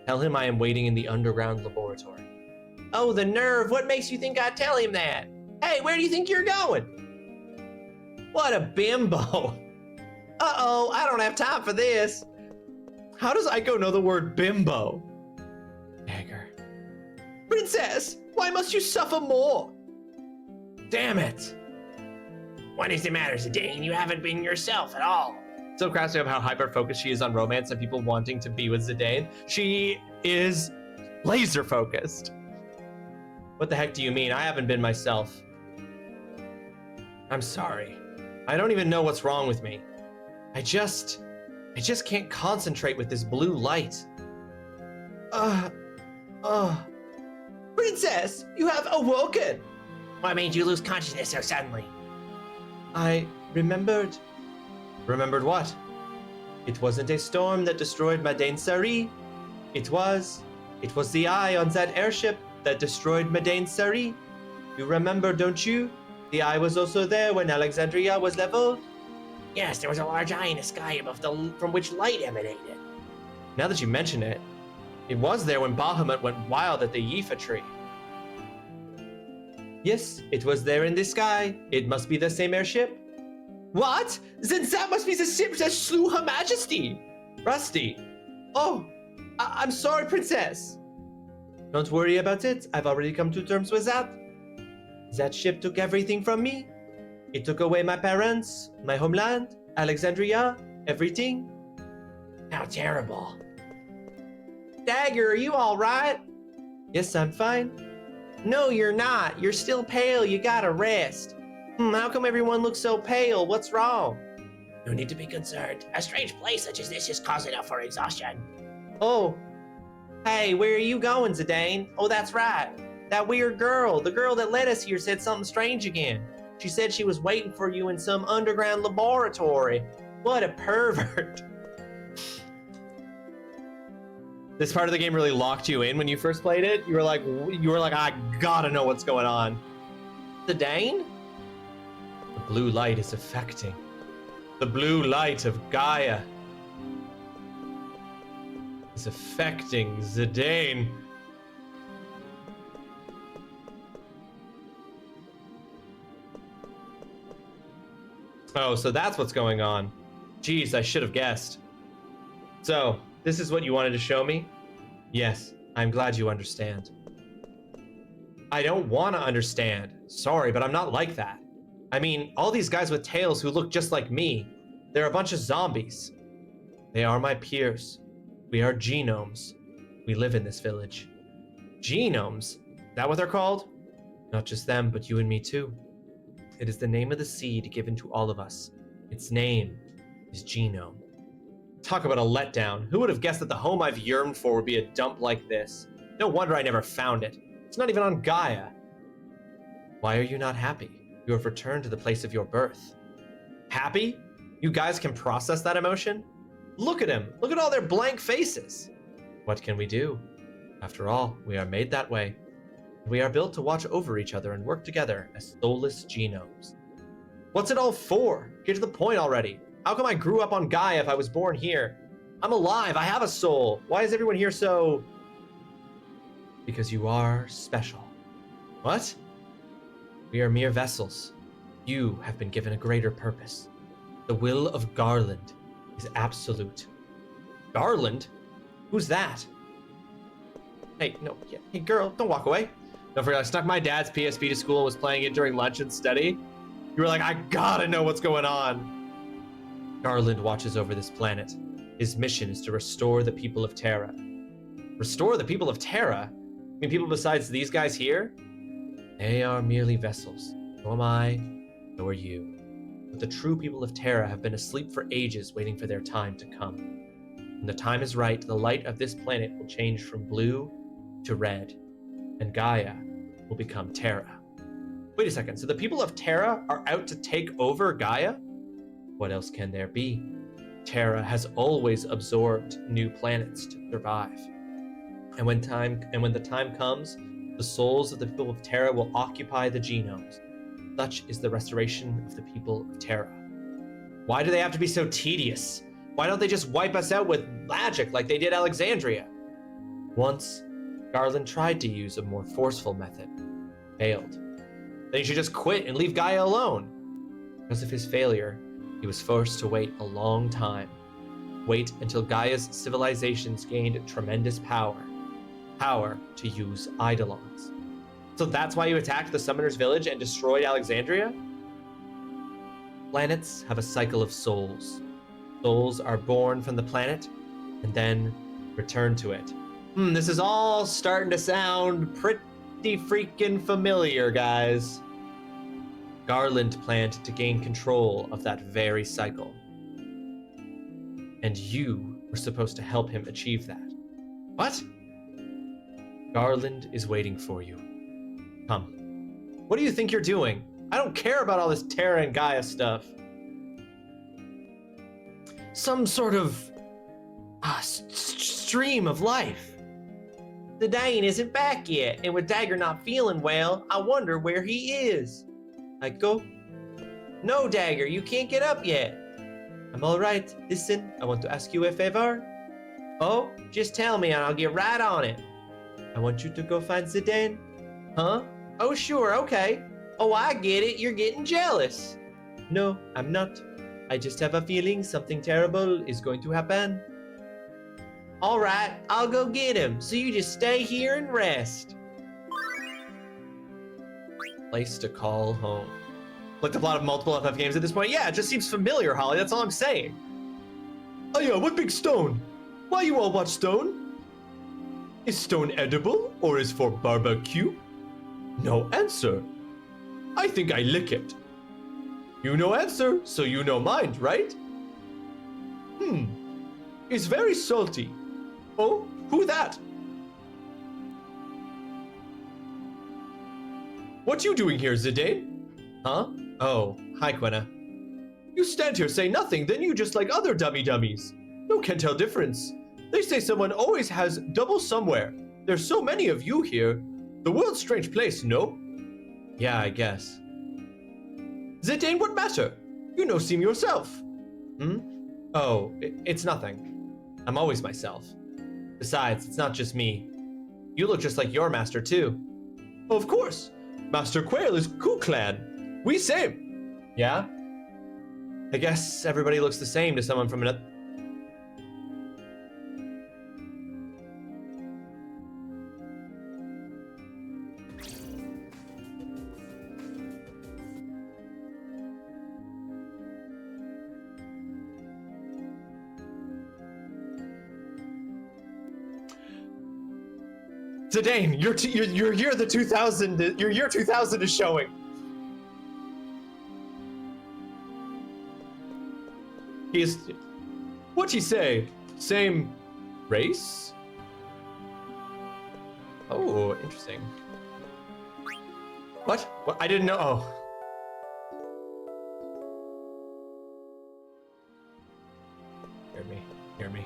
Tell him I am waiting in the underground laboratory. Oh, the nerve. What makes you think I'd tell him that? Hey, where do you think you're going? What a bimbo. Uh-oh, I don't have time for this. How does Aiko know the word bimbo? Dagger. Princess, why must you suffer more? Damn it. What is the matter, Zidane? You haven't been yourself at all. So crass of how hyper-focused she is on romance and people wanting to be with Zidane. She is laser-focused. What the heck do you mean? I haven't been myself. I'm sorry. I don't even know what's wrong with me. I just can't concentrate with this blue light. Princess, you have awoken. What made you lose consciousness so suddenly? I remembered. Remembered what? It wasn't a storm that destroyed Madain Sari. It was the eye on that airship that destroyed Madain Sari. You remember, don't you? The eye was also there when Alexandria was leveled. Yes, there was a large eye in the sky above from which light emanated. Now that you mention it, it was there when Bahamut went wild at the Yifa tree. Yes, it was there in the sky. It must be the same airship. What? Then that must be the ship that slew Her Majesty. Rusty. Oh, I'm sorry, Princess. Don't worry about it. I've already come to terms with that. That ship took everything from me. It took away my parents, my homeland, Alexandria, everything. How terrible. Dagger, are you all right? Yes, I'm fine. No, you're not. You're still pale. You gotta rest. How come everyone looks so pale? What's wrong? No need to be concerned. A strange place such as this is cause enough for exhaustion. Oh. Hey, where are you going, Zidane? Oh, that's right. That weird girl, the girl that led us here, said something strange again. She said she was waiting for you in some underground laboratory. What a pervert. This part of the game really locked you in when you first played it. You were like, I gotta know what's going on. Zidane? The blue light is affecting. The blue light of Gaia is affecting Zidane. Oh, so that's what's going on. Jeez, I should have guessed. So, this is what you wanted to show me? Yes, I'm glad you understand. I don't want to understand. Sorry, but I'm not like that. I mean, all these guys with tails who look just like me, they're a bunch of zombies. They are my peers. We are genomes. We live in this village. Genomes? Is that what they're called? Not just them, but you and me too. It is the name of the seed given to all of us. Its name is genome. Talk about a letdown. Who would have guessed that the home I've yearned for would be a dump like this? No wonder I never found it. It's not even on Gaia. Why are you not happy? You have returned to the place of your birth. Happy? You guys can process that emotion? Look at him. Look at all their blank faces. What can we do? After all, we are made that way. We are built to watch over each other and work together as soulless genomes. What's it all for? Get to the point already. How come I grew up on Gaia if I was born here? I'm alive. I have a soul. Why is everyone here so... Because you are special. What? We are mere vessels. You have been given a greater purpose. The will of Garland is absolute. Garland? Who's that? Hey, no, yeah, hey girl, don't walk away. Don't forget, I snuck my dad's PSP to school and was playing it during lunch and study. You were like, I gotta know what's going on. Garland watches over this planet. His mission is to restore the people of Terra. Restore the people of Terra? I mean, people besides these guys here? They are merely vessels. So am I, so are you. But the true people of Terra have been asleep for ages waiting for their time to come. When the time is right, the light of this planet will change from blue to red, and Gaia will become Terra. Wait a second, so the people of Terra are out to take over Gaia? What else can there be? Terra has always absorbed new planets to survive. And when the time comes, the souls of the people of Terra will occupy the genomes. Such is the restoration of the people of Terra. Why do they have to be so tedious? Why don't they just wipe us out with magic like they did Alexandria? Once, Garland tried to use a more forceful method. Failed. Then he should just quit and leave Gaia alone. Because of his failure, he was forced to wait a long time. Wait until Gaia's civilizations gained tremendous power. Power to use Eidolons. So that's why you attacked the Summoner's Village and destroyed Alexandria? Planets have a cycle of souls. Souls are born from the planet and then return to it. This is all starting to sound pretty freaking familiar, guys. Garland planned to gain control of that very cycle. And you were supposed to help him achieve that. What? Garland is waiting for you. Come. What do you think you're doing? I don't care about all this Terra and Gaia stuff. Some sort of stream of life. The Dane isn't back yet, and with Dagger not feeling well, I wonder where he is. I go. No, Dagger, you can't get up yet. I'm all right. Listen, I want to ask you a favor. Oh, just tell me and I'll get right on it. I want you to go find Zidane. Huh? Oh, sure, okay. Oh, I get it. You're getting jealous. No, I'm not. I just have a feeling something terrible is going to happen. All right, I'll go get him. So you just stay here and rest. Place to call home. Like the plot of multiple FF games at this point. Yeah, it just seems familiar, Holly. That's all I'm saying. Oh yeah, what big stone? Why you all watch stone? Is stone edible or is for barbecue? No answer. I think I lick it. You no answer, so you no mind, right? It's very salty. Oh, who that? What you doing here, Zidane? Huh? Oh, hi, Quenna. You stand here, say nothing, then you just like other dummies. No can tell difference. They say someone always has double somewhere. There's so many of you here. The world's strange place, no? Yeah, I guess. Zidane, what matter? You no seem yourself. Oh, it's nothing. I'm always myself. Besides, it's not just me. You look just like your master, too. Of course. Master Quail is Ku Clan. We same. Yeah? I guess everybody looks the same to someone from another. Zidane, your year 2000 is showing. What'd he say? Same race? Oh, interesting. What? I didn't know. Oh. Hear me.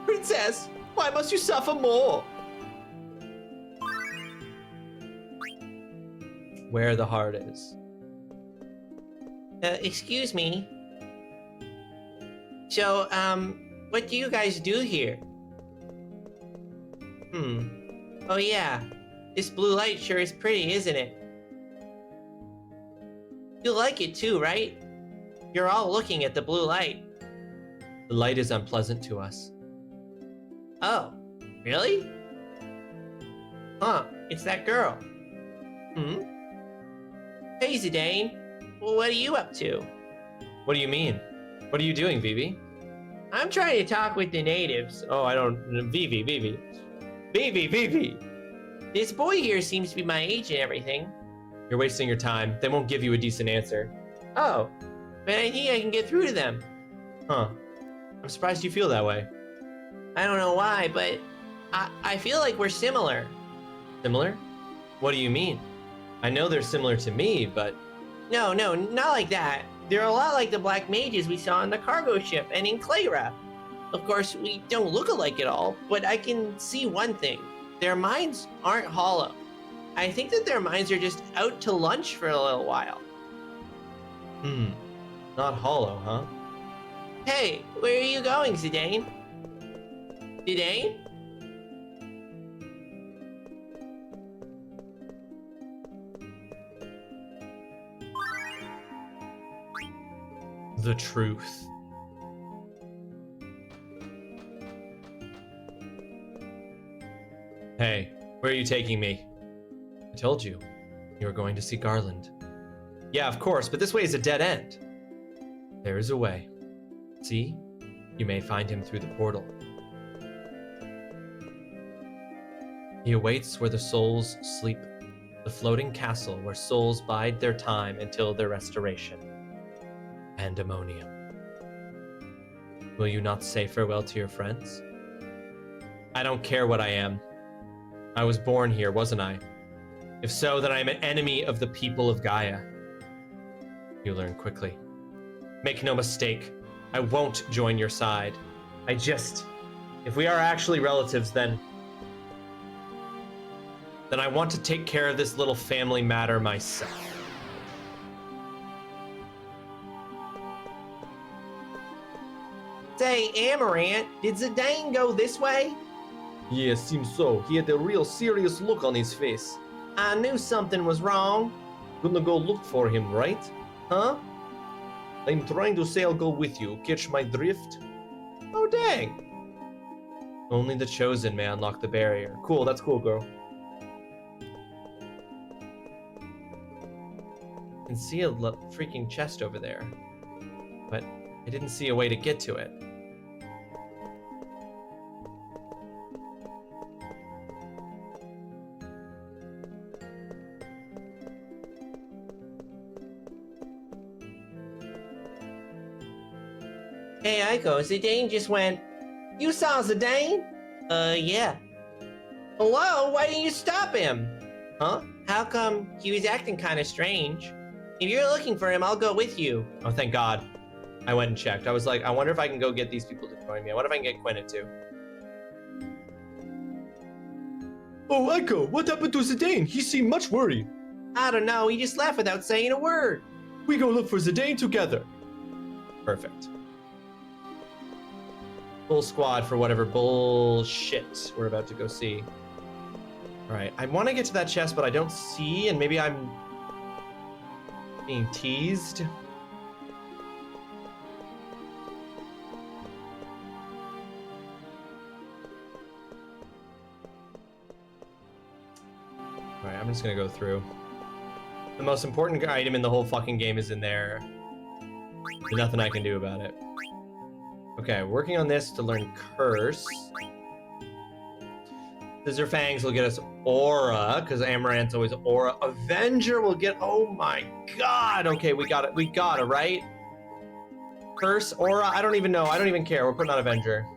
Princess, why must you suffer more? Where the heart is. Excuse me. So, what do you guys do here? Oh yeah, this blue light sure is pretty, isn't it? You like it too, right? You're all looking at the blue light. The light is unpleasant to us. Oh, really? Huh, it's that girl. Hey, Zidane. Well, what are you up to? What do you mean? What are you doing, Vivi? I'm trying to talk with the natives. Oh, I don't... Vivi. This boy here seems to be my age and everything. You're wasting your time. They won't give you a decent answer. Oh, but I think I can get through to them. Huh. I'm surprised you feel that way. I don't know why, but I feel like we're similar. Similar? What do you mean? I know they're similar to me, but... No, not like that. They're a lot like the black mages we saw on the cargo ship and in Clayra. Of course, we don't look alike at all, but I can see one thing. Their minds aren't hollow. I think that their minds are just out to lunch for a little while. Not hollow, huh? Hey, where are you going, Zidane? Zidane? The truth. Hey, where are you taking me? I told you. You were going to see Garland. Yeah, of course, but this way is a dead end. There is a way. See? You may find him through the portal. He awaits where the souls sleep, the floating castle where souls bide their time until their restoration. Pandemonium. Will you not say farewell to your friends? I don't care what I am. I was born here, wasn't I? If so, then I am an enemy of the people of Gaia. You learn quickly. Make no mistake, I won't join your side. If we are actually relatives, then I want to take care of this little family matter myself. Say, Amaranth, did Zidane go this way? Yeah, seems so. He had a real serious look on his face. I knew something was wrong. Gonna go look for him, right? Huh? I'm trying to say I'll go with you. Catch my drift? Oh, dang. Only the chosen may unlock the barrier. Cool, that's cool, girl. I can see a freaking chest over there, but I didn't see a way to get to it. Hey, Aiko, Zidane just went, you saw Zidane? Yeah. Hello, why didn't you stop him? Huh? How come he was acting kind of strange? If you're looking for him, I'll go with you. Oh, thank God. I went and checked. I was like, I wonder if I can go get these people to join me. I wonder if I can get Quentin too. Oh, Aiko, what happened to Zidane? He seemed much worried. I don't know, he just left without saying a word. We go look for Zidane together. Perfect. Full squad for whatever bullshit we're about to go see. Alright, I want to get to that chest, but I don't see, and maybe I'm being teased. Alright, I'm just gonna go through. The most important item in the whole fucking game is in there. There's nothing I can do about it. Okay, working on this to learn Curse. Scissor Fangs will get us Aura, because Amaranth's always Aura. Avenger will get, oh my god! Okay, we got it, right? Curse, Aura, I don't even know, I don't even care, we're putting on Avenger.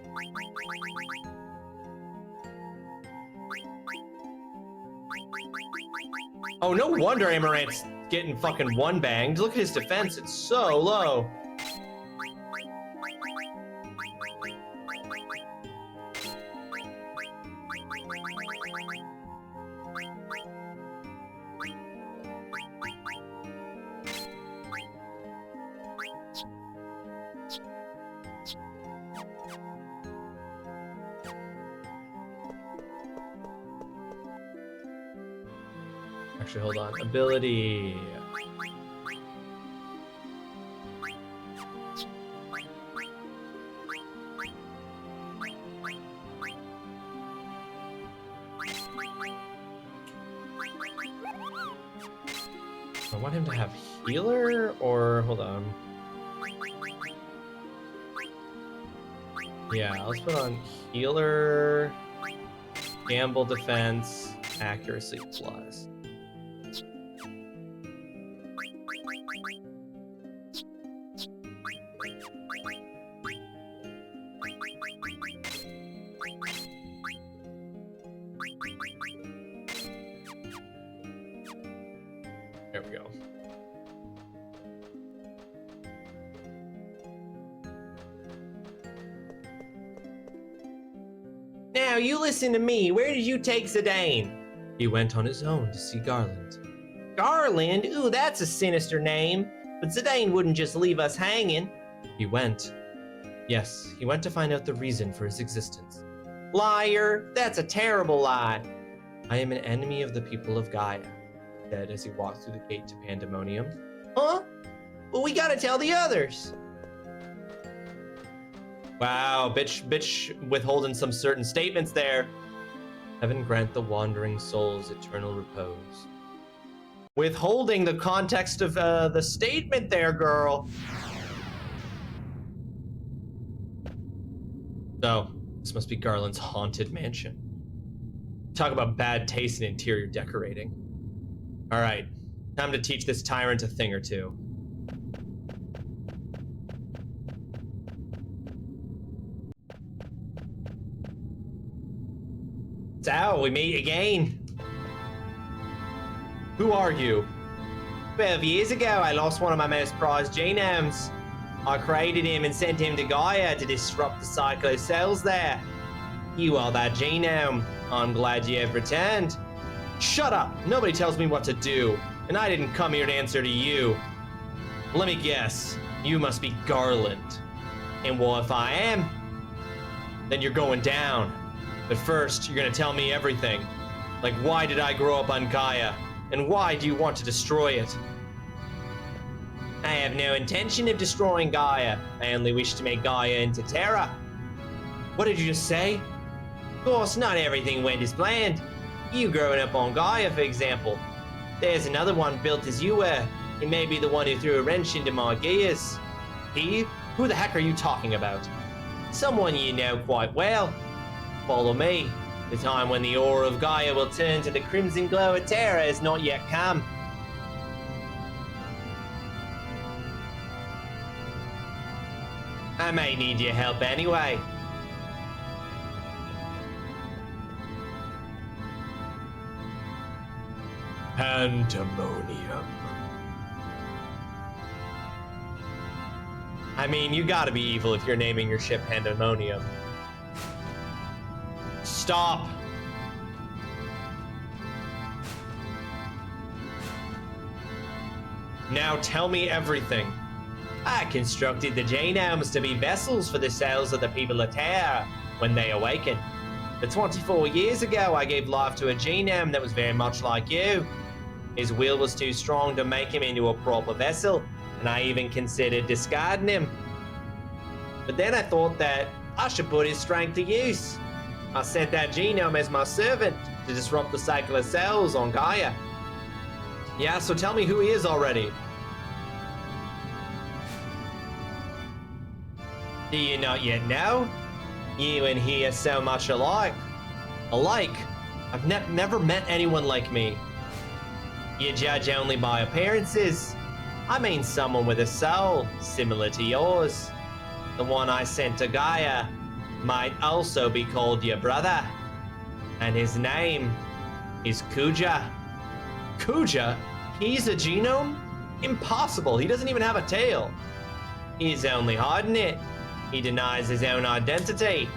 Oh, no wonder Amaranth's getting fucking one banged. Look at his defense, it's so low. Actually, hold on. Ability. I want him to have healer, or hold on. Yeah, let's put on healer, gamble defense, accuracy plus. There we go. Now, you listen to me. Where did you take Zidane? He went on his own to see Garland. Garland? Ooh, that's a sinister name. But Zidane wouldn't just leave us hanging. He went. Yes, he went to find out the reason for his existence. Liar. That's a terrible lie. I am an enemy of the people of Gaia, he said as he walked through the gate to Pandemonium. Huh? Well, we gotta tell the others. Wow, bitch withholding some certain statements there. Heaven grant the wandering souls eternal repose. Withholding the context of the statement there, girl. So, this must be Garland's haunted mansion. Talk about bad taste in interior decorating. All right, time to teach this tyrant a thing or two. So, we meet again. Who are you? 12 years ago, I lost one of my most prized genomes. I created him and sent him to Gaia to disrupt the cyclocells there. You are that genome. I'm glad you have returned. Shut up! Nobody tells me what to do, and I didn't come here to answer to you. Let me guess, you must be Garland. And what if I am? Then you're going down. But first, you're gonna tell me everything. Like, why did I grow up on Gaia? And why do you want to destroy it? I have no intention of destroying Gaia. I only wish to make Gaia into Terra. What did you just say? Of course, not everything went as planned. You growing up on Gaia, for example. There's another one built as you were. He may be the one who threw a wrench into my gears. He? Who the heck are you talking about? Someone you know quite well. Follow me. The time when the aura of Gaia will turn to the crimson glow of Terra has not yet come. I may need your help anyway. Pandemonium. I mean, you gotta be evil if you're naming your ship Pandemonium. Stop! Now tell me everything. I constructed the genomes to be vessels for the cells of the people of Terra when they awaken. But 24 years ago, I gave life to a genome that was very much like you. His will was too strong to make him into a proper vessel, and I even considered discarding him. But then I thought that I should put his strength to use. I sent that genome as my servant to disrupt the cycle of cells on Gaia. Yeah, so tell me who he is already. Do you not yet know? You and he are so much alike. Alike? I've never met anyone like me. You judge only by appearances. I mean someone with a soul similar to yours. The one I sent to Gaia might also be called your brother. And his name is Kuja. Kuja? He's a genome? Impossible, he doesn't even have a tail. He's only hiding it. He denies his own identity.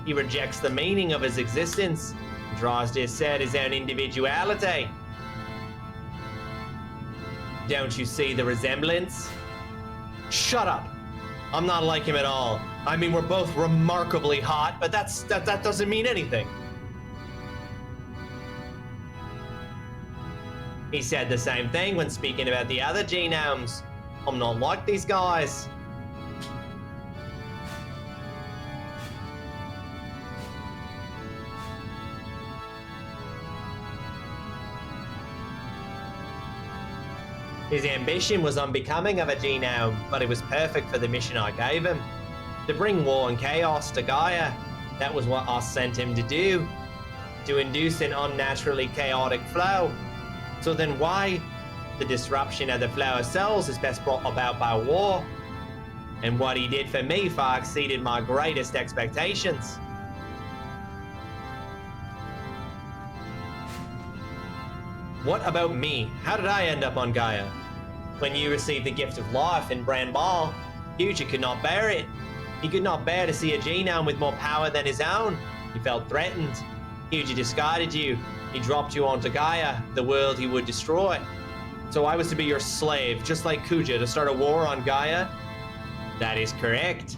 He rejects the meaning of his existence and tries to assert his own individuality. Don't you see the resemblance? Shut up. I'm not like him at all. I mean, we're both remarkably hot, but that doesn't mean anything. He said the same thing when speaking about the other genomes. I'm not like these guys. His ambition was unbecoming of a genome, but it was perfect for the mission I gave him. To bring war and chaos to Gaia. That was what I sent him to do. To induce an unnaturally chaotic flow. So then why? The disruption of the flow of cells is best brought about by war. And what he did for me far exceeded my greatest expectations. What about me? How did I end up on Gaia? When you received the gift of life in Brand Ball, Future could not bear it. He could not bear to see a genome with more power than his own. He felt threatened. Future discarded you. He dropped you onto Gaia, the world he would destroy. So I was to be your slave, just like Kuja, to start a war on Gaia? That is correct.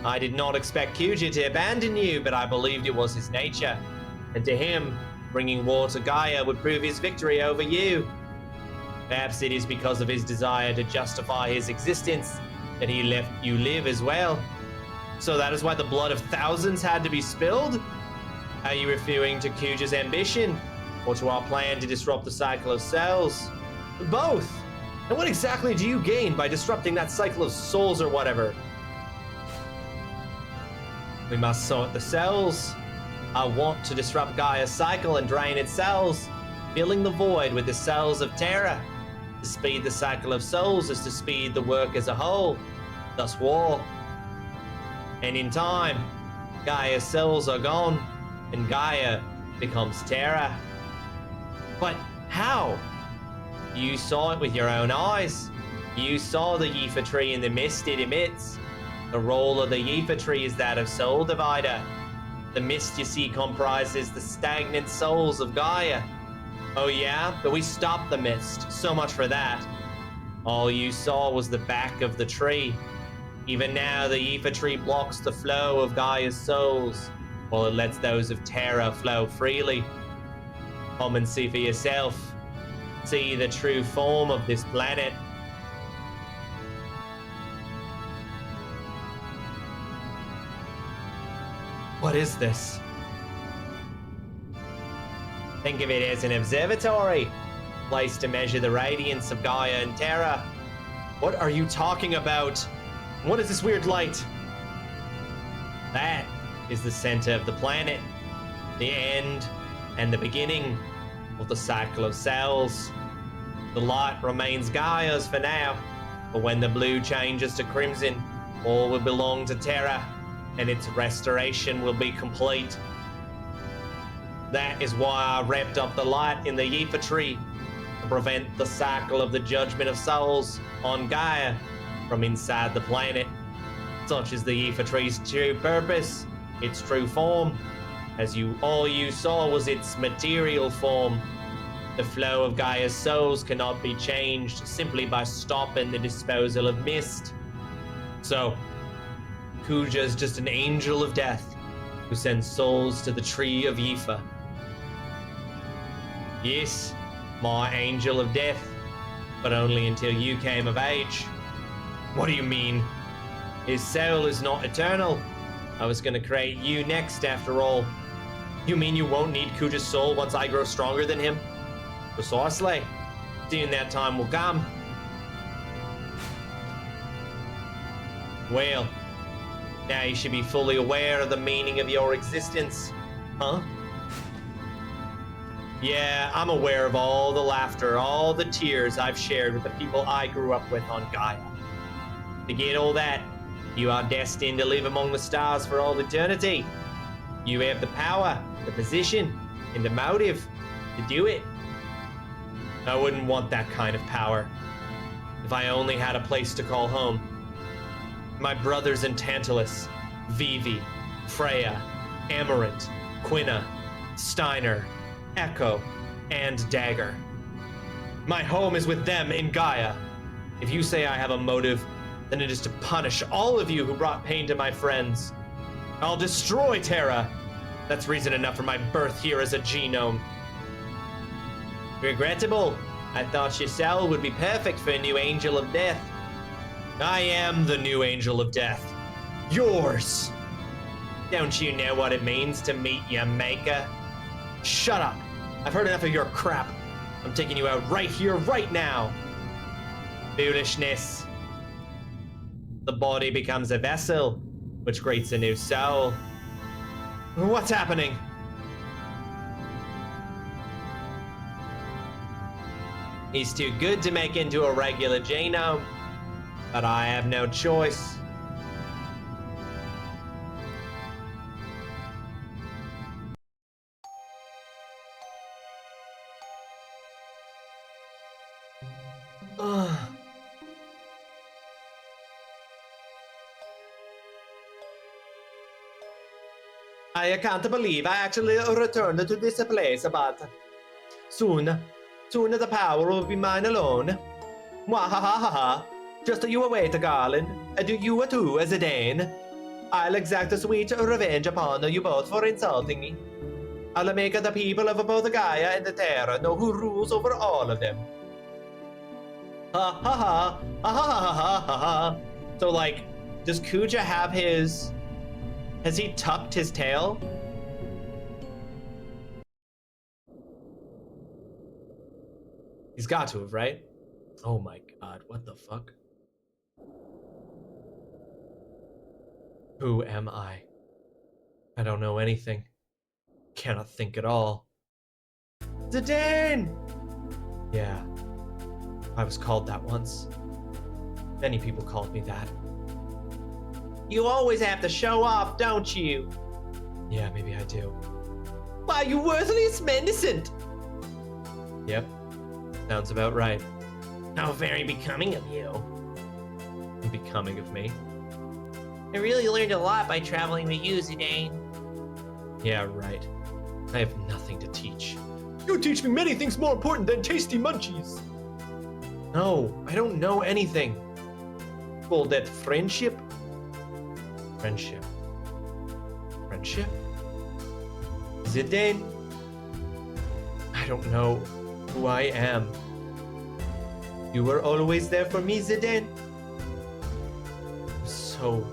I did not expect Kuja to abandon you, but I believed it was his nature. And to him, bringing war to Gaia would prove his victory over you. Perhaps it is because of his desire to justify his existence that he left you live as well. So that is why the blood of thousands had to be spilled? Are you referring to Kuja's ambition, or to our plan to disrupt the cycle of cells? Both! And what exactly do you gain by disrupting that cycle of souls or whatever? We must sort the cells. I want to disrupt Gaia's cycle and drain its cells, filling the void with the cells of Terra. To speed the cycle of souls is to speed the work as a whole, thus war. And in time, Gaia's cells are gone, and Gaia becomes Terra. But how? You saw it with your own eyes. You saw the Yifa tree in the mist it emits. The role of the Yifa tree is that of soul divider. The mist you see comprises the stagnant souls of Gaia. Oh yeah? But we stopped the mist. So much for that. All you saw was the back of the tree. Even now, the Yifa tree blocks the flow of Gaia's souls, while it lets those of Terra flow freely. Come and see for yourself. See the true form of this planet. What is this? Think of it as an observatory, place to measure the radiance of Gaia and Terra. What are you talking about? What is this weird light? That is the center of the planet, the end and the beginning of the cycle of cells. The light remains Gaia's for now, but when the blue changes to crimson, all will belong to Terra, and its restoration will be complete. That is why I wrapped up the light in the Yifa tree, to prevent the cycle of the judgment of souls on Gaia from inside the planet. Such is the Yifa tree's true purpose, its true form, as all you saw was its material form. The flow of Gaia's souls cannot be changed simply by stopping the disposal of mist. So, Kuja is just an angel of death who sends souls to the tree of Yifa. Yes, my angel of death, but only until you came of age. What do you mean? His soul is not eternal. I was gonna create you next after all. You mean you won't need Kuja's soul once I grow stronger than him? Precisely. Soon that time will come. Well, now you should be fully aware of the meaning of your existence. Huh? Yeah, I'm aware of all the laughter, all the tears I've shared with the people I grew up with on Gaia. To get all that, you are destined to live among the stars for all eternity. You have the power, the position, and the motive to do it. I wouldn't want that kind of power. If I only had a place to call home. My brothers in Tantalus, Vivi, Freya, Amarant, Quina, Steiner, Echo, and Dagger. My home is with them in Gaia. If you say I have a motive, then it is to punish all of you who brought pain to my friends. I'll destroy Terra. That's reason enough for my birth here as a genome. Regrettable. I thought your cell would be perfect for a new angel of death. I am the new angel of death. Yours. Don't you know what it means to meet your maker? Shut up. I've heard enough of your crap. I'm taking you out right here, right now. Foolishness. The body becomes a vessel, which creates a new soul. What's happening? He's too good to make into a regular genome, but I have no choice. I can't believe I actually returned to this place, but soon the power will be mine alone. Mwahahaha. Just you wait, Garland, and you too, Zidane. I'll exact a sweet revenge upon you both for insulting me. I'll make the people of both Gaia and Terra know who rules over all of them. Ha ha ha, ha ha ha ha ha ha. So, like, does Kuja have his... Has he tucked his tail? He's got to have, right? Oh my god, what the fuck? Who am I? I don't know anything. Cannot think at all. Zidane! Yeah, I was called that once. Many people called me that. You always have to show off, don't you? Yeah, maybe I do. Why, you worthless menacent! Yep, sounds about right. How very becoming of you. Becoming of me? I really learned a lot by traveling with you, Zidane. Yeah, right. I have nothing to teach. You teach me many things more important than tasty munchies. No, I don't know anything. Call that friendship? Friendship. Friendship? Zidane? I don't know who I am. You were always there for me, Zidane. I'm so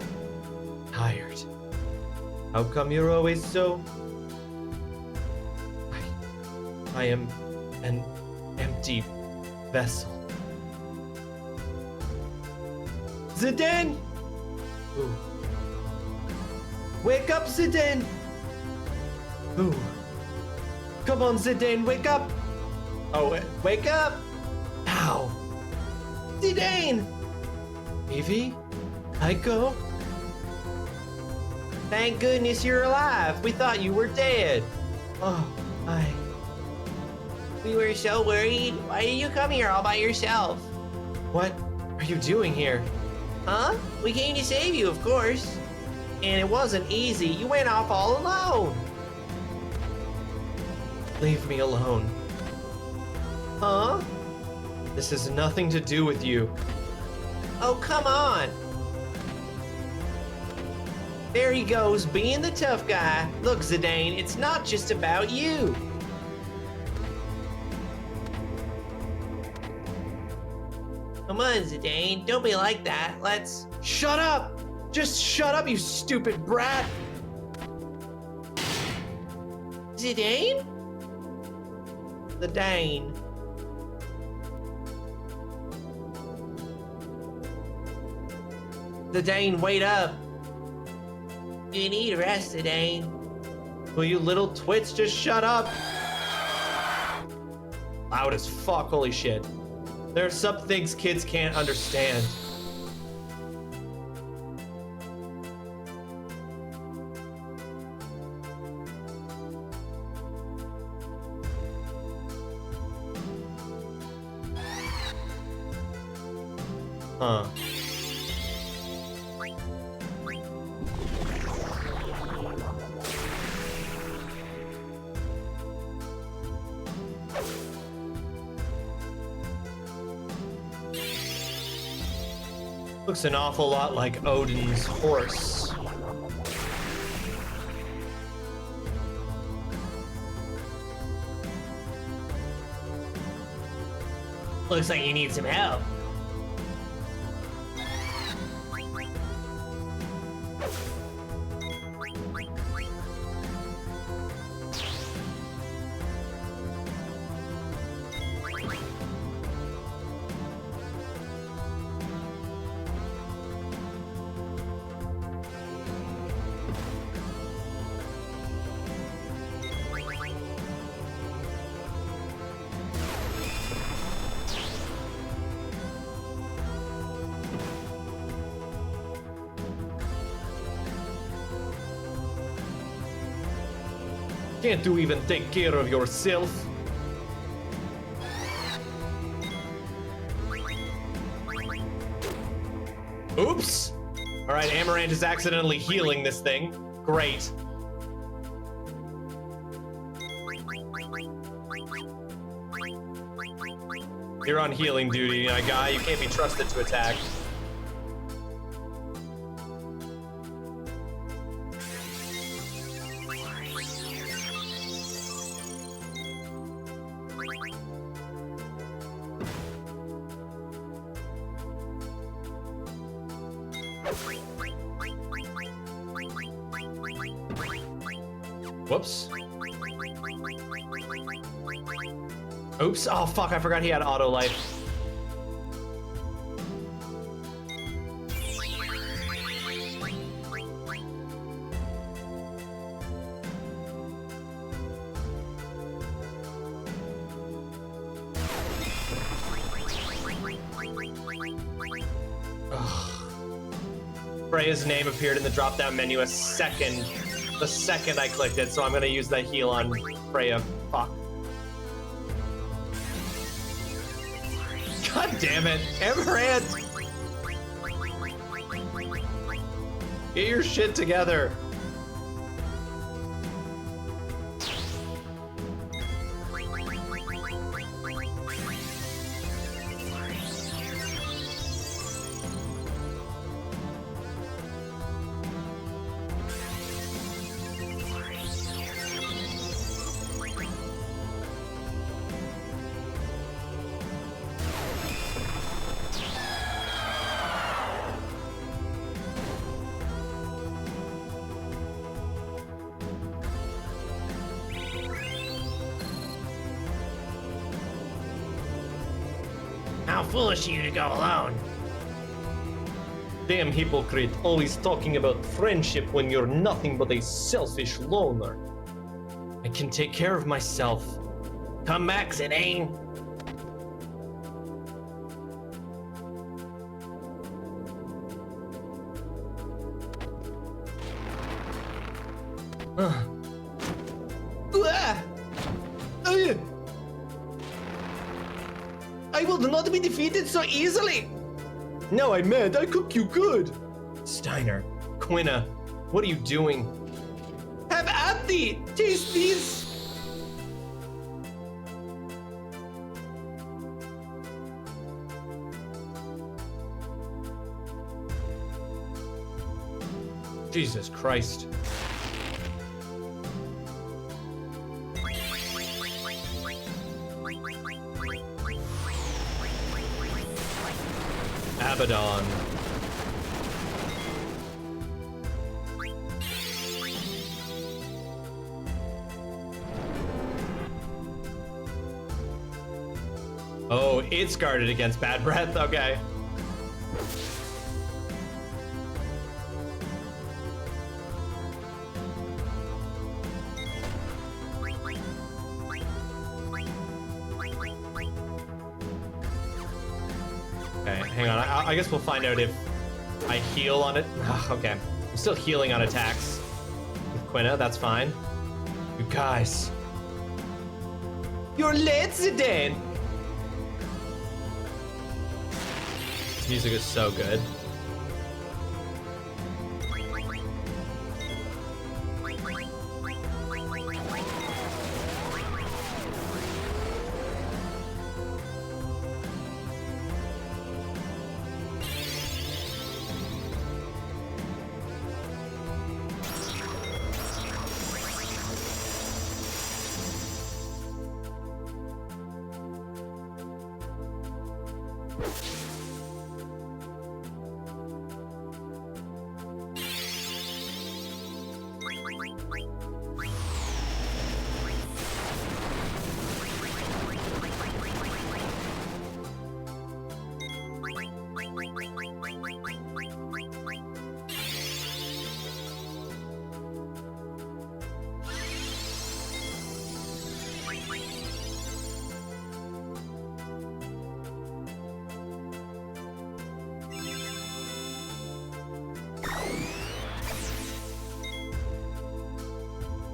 tired. How come you're always so... I am an empty vessel. Zidane! Ooh. Wake up, Zidane! Ooh. Come on, Zidane, wake up! Oh, wake up! Ow! Zidane! Evie? Aiko? Thank goodness you're alive. We thought you were dead. Oh, We were so worried. Why did you come here all by yourself? What are you doing here? Huh? We came to save you, of course. And it wasn't easy. You went off all alone. Leave me alone. Huh? This has nothing to do with you. Oh, come on. There he goes, being the tough guy. Look, Zidane, it's not just about you. Come on, Zidane, don't be like that. Let's... Shut up! Just shut up, you stupid brat! Zidane? The Dane. The Dane, wait up. You need rest, Zidane. Will you little twits just shut up? Loud as fuck, holy shit. There are some things kids can't understand. Huh. Looks an awful lot like Odin's horse. Looks like you need some help. Can't you even take care of yourself? Oops! Alright, Amaranth is accidentally healing this thing. Great. You're on healing duty, my guy. You can't be trusted to attack. Whoops. Oops. Oh, fuck. I forgot he had auto life. Freya's name appeared in the drop-down menu the second I clicked it, so I'm gonna use that heal on Freya. Fuck. God damn it, Amaranth! Get your shit together. How foolish of you to go alone. Damn hypocrite, always talking about friendship when you're nothing but a selfish loner. I can take care of myself. Come back, Zidane. I will not be defeated so easily. No, I meant I cook you good. Steiner, Quina, what are you doing? Have at thee. Taste these. Jesus Christ. Abaddon. Oh, it's guarded against bad breath. Okay. Okay, hang on. I guess we'll find out if I heal on it. Ugh, okay. I'm still healing on attacks with Quina. That's fine. You guys. You're late, Zidane. This music is so good.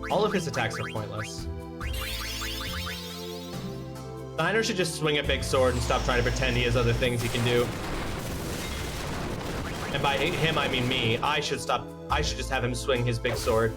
All of his attacks are pointless. Steiner should just swing a big sword and stop trying to pretend he has other things he can do. And by him, I mean me. I should just have him swing his big sword.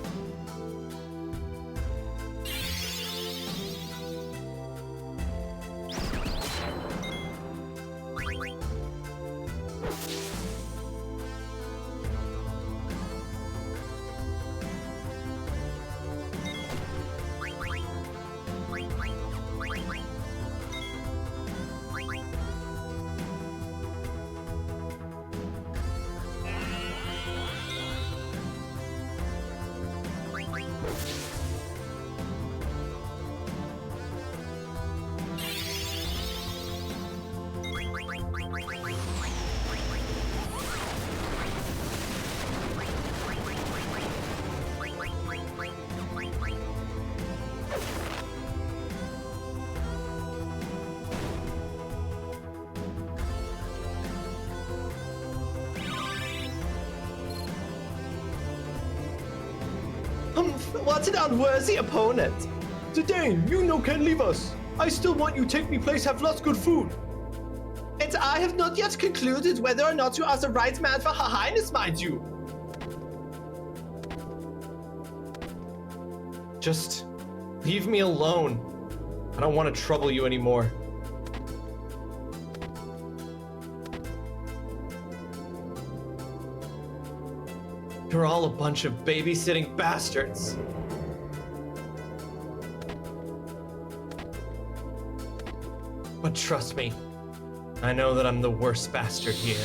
What an unworthy opponent! Zidane, you no can leave us. I still want you take me place have lots good food. And I have not yet concluded whether or not you are the right man for Her Highness, mind you. Just leave me alone. I don't want to trouble you anymore. You're all a bunch of babysitting bastards. But trust me, I know that I'm the worst bastard here.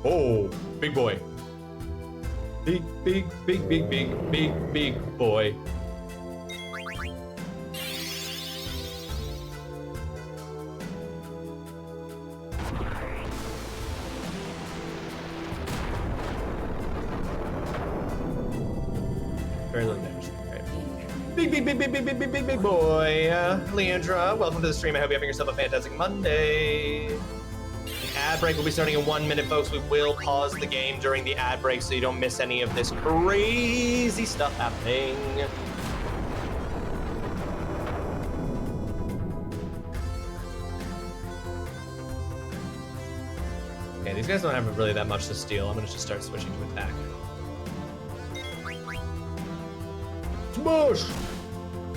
Oh, big boy. Big boy. Very little damage. Right. Big boy. Leandra, welcome to the stream. I hope you're having yourself a fantastic Monday. Ad break will be starting in 1 minute, folks. We will pause the game during the ad break so you don't miss any of this crazy stuff happening. Okay, these guys don't have really that much to steal. I'm gonna just start switching to attack. Smush!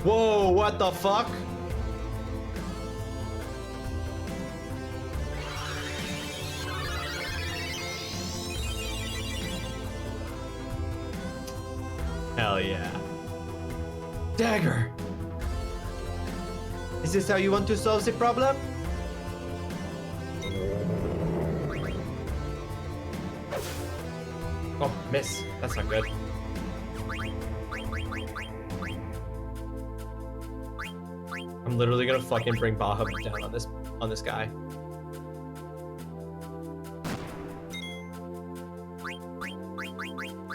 Whoa, what the fuck? Hell yeah. Dagger! Is this how you want to solve the problem? Oh, miss. That's not good. I'm literally gonna fucking bring Bahamut down on this guy.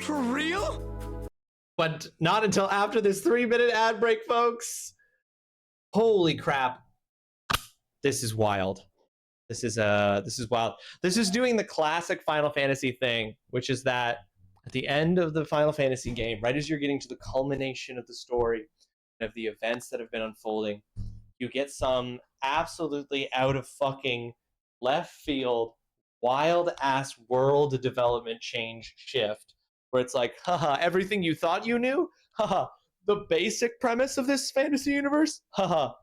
For real? But not until after this 3-minute ad break, folks. Holy crap. This is wild. This is wild. This is doing the classic Final Fantasy thing, which is that at the end of the Final Fantasy game, right as you're getting to the culmination of the story, of the events that have been unfolding, you get some absolutely out of fucking left field, wild ass world development change shift, where it's like, haha, everything you thought you knew, haha, the basic premise of this fantasy universe, haha.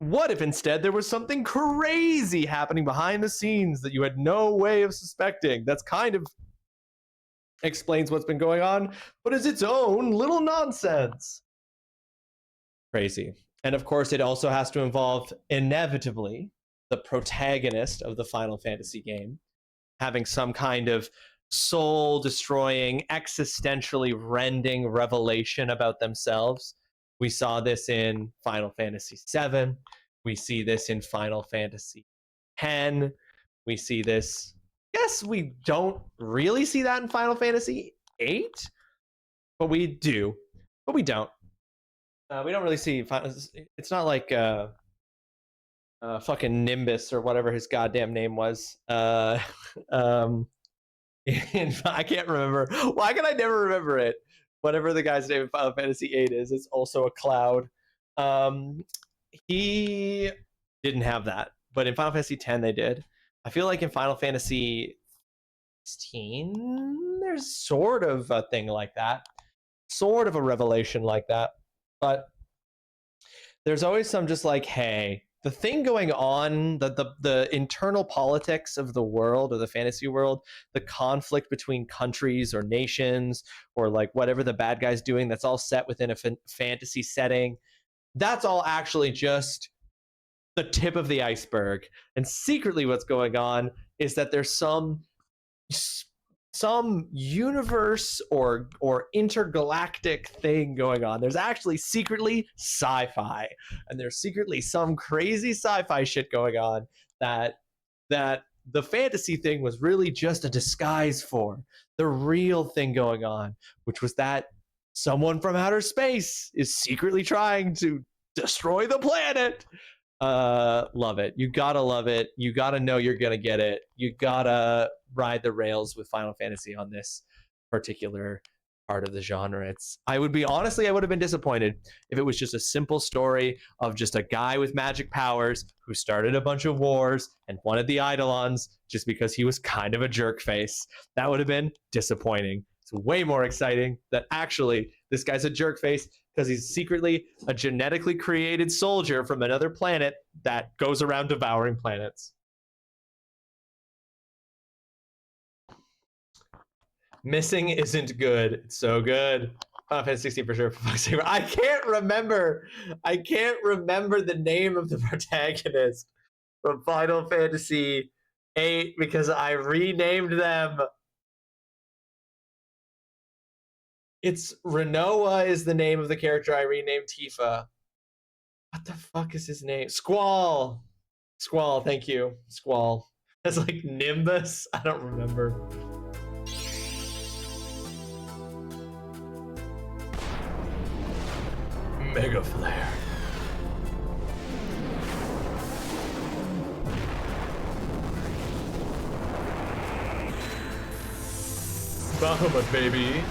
What if instead there was something crazy happening behind the scenes that you had no way of suspecting? That's kind of explains what's been going on, but is its own little nonsense. Crazy. And of course, it also has to involve, inevitably, the protagonist of the Final Fantasy game having some kind of soul-destroying, existentially rending revelation about themselves. We saw this in Final Fantasy VII. We see this in Final Fantasy X. We see this... Yes, we don't really see that in Final Fantasy VIII, but we do. But we don't. We don't really see... It's not like fucking Nimbus or whatever his goddamn name was. I can't remember. Why can I never remember it? Whatever the guy's name in Final Fantasy VIII is, it's also a cloud. He didn't have that, but in Final Fantasy X they did. I feel like in Final Fantasy 16, there's sort of a thing like that, sort of a revelation like that, but there's always some just like, hey, the thing going on, the internal politics of the world, or the fantasy world, the conflict between countries or nations, or like whatever the bad guy's doing, that's all set within a fantasy setting. That's all actually just the tip of the iceberg. And secretly what's going on is that there's some universe or intergalactic thing going on. There's actually secretly sci-fi, and there's secretly some crazy sci-fi shit going on that the fantasy thing was really just a disguise for the real thing going on, which was that someone from outer space is secretly trying to destroy the planet. Love it. You gotta love it. You gotta know you're gonna get it. You gotta ride the rails with Final Fantasy on this particular part of the genre. I would have been disappointed if it was just a simple story of just a guy with magic powers who started a bunch of wars and wanted the Eidolons just because he was kind of a jerk face. That would have been disappointing. It's way more exciting that actually this guy's a jerk face because he's secretly a genetically created soldier from another planet that goes around devouring planets. Missing isn't good. It's so good. Final Fantasy 16 for sure. I can't remember the name of the protagonist from Final Fantasy 8 because I renamed them. It's Renoa is the name of the character I renamed Tifa. What the fuck is his name? Squall. Squall, thank you. Squall. That's like Nimbus. I don't remember. Mega Flare. Bahamut, baby.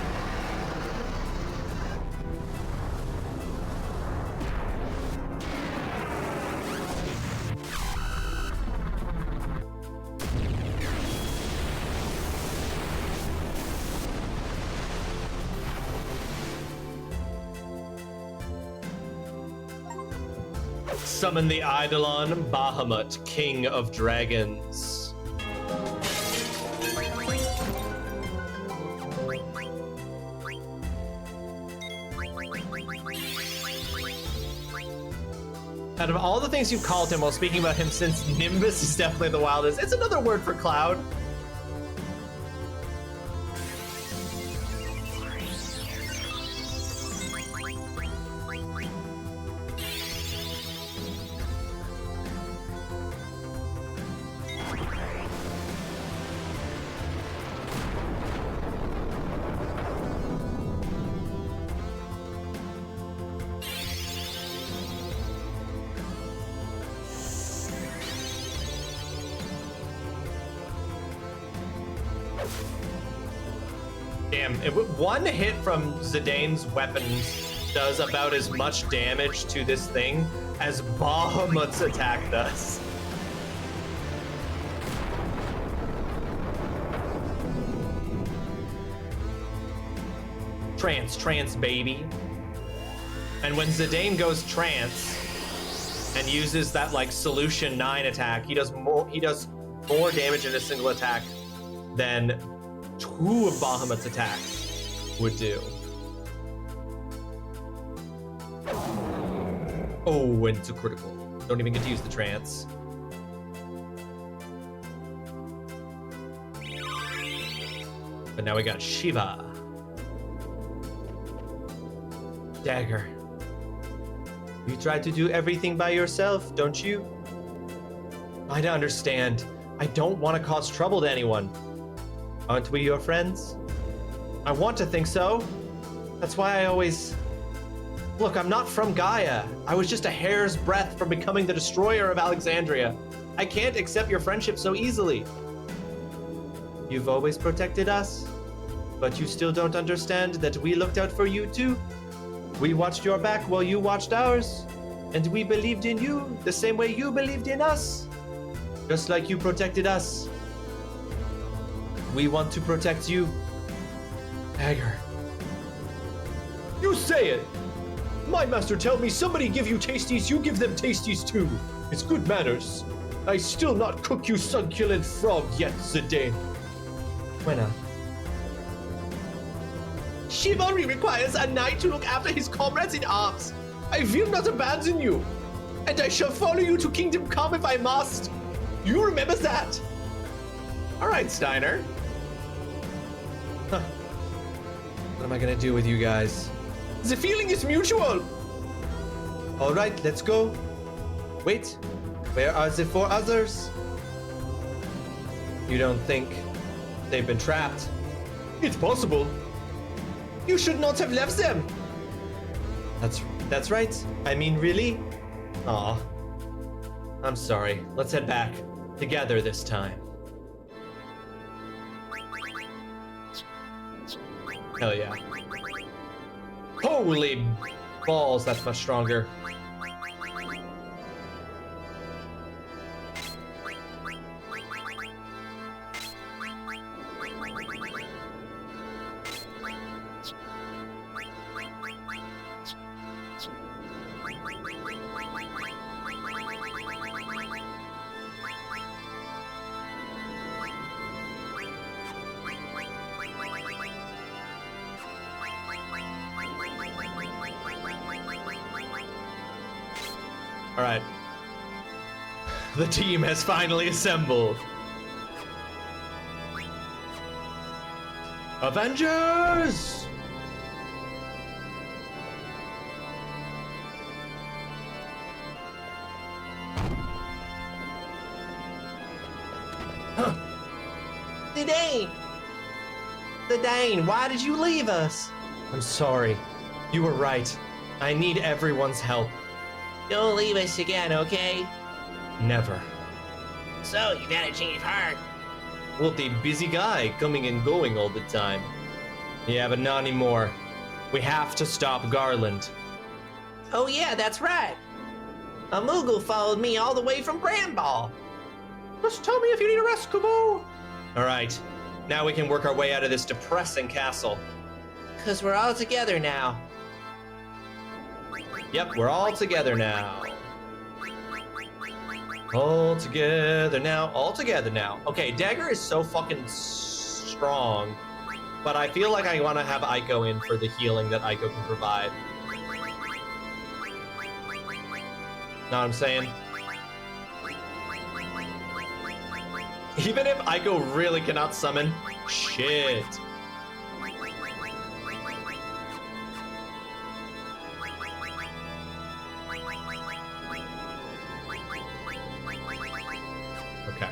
Summon the Eidolon, Bahamut, King of Dragons. Out of all the things you've called him while speaking about him since Nimbus is definitely the wildest, it's another word for cloud. Damn, one hit from Zidane's weapons does about as much damage to this thing as Bahamut's attack does. Trance, baby. And when Zidane goes trance and uses that like Solution 9 attack, he does more damage in a single attack than 2 of Bahamut's attacks would do. Oh, and it's a critical. Don't even get to use the trance. But now we got Shiva. Dagger. You try to do everything by yourself, don't you? I don't understand. I don't want to cause trouble to anyone. Aren't we your friends? I want to think so. That's why I always... Look, I'm not from Gaia. I was just a hair's breadth from becoming the destroyer of Alexandria. I can't accept your friendship so easily. You've always protected us, but you still don't understand that we looked out for you too. We watched your back while you watched ours, and we believed in you the same way you believed in us. Just like you protected us. We want to protect you. Dagger. You say it! My master tell me somebody give you tasties, you give them tasties too. It's good manners. I still not cook you succulent frog yet, Zidane. Buena. Chivalry requires a knight to look after his comrades in arms. I will not abandon you, and I shall follow you to Kingdom Come if I must. You remember that? All right, Steiner. Huh. What am I gonna do with you guys? The feeling is mutual. All right, let's go. Wait, where are the 4 others? You don't think they've been trapped? It's possible. You should not have left them. That's right. I mean, really? Aw. I'm sorry. Let's head back. Together this time. Hell yeah. Holy balls, that's much stronger. All right. The team has finally assembled. Avengers! Huh. Zidane, why did you leave us? I'm sorry. You were right. I need everyone's help. Don't leave us again, okay? Never. So, you've had a change of heart. Well, the busy guy coming and going all the time. Yeah, but not anymore. We have to stop Garland. Oh yeah, that's right. A Moogle followed me all the way from Grandball. Just tell me if you need a rest, Kubo. All right. Now we can work our way out of this depressing castle. 'Cause we're all together now. Yep, we're all together now. All together now. All together now. Okay, Dagger is so fucking strong, but I feel like I want to have Aiko in for the healing that Aiko can provide. Know what I'm saying? Even if Aiko really cannot summon, shit. Okay.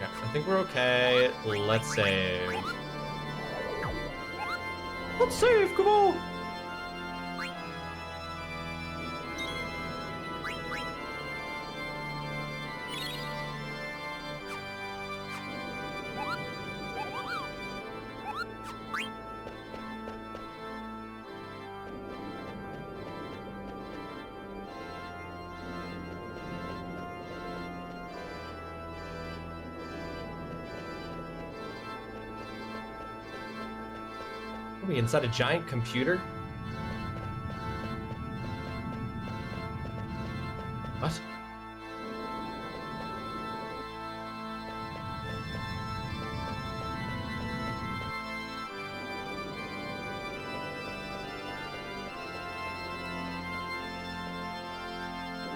Yeah, I think we're okay. Let's save. Let's save, come on! Are we inside a giant computer? What?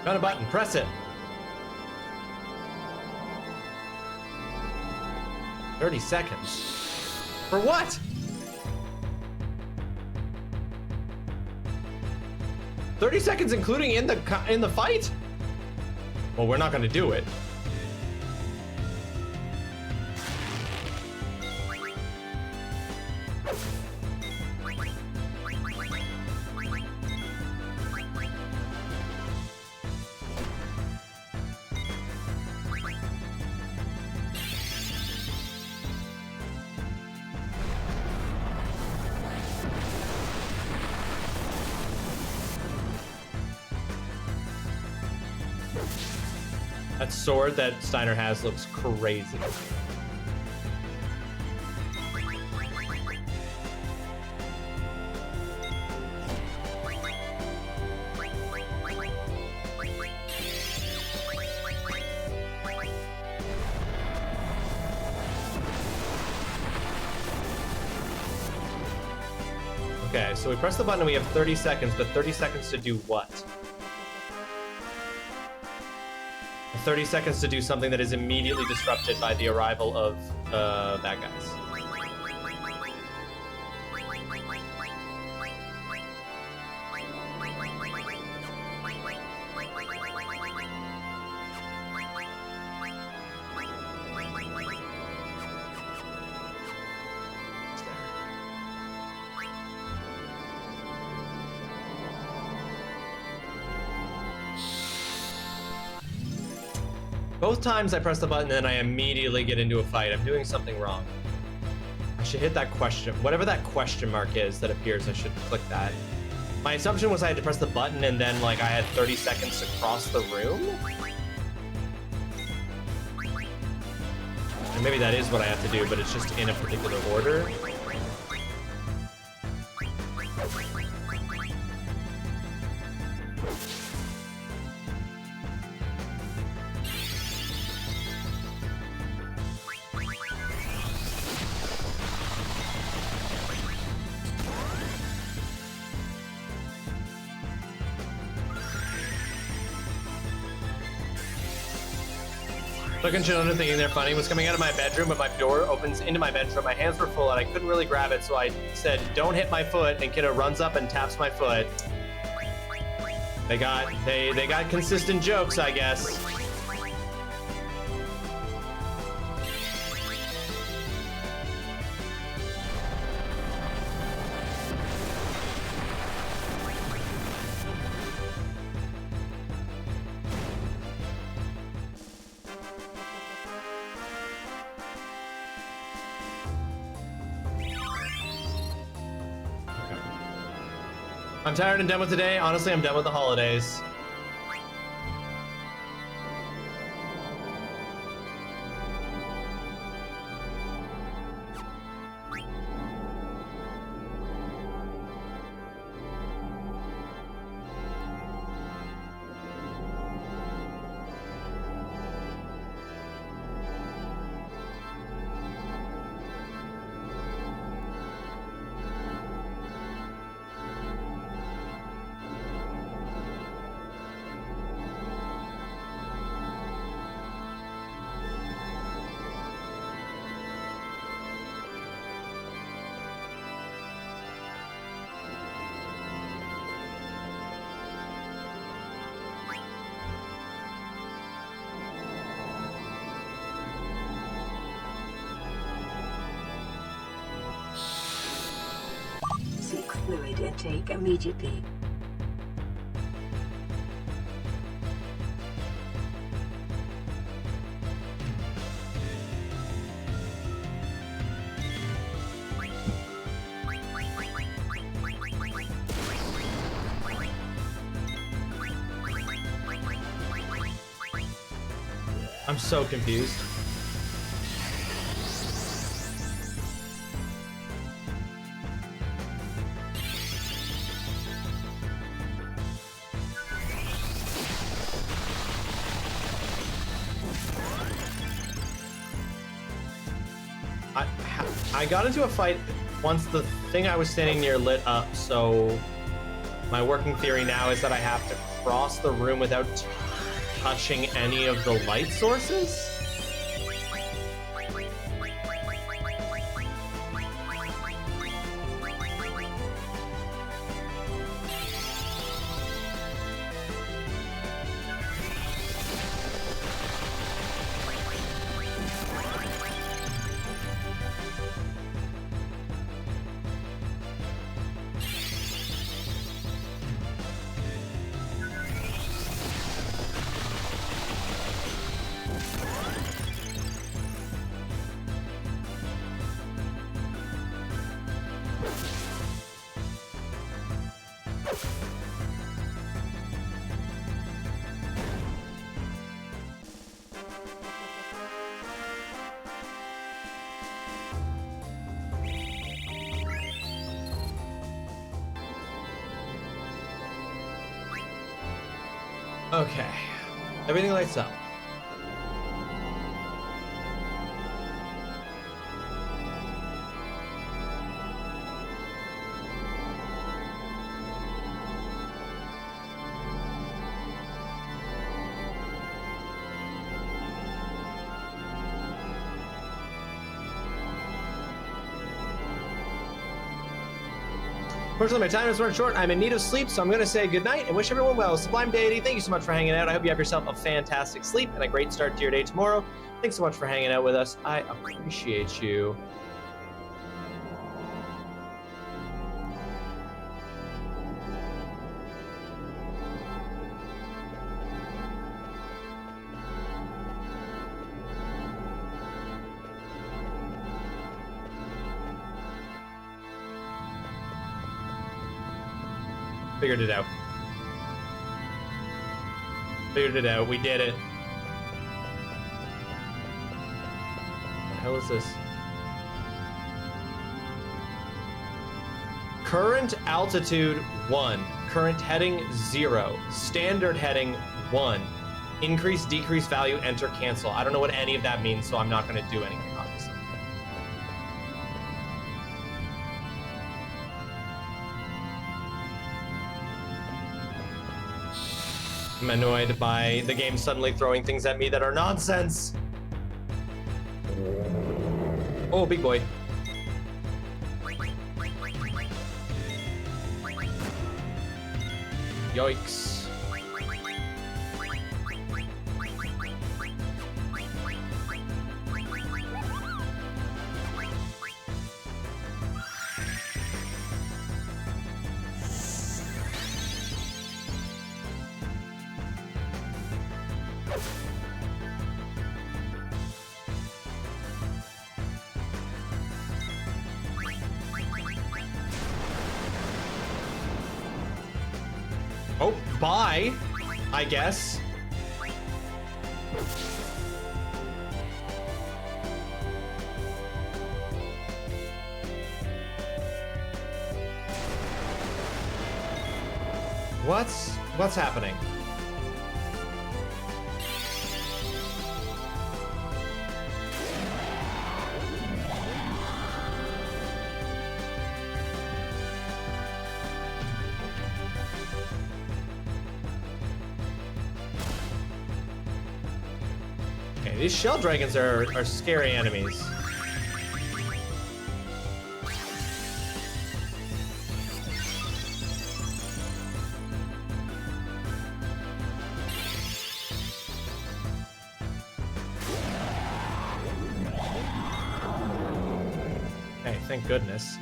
Got a button, press it. 30 seconds. For what? 30 seconds including in the fight? Well, we're not gonna do it. That sword that Steiner has looks crazy. Okay, so we press the button and we have 30 seconds, but 30 seconds to do what? 30 seconds to do something that is immediately disrupted by the arrival of bad guys. Both times I press the button and I immediately get into a fight. I'm doing something wrong. I should hit that question. Whatever that question mark is that appears, I should click that. My assumption was I had to press the button and then like I had 30 seconds to cross the room. And maybe that is what I have to do, but it's just in a particular order. Looking children thinking they're funny was coming out of my bedroom, but my door opens into my bedroom. My hands were full and I couldn't really grab it, so I said, "Don't hit my foot," and Kiddo runs up and taps my foot. They got consistent jokes, I guess. I'm tired and done with today. Honestly, I'm done with the holidays. Fluid intake immediately. I'm so confused. I got into a fight once the thing I was standing near lit up, so my working theory now is that I have to cross the room without touching any of the light sources? Okay, everything lights up. Unfortunately, my time is running short. I'm in need of sleep, so I'm going to say goodnight and wish everyone well. Sublime Deity, thank you so much for hanging out. I hope you have yourself a fantastic sleep and a great start to your day tomorrow. Thanks so much for hanging out with us. I appreciate you. Figured it out. Figured it out. We did it. What the hell is this? Current altitude 1. Current heading 0. Standard heading 1. Increase, decrease value, enter, cancel. I don't know what any of that means, so I'm not going to do anything, obviously. I'm annoyed by the game suddenly throwing things at me that are nonsense. Oh, big boy. Yikes. Oh, bye, I guess. What's happening? Okay, these shell dragons are scary enemies. Okay, thank goodness.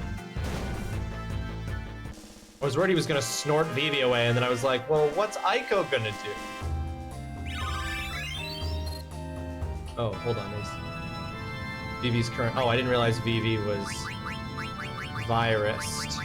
I was worried he was gonna snort Vivi away, and then I was like, well, what's Aiko gonna do? Oh, hold on, there's Vivi's current. Oh, I didn't realize Vivi was virused.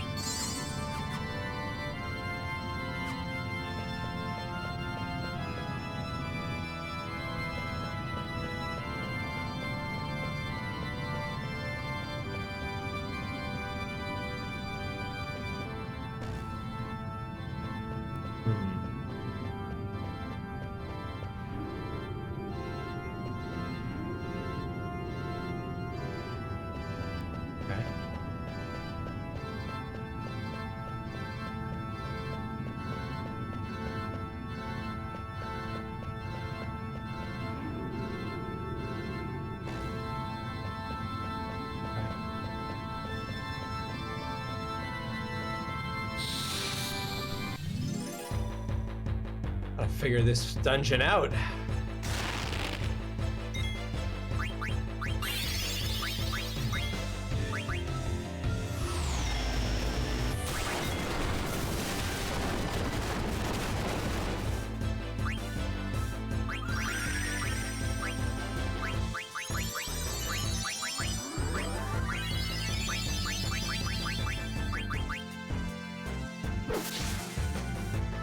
Gotta figure this dungeon out.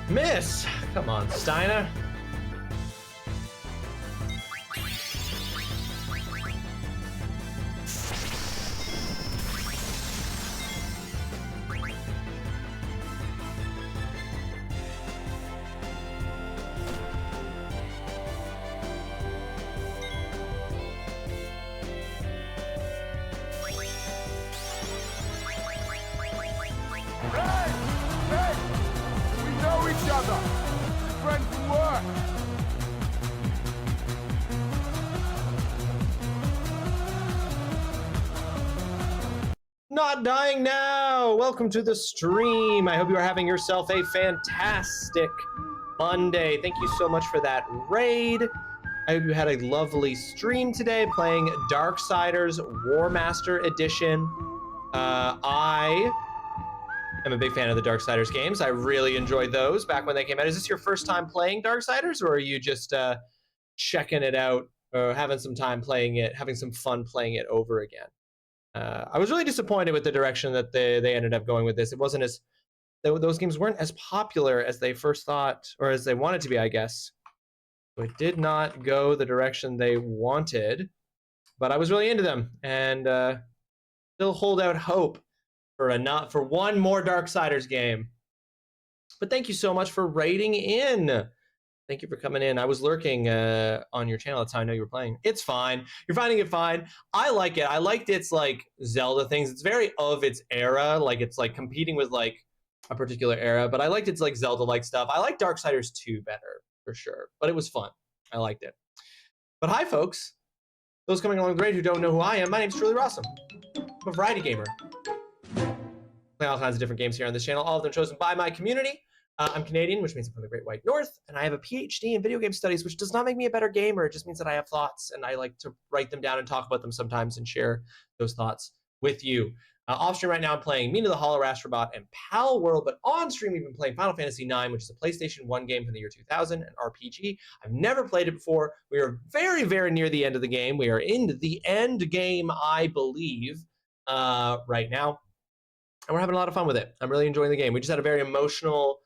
Miss! Come on, Steiner. Hey! We know each other! Friends from work! Not dying now! Welcome to the stream. I hope you are having yourself a fantastic Monday. Thank you so much for that raid. I hope you had a lovely stream today playing Darksiders War Master Edition. I am a big fan of the Darksiders games. I really enjoyed those back when they came out. Is this your first time playing Darksiders, or are you just checking it out or having some time playing it, having some fun playing it over again? I was really disappointed with the direction that they ended up going with this. It wasn't as, those games weren't as popular as they first thought, or as they wanted to be, I guess. So it did not go the direction they wanted, but I was really into them, and still hold out hope for one more Darksiders game. But thank you so much for raiding in. Thank you for coming in. I was lurking on your channel. That's how I know you were playing. It's fine. You're finding it fine. I like it. I liked its like Zelda things. It's very of its era. Like it's like competing with like a particular era. But I liked its like Zelda-like stuff. I like Darksiders 2 better for sure. But it was fun. I liked it. But hi, folks. Those coming along the raid who don't know who I am, my name's TrulyRawesome. I'm a variety gamer. Play all kinds of different games here on this channel, all of them chosen by my community. I'm Canadian, which means I'm from the Great White North, and I have a PhD in video game studies, which does not make me a better gamer. It just means that I have thoughts, and I like to write them down and talk about them sometimes and share those thoughts with you. Off stream right now, I'm playing Mina the Hollow Astrobot and Pal World, but on stream we've been playing Final Fantasy IX, which is a PlayStation 1 game from the year 2000, an RPG. I've never played it before. We are very, very near the end of the game. We are in the end game, I believe, right now. And we're having a lot of fun with it. I'm really enjoying the game. We just had a very emotional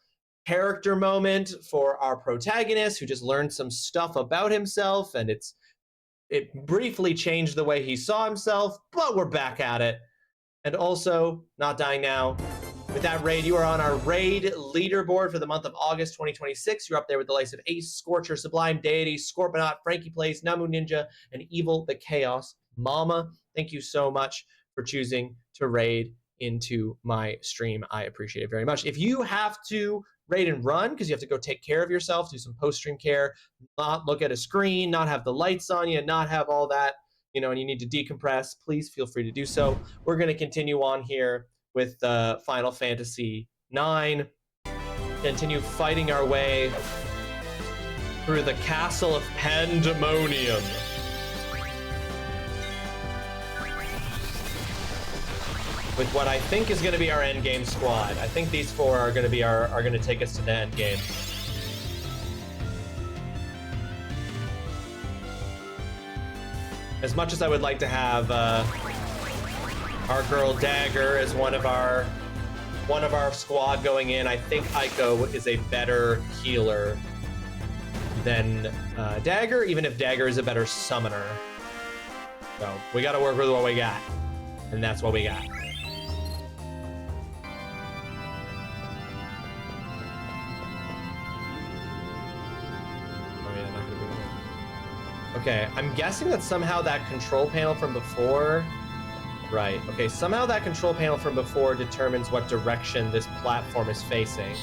character moment for our protagonist who just learned some stuff about himself, and it briefly changed the way he saw himself, but we're back at it. And also, not dying now. With that raid, you are on our raid leaderboard for the month of August 2026. You're up there with the likes of Ace, Scorcher, Sublime Deity, Scorponaut, Frankie Plays, Namu Ninja, and Evil the Chaos Mama. Thank you so much for choosing to raid into my stream. I appreciate it very much. If you have to raid and run because you have to go take care of yourself, do some post-stream care, not look at a screen, not have the lights on you, not have all that, you know, and you need to decompress, please feel free to do so. We're going to continue on here with Final Fantasy IX. Continue fighting our way through the Castle of Pandemonium. with what I think is going to be our end game squad. I think these four are going to be are going to take us to the end game. As much as I would like to have our girl Dagger as one of our squad going in, I think Aiko is a better healer than Dagger, even if Dagger is a better summoner. So we got to work with what we got, and that's what we got. Okay, I'm guessing that somehow that control panel from before... Right, okay, somehow that control panel from before determines what direction this platform is facing.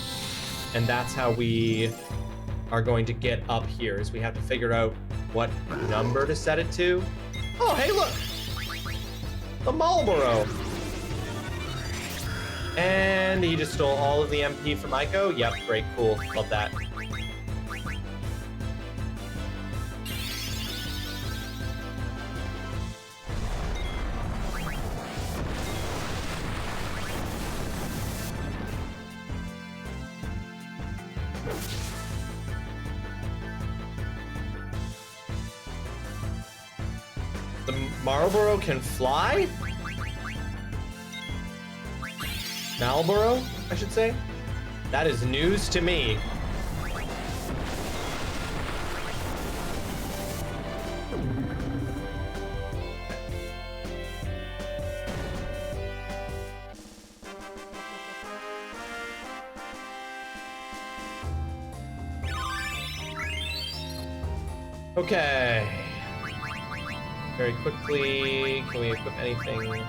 And that's how we are going to get up here, is we have to figure out what number to set it to. Oh, hey, look! The Marlboro! And he just stole all of the MP from Aiko? Yep, great, cool, love that. The Marlboro can fly? Marlboro, I should say. That is news to me. Okay. Very quickly, can we equip anything?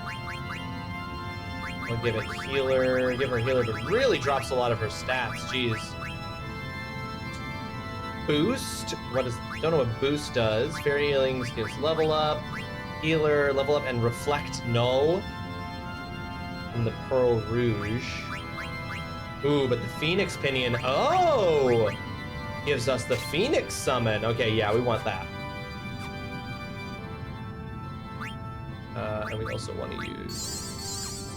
We'll give it healer, give her healer, but really drops a lot of her stats, jeez. Boost, don't know what boost does. Fairy healings gives level up, healer, level up, and reflect null. And the Pearl Rouge. Ooh, but the Phoenix Pinion, oh! Gives us the Phoenix Summon. Okay, yeah, we want that. And we also want to use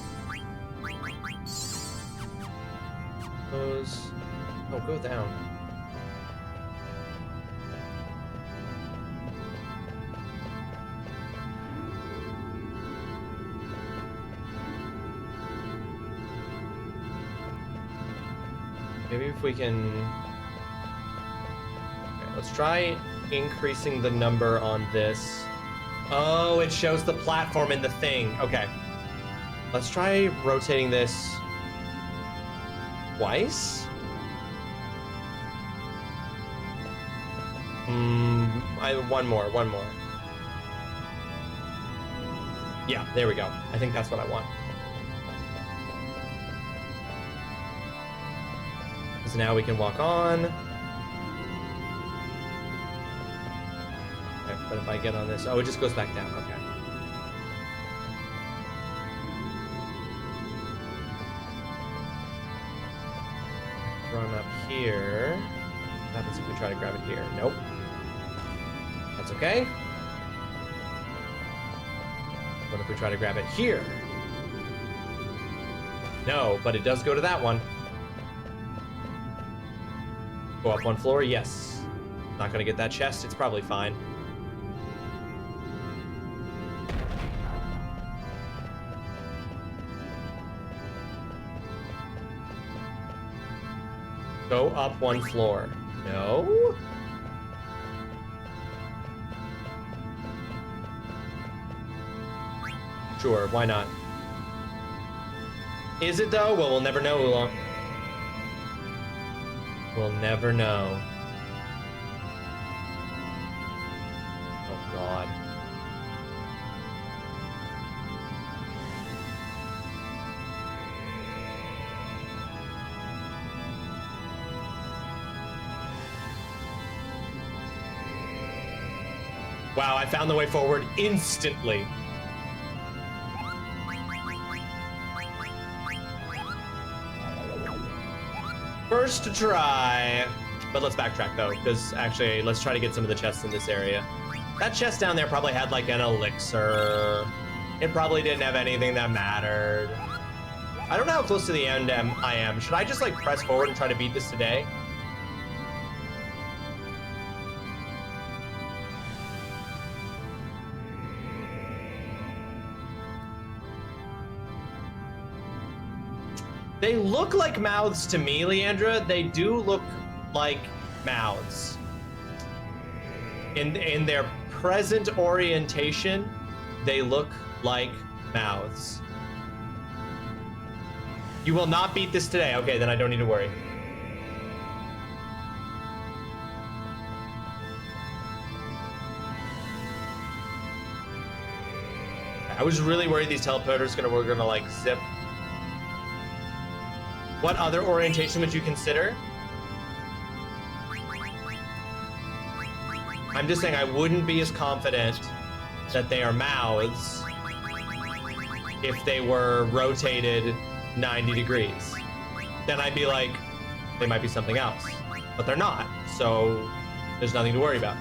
those. Oh, go down. Maybe if we can... Okay, let's try increasing the number on this. Oh, it shows the platform in the thing. Okay. Let's try rotating this twice. One more. Yeah, there we go. I think that's what I want. Because now we can walk on. Okay, but if I get on this, oh, it just goes back down. Okay. Run up here. What happens if we try to grab it here? Nope. That's okay. What if we try to grab it here? No, but it does go to that one. Go up one floor? Yes. Not gonna get that chest, it's probably fine. Go up one floor. No? Sure, why not? Is it though? Well, we'll never know, Oolong. We'll never know. Oh, God. Wow, I found the way forward instantly. First try. But let's backtrack though, because actually, let's try to get some of the chests in this area. That chest down there probably had like an elixir It probably didn't have anything that mattered. I don't know how close to the end I am. Should I just like press forward and try to beat this today? They look like mouths to me, Leandra. They do look like mouths. In their present orientation, they look like mouths. You will not beat this today. Okay, then I don't need to worry. I was really worried these teleporters were gonna like zip. What other orientation would you consider? I'm just saying I wouldn't be as confident that they are mouths if they were rotated 90 degrees. Then I'd be like, they might be something else. But they're not, so there's nothing to worry about.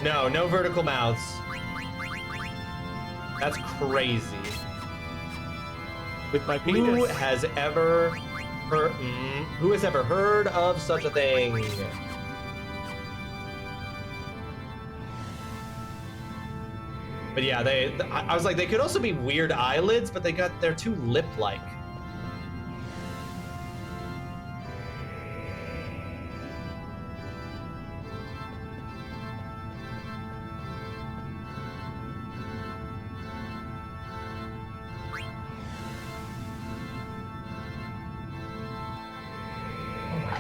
No, no vertical mouths. That's crazy. With my Who penis. has ever heard of such a thing? But yeah, I was like, they could also be weird eyelids, but they're too lip-like.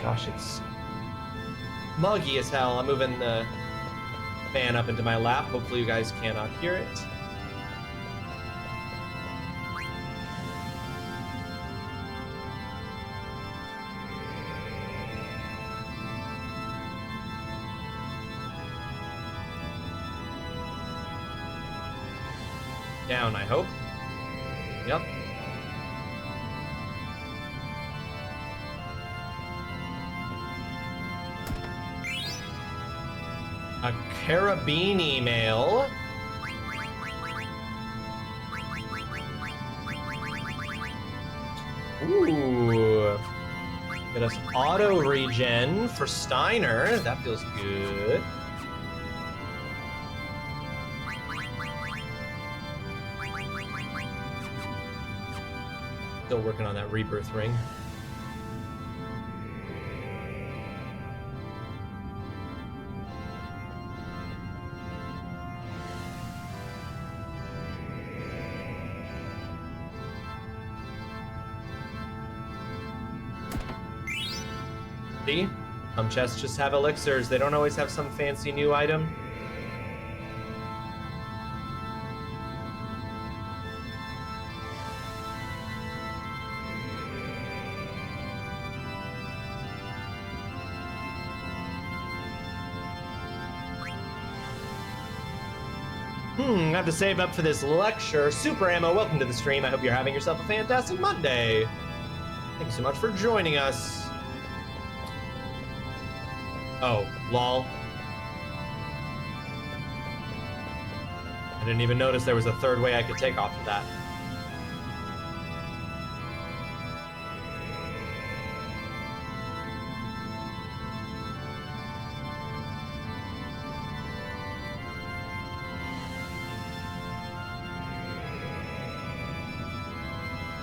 Gosh, it's muggy as hell. I'm moving the fan up into my lap. Hopefully you guys cannot hear it. Down, I hope. Yep. A carabini mail. Ooh. Get us auto regen for Steiner. That feels good. Still working on that rebirth ring. See? Some chests just have elixirs. They don't always have some fancy new item. I have to save up for this lecture. Super Ammo, welcome to the stream. I hope you're having yourself a fantastic Monday. Thank you so much for joining us. Oh, lol. I didn't even notice there was a third way I could take off of that.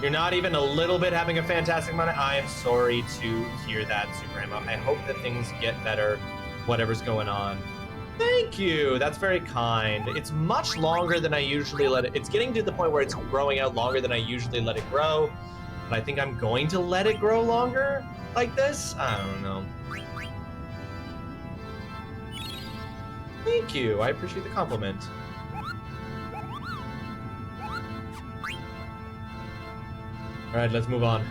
You're not even a little bit having a fantastic Monday? I am sorry to hear that, Super Ammo. I hope that things get better, whatever's going on. Thank you. That's very kind. It's much longer than I usually let it. It's getting to the point where it's growing out longer than I usually let it grow. But I think I'm going to let it grow longer like this. I don't know. Thank you. I appreciate the compliment. All right, let's move on.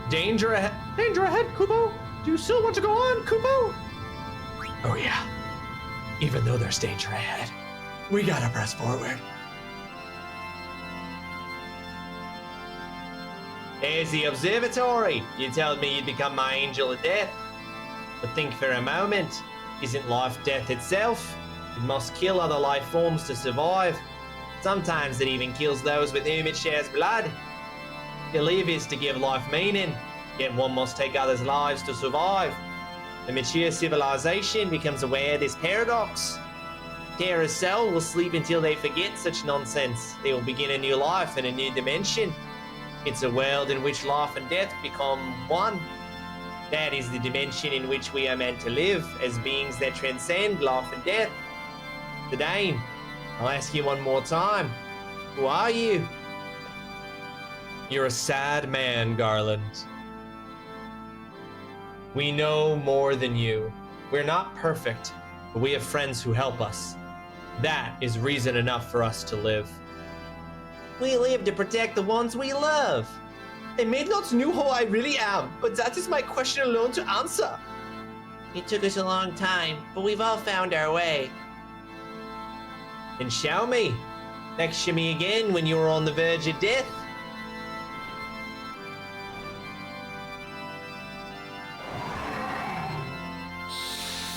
Danger ahead. Danger ahead, Kubo. Do you still want to go on, Kubo? Oh, yeah. Even though there's danger ahead, we gotta press forward. There's the observatory. You told me you'd become my angel of death. But think for a moment. Isn't life death itself? It must kill other life forms to survive. Sometimes it even kills those with whom it shares blood. To live is to give life meaning, yet one must take others' lives to survive. The mature civilization becomes aware of this paradox. Terra's cell will sleep until they forget such nonsense. They will begin a new life in a new dimension. It's a world in which life and death become one. That is the dimension in which we are meant to live, as beings that transcend life and death. Dane, I'll ask you one more time. Who are you? You're a sad man, Garland. We know more than you. We're not perfect, but we have friends who help us. That is reason enough for us to live. We live to protect the ones we love. I may not know who I really am, but that is my question alone to answer. It took us a long time, but we've all found our way. Then show me. Lecture me again when you were on the verge of death.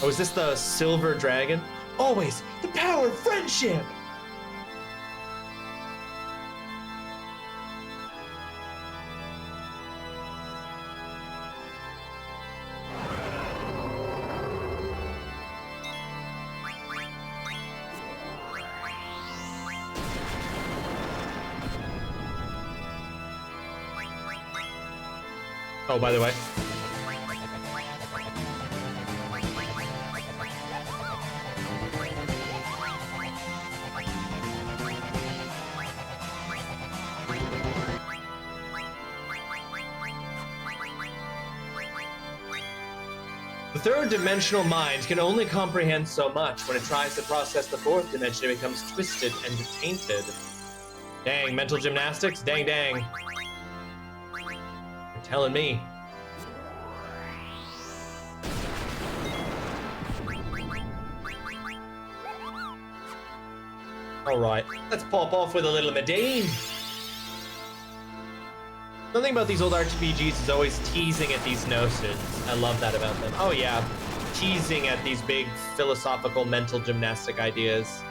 Oh, is this the silver dragon? Always the power of friendship. Oh, by the way. The third dimensional mind can only comprehend so much. When it tries to process the fourth dimension, it becomes twisted and tainted. Dang, mental gymnastics? Dang, dang. You're telling me. Alright, let's pop off with a little Medine. Something about these old RPGs is always teasing at these notions. I love that about them. Oh yeah, teasing at these big philosophical mental gymnastic ideas.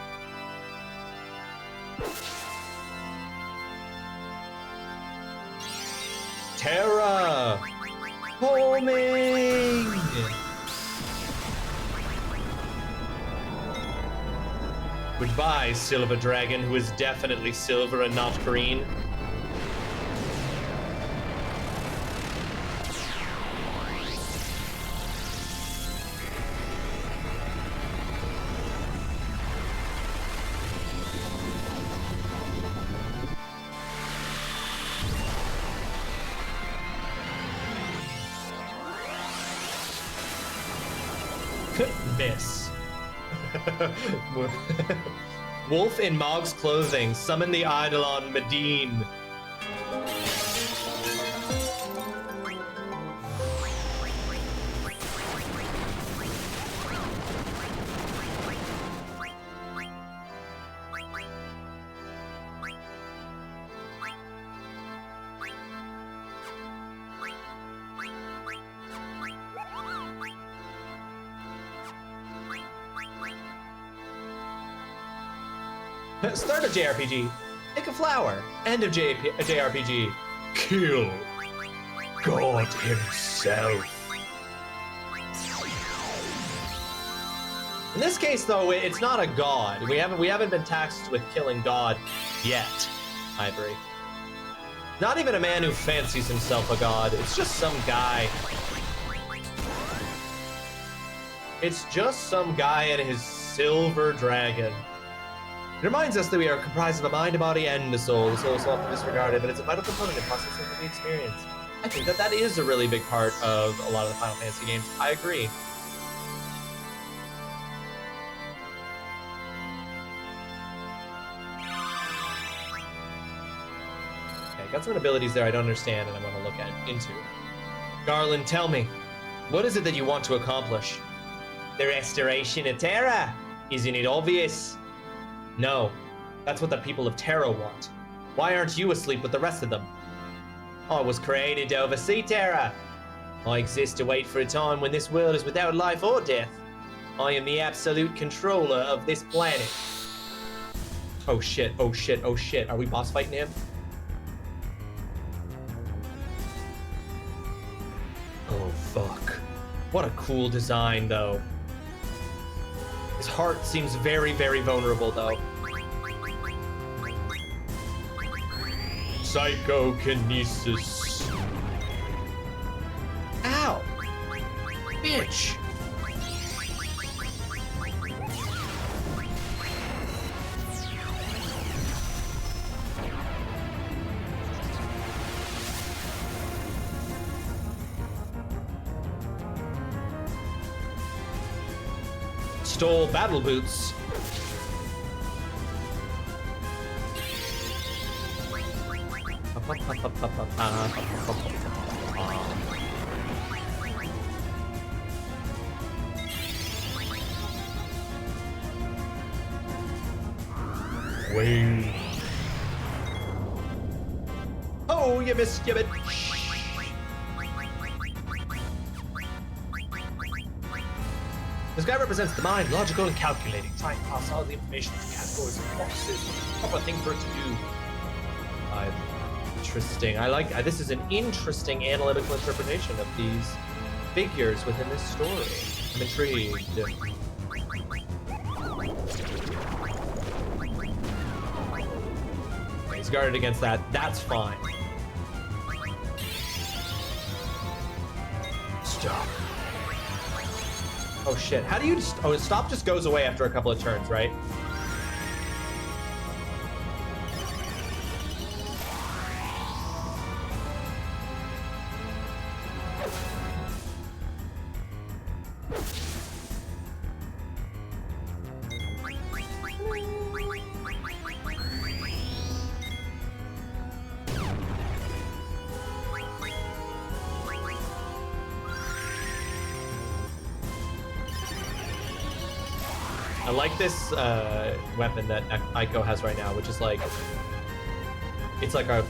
Terra! Homing! Goodbye, Silver Dragon, who is definitely silver and not green. Miss. Wolf in Mog's clothing, summon the Eidolon Medine. Start a JRPG. Pick a flower. End of JRPG. Kill God himself. In this case, though, it's not a god. We haven't been tasked with killing God yet, Ivory. Not even a man who fancies himself a god. It's just some guy. It's just some guy and his silver dragon. It reminds us that we are comprised of a mind, a body, and a soul. The soul is often disregarded, but it's a vital component in processing the experience. I think that is a really big part of a lot of the Final Fantasy games. I agree. Okay, got some abilities there I don't understand and I want to look into. Garland, tell me, what is it that you want to accomplish? The restoration of Terra. Isn't it obvious? No, that's what the people of Terra want. Why aren't you asleep with the rest of them? I was created to oversee Terra. I exist to wait for a time when this world is without life or death. I am the absolute controller of this planet. Oh shit, oh shit, oh shit. Are we boss fighting him? Oh fuck. What a cool design though. His heart seems very, very vulnerable though. Psychokinesis. Ow! Bitch! Stole battle boots. Wing. Oh, you missed, you bitch. This guy represents the mind, logical and calculating, trying to pass all the information into categories and boxes. Proper thing for it to do. Interesting. I like. This is an interesting analytical interpretation of these figures within this story. I'm intrigued. He's guarded against that. That's fine. Stop. Oh shit. How do you just... Oh, stop just goes away after a couple of turns, right? I like this weapon that Aiko has right now, which is like, it's like a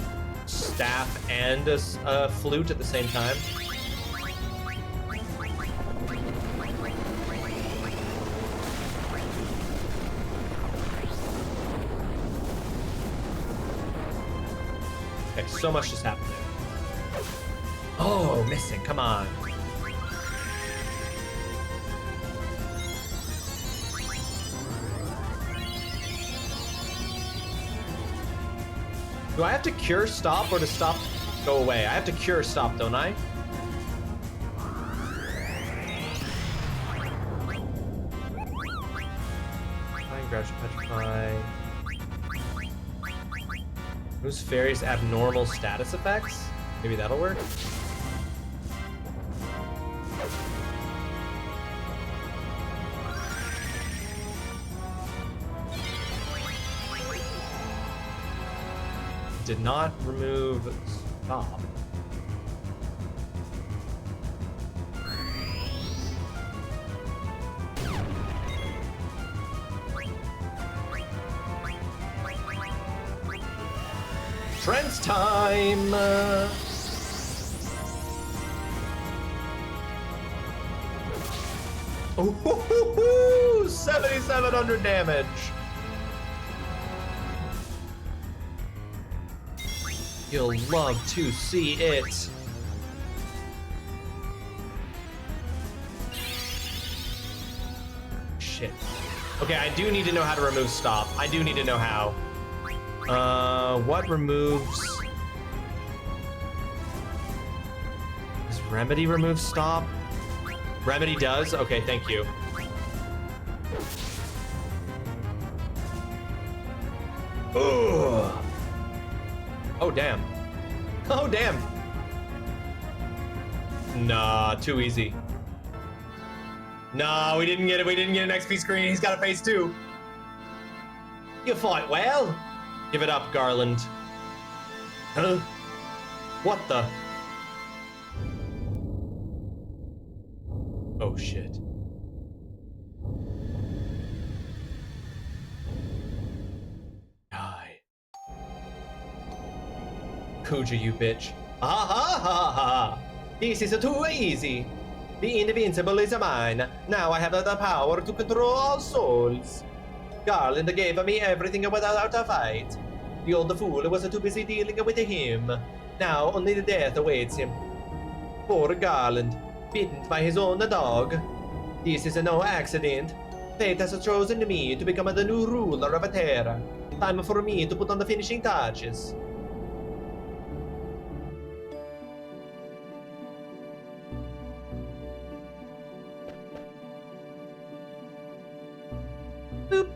staff and a flute at the same time. Okay, so much just happened there. Oh, missing, come on. Do I have to cure stop or to stop go away? I have to cure stop, don't I? Fine, Grouch, Petrify. Those various abnormal status effects? Maybe that'll work? Did not remove stop. Trent's time! Ooh, 7,700 damage! You'll love to see it. Shit. Okay, I do need to know how to remove stop. I do need to know how. What removes... Does Remedy remove stop? Remedy does? Okay, thank you. Ugh. Oh, damn. Oh, damn. Nah, too easy. Nah, we didn't get it. We didn't get an XP screen. He's got a phase 2. You fight well. Give it up, Garland. Huh? What the? Oh, shit. Die. Kuja, you bitch. Ha ha ha ha! This is too easy. The invincible is mine. Now I have the power to control all souls. Garland gave me everything without a fight. The old fool was too busy dealing with him. Now only the death awaits him. Poor Garland, bitten by his own dog. This is no accident. Fate has chosen me to become the new ruler of Terra. Time for me to put on the finishing touches. Boop.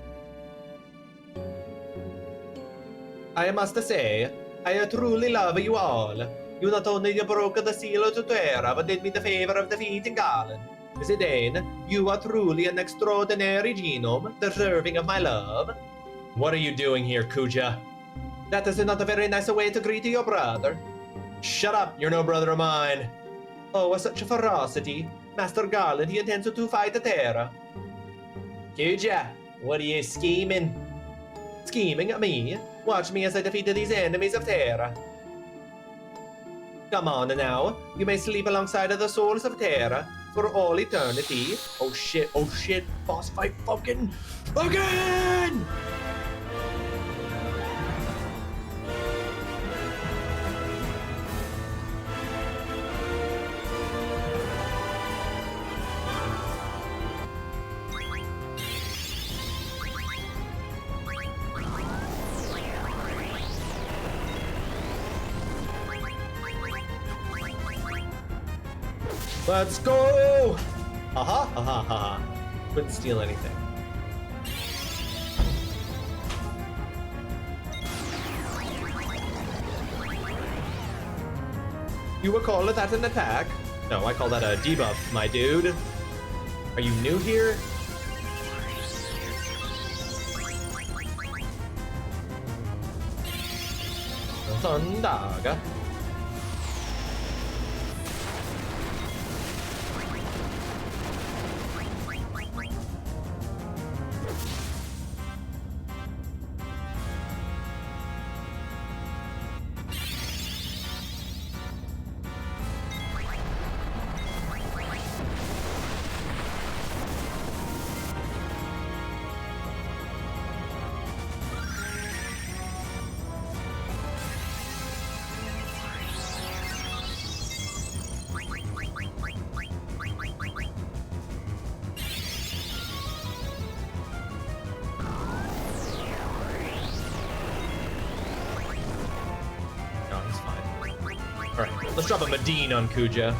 I must say, I truly love you all. You not only broke the seal to Terra, but did me the favor of defeating Garland. Zidane, you are truly an extraordinary genome, deserving of my love. What are you doing here, Kuja? That is not a very nice way to greet your brother. Shut up, you're no brother of mine. Oh, such ferocity. Master Garland, he intends to fight Terra. Kuja, what are you scheming? Scheming at me? Watch me as I defeat these enemies of Terra. Come on now, you may sleep alongside of the souls of Terra for all eternity. Oh shit, boss fight fucking again! Let's go! Haha, haha, haha. Couldn't steal anything. You would call that an attack? No, I call that a debuff, my dude. Are you new here? Thundaga. Alright, let's drop a Medine on Kuja.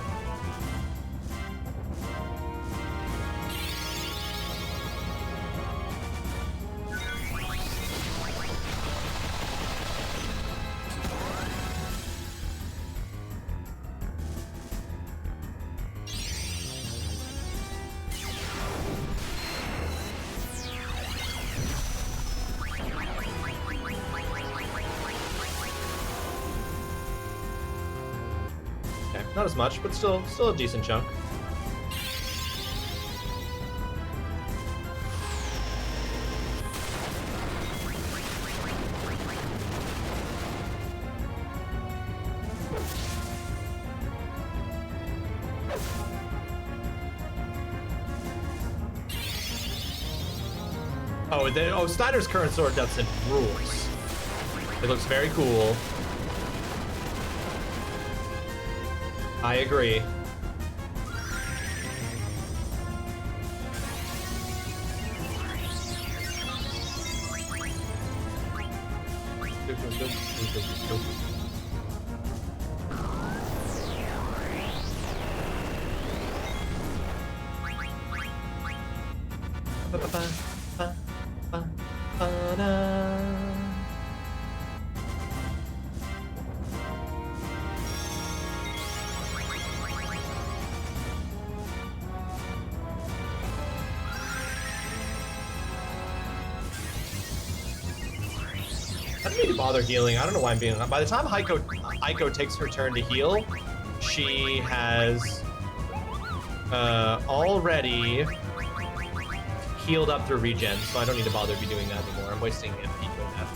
Not as much, but still a decent chunk. Oh, Snyder's current sword does it rules. It looks very cool. I agree. I don't need to bother healing. I don't know why I'm being. By the time Aiko takes her turn to heal, she has already healed up through regen, so I don't need to bother be doing that anymore. I'm wasting MP doing that.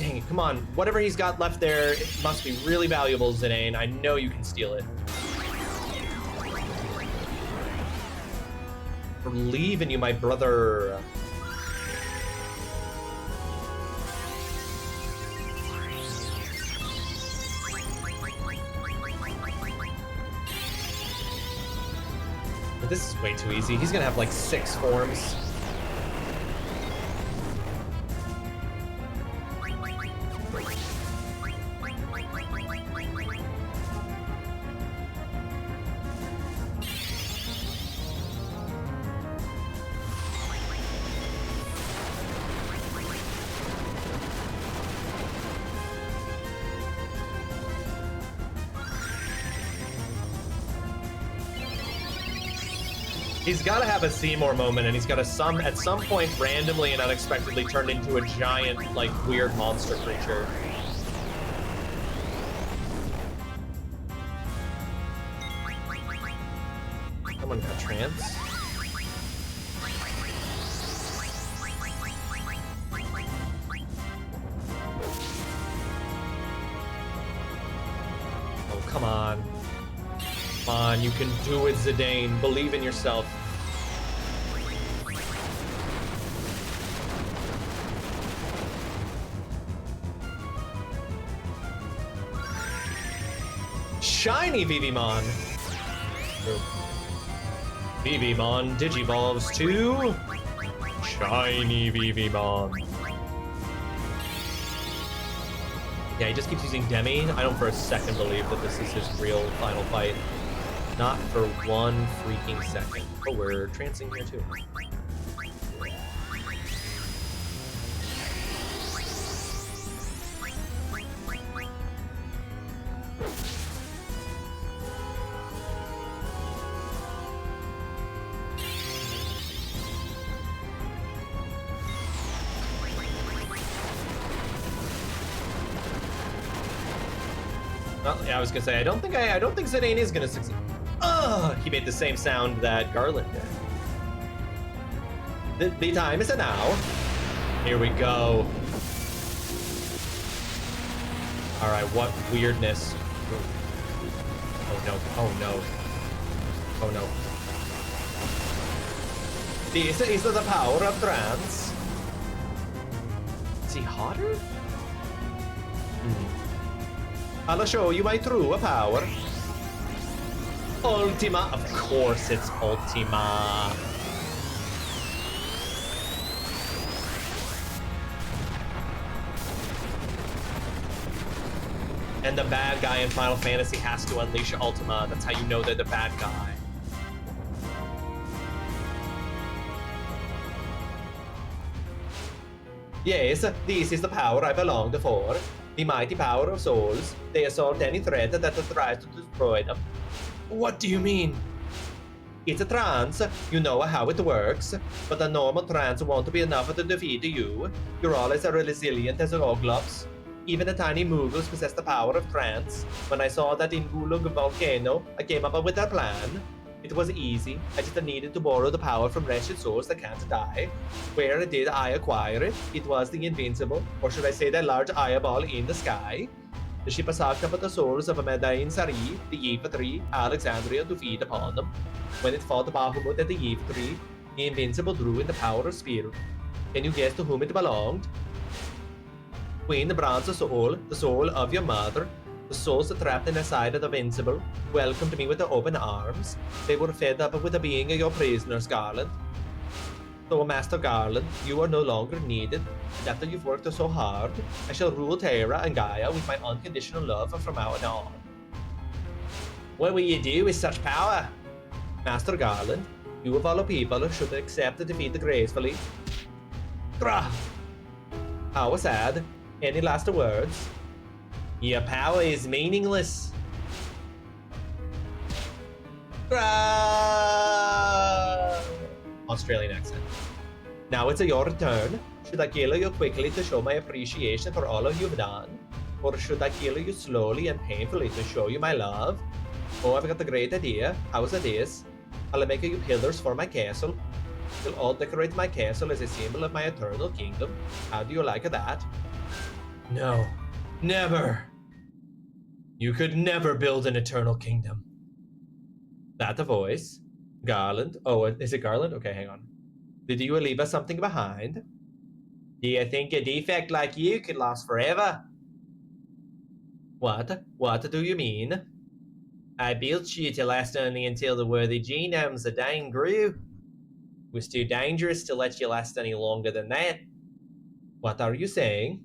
dang it, come on. Whatever he's got left there, it must be really valuable, Zidane. I know you can steal it. For leaving you, my brother. But this is way too easy. He's gonna have like 6 forms. He's got to have a Seymour moment, and he's got to at some point randomly and unexpectedly turn into a giant, like, weird monster creature. Someone got trance. Oh, come on. Come on, you can do it, Zidane. Believe in yourself. Shiny Vivimon. Vivimon digivolves to Shiny Vivimon. Yeah, he just keeps using Demi. I don't for a second believe that this is his real final fight. Not for one freaking second. Oh, we're trancing here too. Well, yeah, I was gonna say I don't think Zidane is gonna succeed. He made the same sound that Garland did. The time is now. Here we go. All right, what weirdness? Oh no! Oh no! Oh no! This is the power of trance. Is he hotter? I'll show you my true power. Ultima, of course it's Ultima. And the bad guy in Final Fantasy has to unleash Ultima. That's how you know they're the bad guy. Yes, this is the power I belonged for. The mighty power of souls. They assault any threat that tries to destroy them. What do you mean? It's a trance. You know how it works. But a normal trance won't be enough to defeat you. You're all as resilient as Oglops. Even the tiny Moogles possess the power of trance. When I saw that in Gulug Volcano, I came up with a plan. It was easy. I just needed to borrow the power from wretched souls that can't die. Where did I acquire it? It was the invincible, or should I say the large eyeball in the sky. The ship sucked up the souls of Medain Sari, the Yphatri, Alexandria to feed upon them. When it fought Bahamut at the Yphatri, the invincible drew in the power of spirit. Can you guess to whom it belonged? Queen Bronze Soul, the soul of your mother. The souls trapped in the side of the Invincible welcomed me with open arms. They were fed up with being your prisoners, Garland. So, Master Garland, you are no longer needed, and after you've worked so hard, I shall rule Terra and Gaia with my unconditional love from now on. What will you do with such power? Master Garland, you of all people should accept defeat gracefully. Grah! How sad. Any last words? Your power is meaningless. Australian accent. Now it's your turn. Should I kill you quickly to show my appreciation for all you've done? Or should I kill you slowly and painfully to show you my love? Oh, I've got a great idea. How's this? I'll make you pillars for my castle. You'll all decorate my castle as a symbol of my eternal kingdom. How do you like that? No, never. You could never build an eternal kingdom. That a voice? Garland? Oh, is it Garland? Okay, hang on. Did you leave us something behind? Do you think a defect like you could last forever? What? What do you mean? I built you to last only until the worthy genomes of Dane grew. It was too dangerous to let you last any longer than that. What are you saying?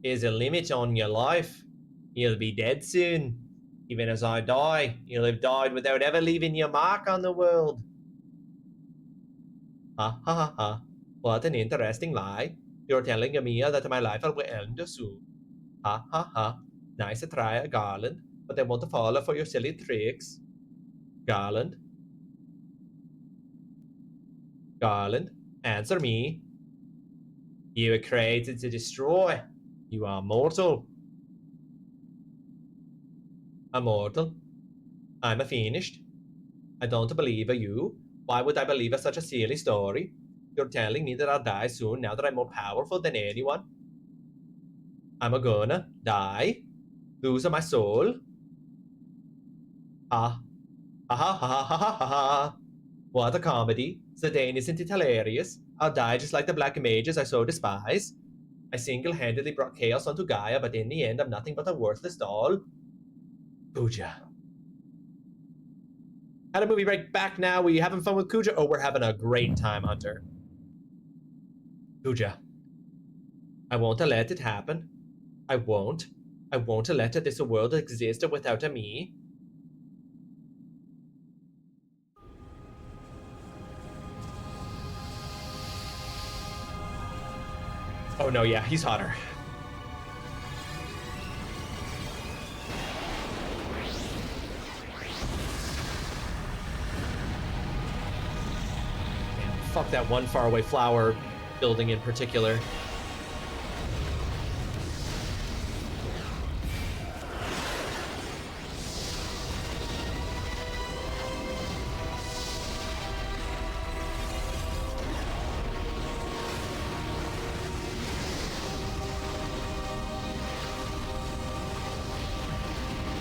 There's a limit on your life. You'll be dead soon. Even as I die, you'll have died without ever leaving your mark on the world. Ha ha ha ha. What an interesting lie. You're telling me that my life will end soon. Ha ha ha. Nice try, Garland, but I won't fall for your silly tricks. Garland? Garland, answer me. You were created to destroy. You are mortal. Immortal. I'm finished. I don't believe you. Why would I believe such a silly story? You're telling me that I'll die soon now that I'm more powerful than anyone? I'm gonna die? Lose my soul? Ha. Ha ha ha ha ha ha. What a comedy. Zidane, isn't it hilarious? I'll die just like the black mages I so despise. I single-handedly brought chaos onto Gaia, but in the end I'm nothing but a worthless doll. Pooja. Had a movie break back now. We having fun with Kuja? Oh, we're having a great time, Hunter. Kuja. I won't let it happen. I won't. I won't let this world exist without me. Oh no, yeah, he's hotter. Fuck that one faraway flower building in particular.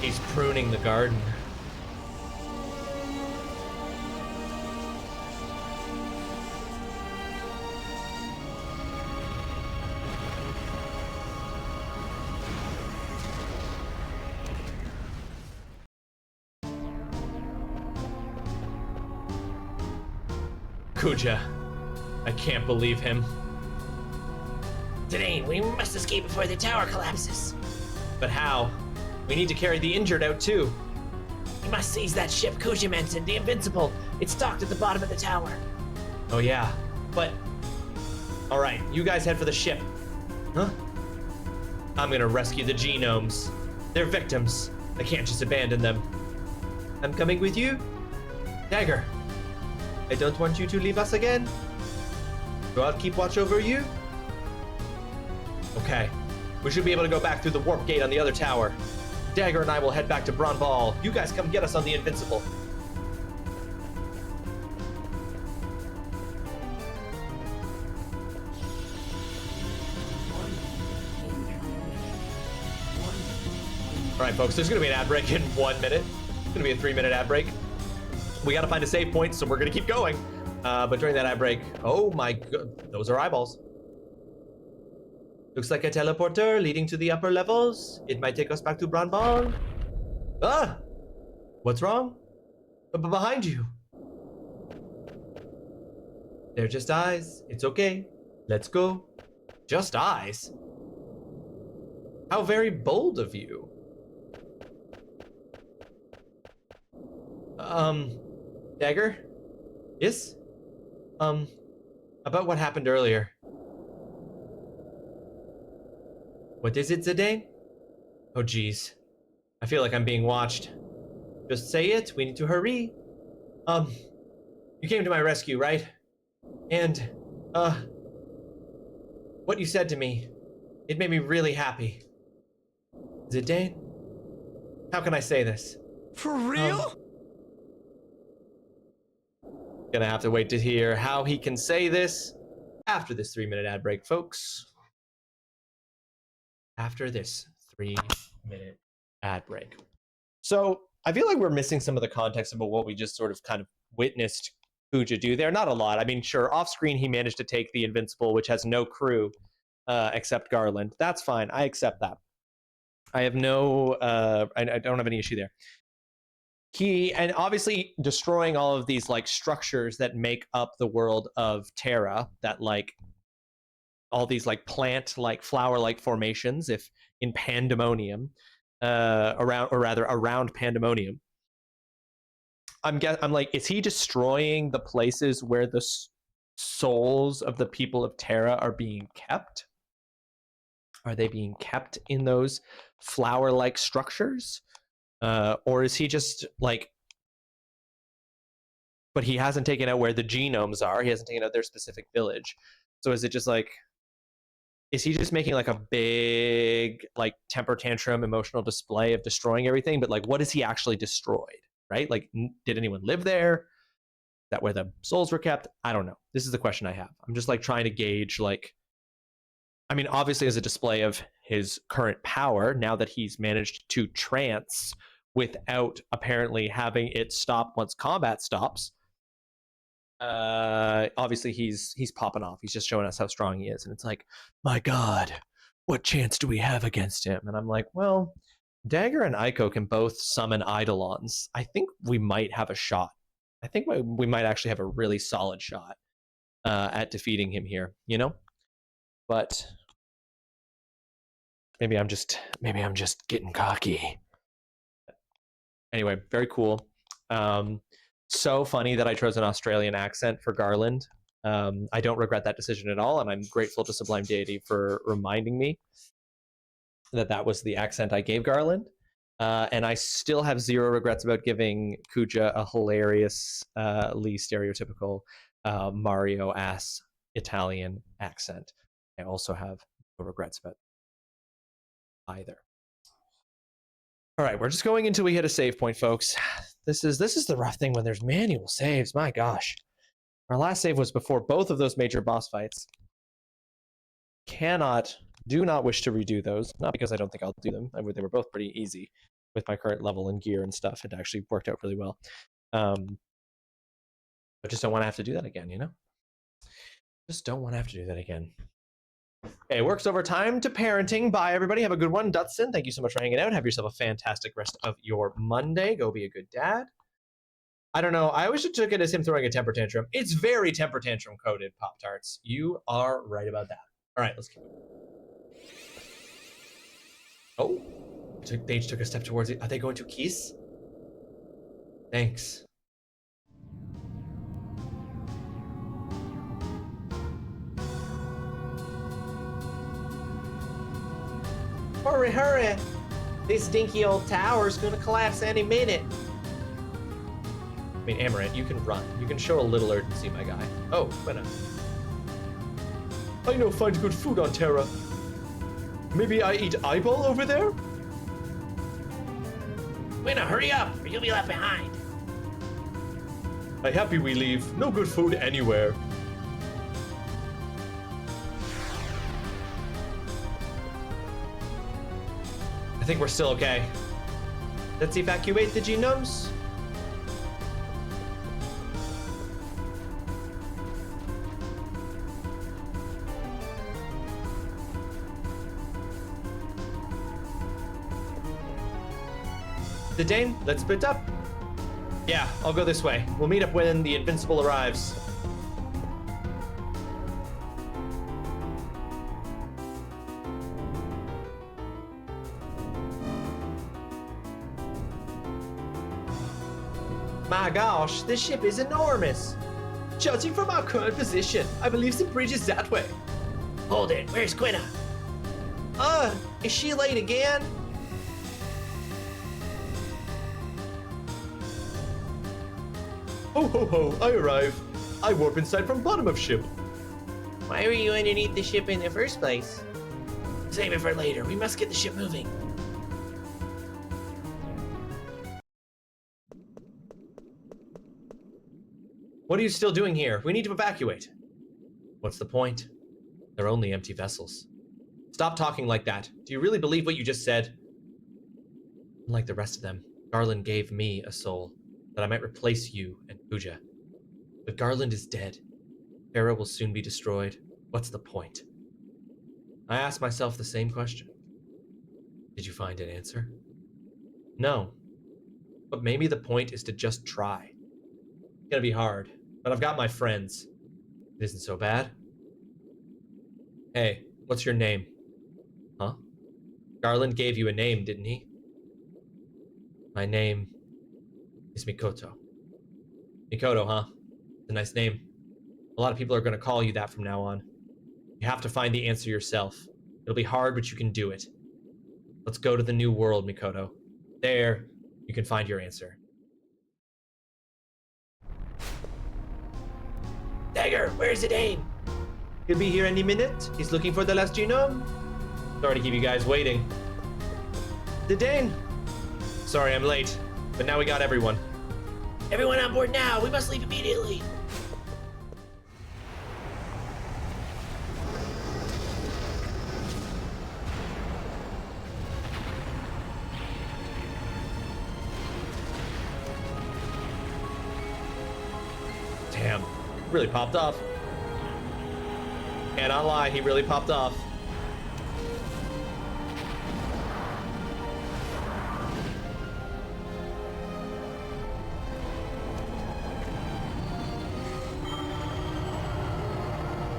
He's pruning the garden. Kuja. I can't believe him. Zidane, we must escape before the tower collapses. But how? We need to carry the injured out too. We must seize that ship Kuja mentioned, the Invincible. It's docked at the bottom of the tower. Oh yeah, but... Alright, you guys head for the ship. Huh? I'm gonna rescue the genomes. They're victims. I can't just abandon them. I'm coming with you? Dagger. I don't want you to leave us again. So I'll keep watch over you? Okay. We should be able to go back through the warp gate on the other tower. Dagger and I will head back to Bron Ball. You guys come get us on the Invincible. Alright folks, there's gonna be an ad break in 1 minute. It's gonna be a 3-minute ad break. We gotta find a save point, so we're gonna keep going. But during that ad break, oh my god, those are eyeballs. Looks like a teleporter leading to the upper levels. It might take us back to Bron Ball. Ah! What's wrong? Behind you. They're just eyes. It's okay. Let's go. Just eyes? How very bold of you. Dagger? Yes? About what happened earlier. What is it, Zidane? Oh, geez. I feel like I'm being watched. Just say it, we need to hurry. You came to my rescue, right? And, what you said to me, it made me really happy. Zidane? How can I say this? For real? Gonna have to wait to hear how he can say this after this 3-minute ad break, folks. after this 3-minute ad break. So I feel like we're missing some of the context about what we just sort of kind of witnessed Kuja do there. Not a lot. I mean, sure, off screen he managed to take the Invincible, which has no crew except Garland. That's fine. I accept that. I have no, I don't have any issue there. And obviously destroying all of these like structures that make up the world of Terra, that like all these like plant, like flower like formations, if in Pandemonium, around Pandemonium. I'm like, is he destroying the places where the souls of the people of Terra are being kept? Are they being kept in those flower-like structures? Or is he just like, but he hasn't taken out where the genomes are. He hasn't taken out their specific village. So is it just like, is he just making like a big like temper tantrum emotional display of destroying everything? But like, what is he actually destroyed? Right? Like, did anyone live there? Is that where the souls were kept? I don't know. This is the question I have. I'm just like trying to gauge like, I mean, obviously as a display of his current power, now that he's managed to trance without apparently having it stop once combat stops, obviously he's popping off. He's just showing us how strong he is. And it's like, my God, what chance do we have against him? And I'm like, well, Dagger and Aiko can both summon Eidolons. I think we might have a shot. I think we might actually have a really solid shot at defeating him here, you know? But maybe I'm just getting cocky. Anyway, very cool. So funny that I chose an Australian accent for Garland. I don't regret that decision at all, and I'm grateful to Sublime Deity for reminding me that that was the accent I gave Garland. And I still have zero regrets about giving Kuja a hilariously stereotypical Mario-ass Italian accent. I also have no regrets about either. All right, we're just going until we hit a save point, folks. This is the rough thing when there's manual saves. My gosh. Our last save was before both of those major boss fights. Do not wish to redo those. Not because I don't think I'll do them. They were both pretty easy with my current level and gear and stuff. It actually worked out really well. I just don't want to have to do that again, you know? Just don't want to have to do that again. Okay, works over time to parenting. Bye, everybody. Have a good one. Dutson, thank you so much for hanging out. Have yourself a fantastic rest of your Monday. Go be a good dad. I don't know. I always took it as him throwing a temper tantrum. It's very temper tantrum coded, Pop-Tarts. You are right about that. All right, let's keep it. Oh, they each took a step towards it. Are they going to kiss? Thanks. Hurry, hurry! This dinky old tower's gonna collapse any minute. I mean, Amaranth, you can run. You can show a little urgency, my guy. Oh, Quina. I know find good food on Terra. Maybe I eat eyeball over there? Quina, hurry up, or you'll be left behind. I happy we leave. No good food anywhere. I think we're still okay. Let's evacuate the genomes. Dane, let's split up. Yeah, I'll go this way. We'll meet up when the Invincible arrives. My gosh, this ship is enormous. Judging from our current position, I believe the bridge is that way. Hold it, where's Quina? Is she late again? Ho ho ho, I arrive. I warp inside from bottom of ship. Why were you underneath the ship in the first place? Save it for later. We must get the ship moving. What are you still doing here? We need to evacuate. What's the point? They're only empty vessels. Stop talking like that. Do you really believe what you just said? Unlike the rest of them, Garland gave me a soul, that I might replace you and Pooja. But Garland is dead. Terra will soon be destroyed. What's the point? I asked myself the same question. Did you find an answer? No. But maybe the point is to just try. It's gonna be hard, but I've got my friends. It isn't so bad. Hey, what's your name? Huh? Garland gave you a name, didn't he? My name is Mikoto. Mikoto, huh? It's a nice name. A lot of people are gonna call you that from now on. You have to find the answer yourself. It'll be hard, but you can do it. Let's go to the new world, Mikoto. There, you can find your answer. Dagger, where's Zidane? He'll be here any minute. He's looking for the last genome. Sorry to keep you guys waiting. Zidane! Sorry I'm late, but now we got everyone. Everyone on board now. We must leave immediately. Damn, really popped off. Cannot lie, he really popped off.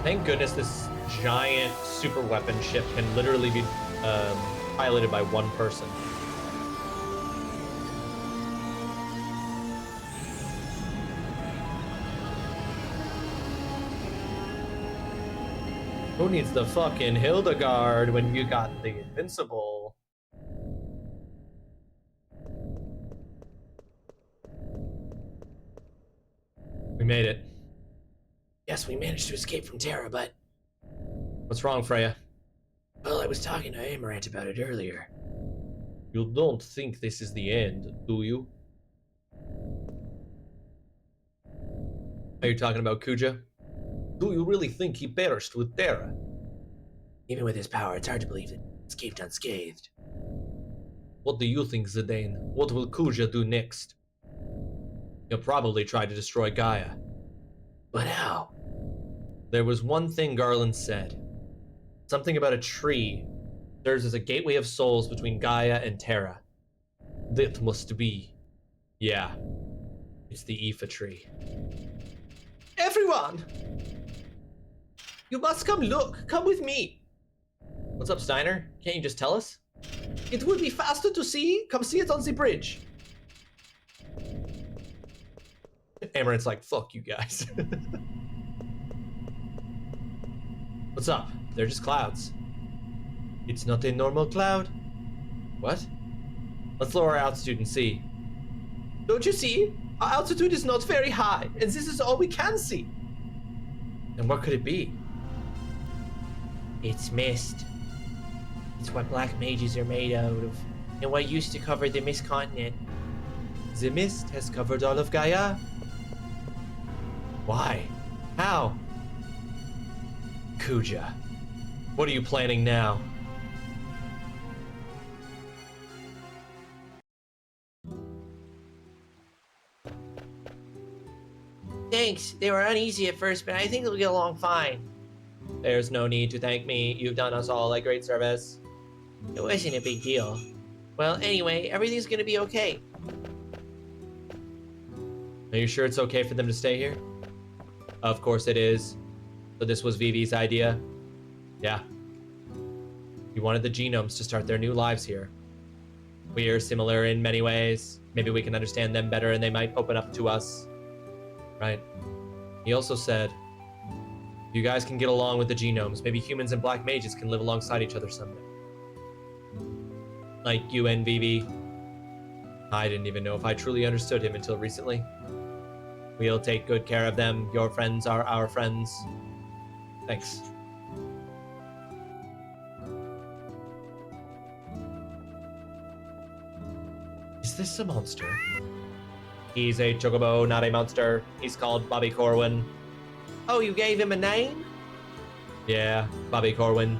Thank goodness this giant super weapon ship can literally be piloted by one person. Who needs the fucking Hildegard when you got the Invincible? We made it. Yes, we managed to escape from Terra, but... What's wrong, Freya? Well, I was talking to Amaranth about it earlier. You don't think this is the end, do you? Are you talking about Kuja? Do you really think he perished with Terra? Even with his power, it's hard to believe that he escaped unscathed. What do you think, Zidane? What will Kuja do next? He'll probably try to destroy Gaia. But how? There was one thing Garland said. Something about a tree serves as a gateway of souls between Gaia and Terra. That must be... Yeah. It's the Aoife tree. Everyone! You must come look. Come with me. What's up, Steiner? Can't you just tell us? It would be faster to see. Come see it on the bridge. Amaranth's like, fuck you guys. What's up? They're just clouds. It's not a normal cloud. What? Let's lower our altitude and see. Don't you see? Our altitude is not very high, and this is all we can see. And what could it be? It's mist. It's what black mages are made out of, and what used to cover the mist continent. The mist has covered all of Gaia. Why? How? Kuja, what are you planning now? Thanks. They were uneasy at first, but I think they'll get along fine. There's no need to thank me. You've done us all a great service. It wasn't a big deal. Well, anyway, everything's gonna be okay. Are you sure it's okay for them to stay here? Of course it is. So this was Vivi's idea? Yeah. We wanted the genomes to start their new lives here. We are similar in many ways. Maybe we can understand them better and they might open up to us. Right. He also said, you guys can get along with the genomes. Maybe humans and black mages can live alongside each other someday. Like you and Vivi. I didn't even know if I truly understood him until recently. We'll take good care of them. Your friends are our friends. Thanks. Is this a monster? He's a chocobo, not a monster. He's called Bobby Corwin. Oh, you gave him a name? Yeah, Bobby Corwin.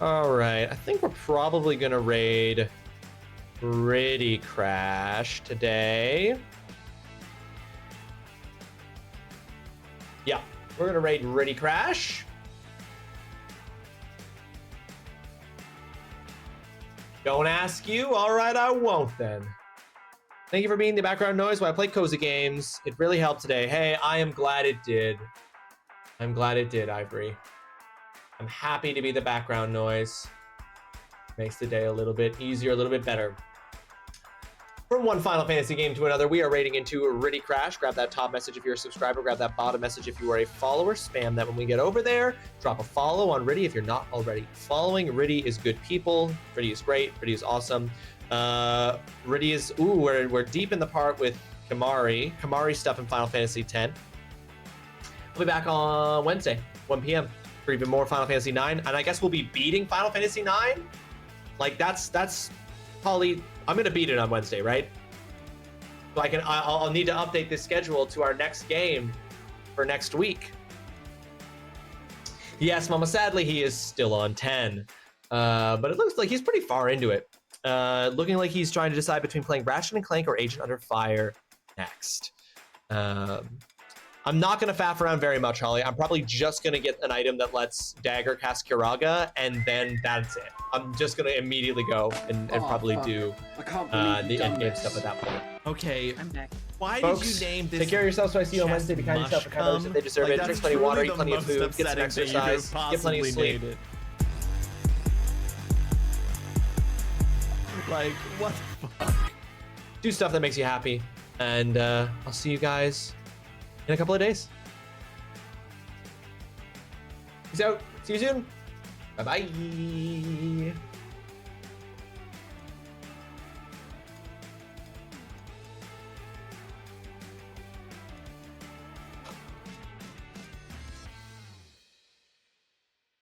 All right, I think we're probably gonna raid Pretty Crash today. Yeah, we're gonna raid Pretty Crash. Don't ask you. All right, I won't then. Thank you for being the background noise while I play cozy games. It really helped today. Hey, I am glad it did. I'm glad it did, Ivory. I'm happy to be the background noise. Makes the day a little bit easier, a little bit better. From one Final Fantasy game to another, we are raiding into Riddy Crash. Grab that top message if you're a subscriber. Grab that bottom message if you are a follower. Spam that when we get over there. Drop a follow on Riddy if you're not already following. Riddy is good people. Riddy is great. Riddy is awesome. Riddy is... Ooh, we're deep in the part with Kamari. Kamari stuff in Final Fantasy X. We'll be back on Wednesday, 1 p.m. for even more Final Fantasy IX. And I guess we'll be beating Final Fantasy IX? Like, that's probably... I'm gonna beat it on Wednesday, right? So I'll need to update this schedule to our next game for next week. Yes, Mama, sadly he is still on 10. But it looks like he's pretty far into it. Looking like he's trying to decide between playing Ratchet & Clank or Agent Under Fire next. I'm not going to faff around very much, Holly. I'm probably just going to get an item that lets Dagger cast Kiraga, and then that's it. I'm just going to immediately go and probably do the endgame stuff at that point. Okay, I'm back. why Folks, did you name this? take care of yourselves so I see you on Wednesday. Be kind to yourself and kind to others if they deserve it. Like, Drink plenty of water, eat plenty of food, get some exercise, get plenty of sleep. Like, what the fuck? Do stuff that makes you happy, and I'll see you guys in a couple of days. Peace out. See you soon. Bye-bye.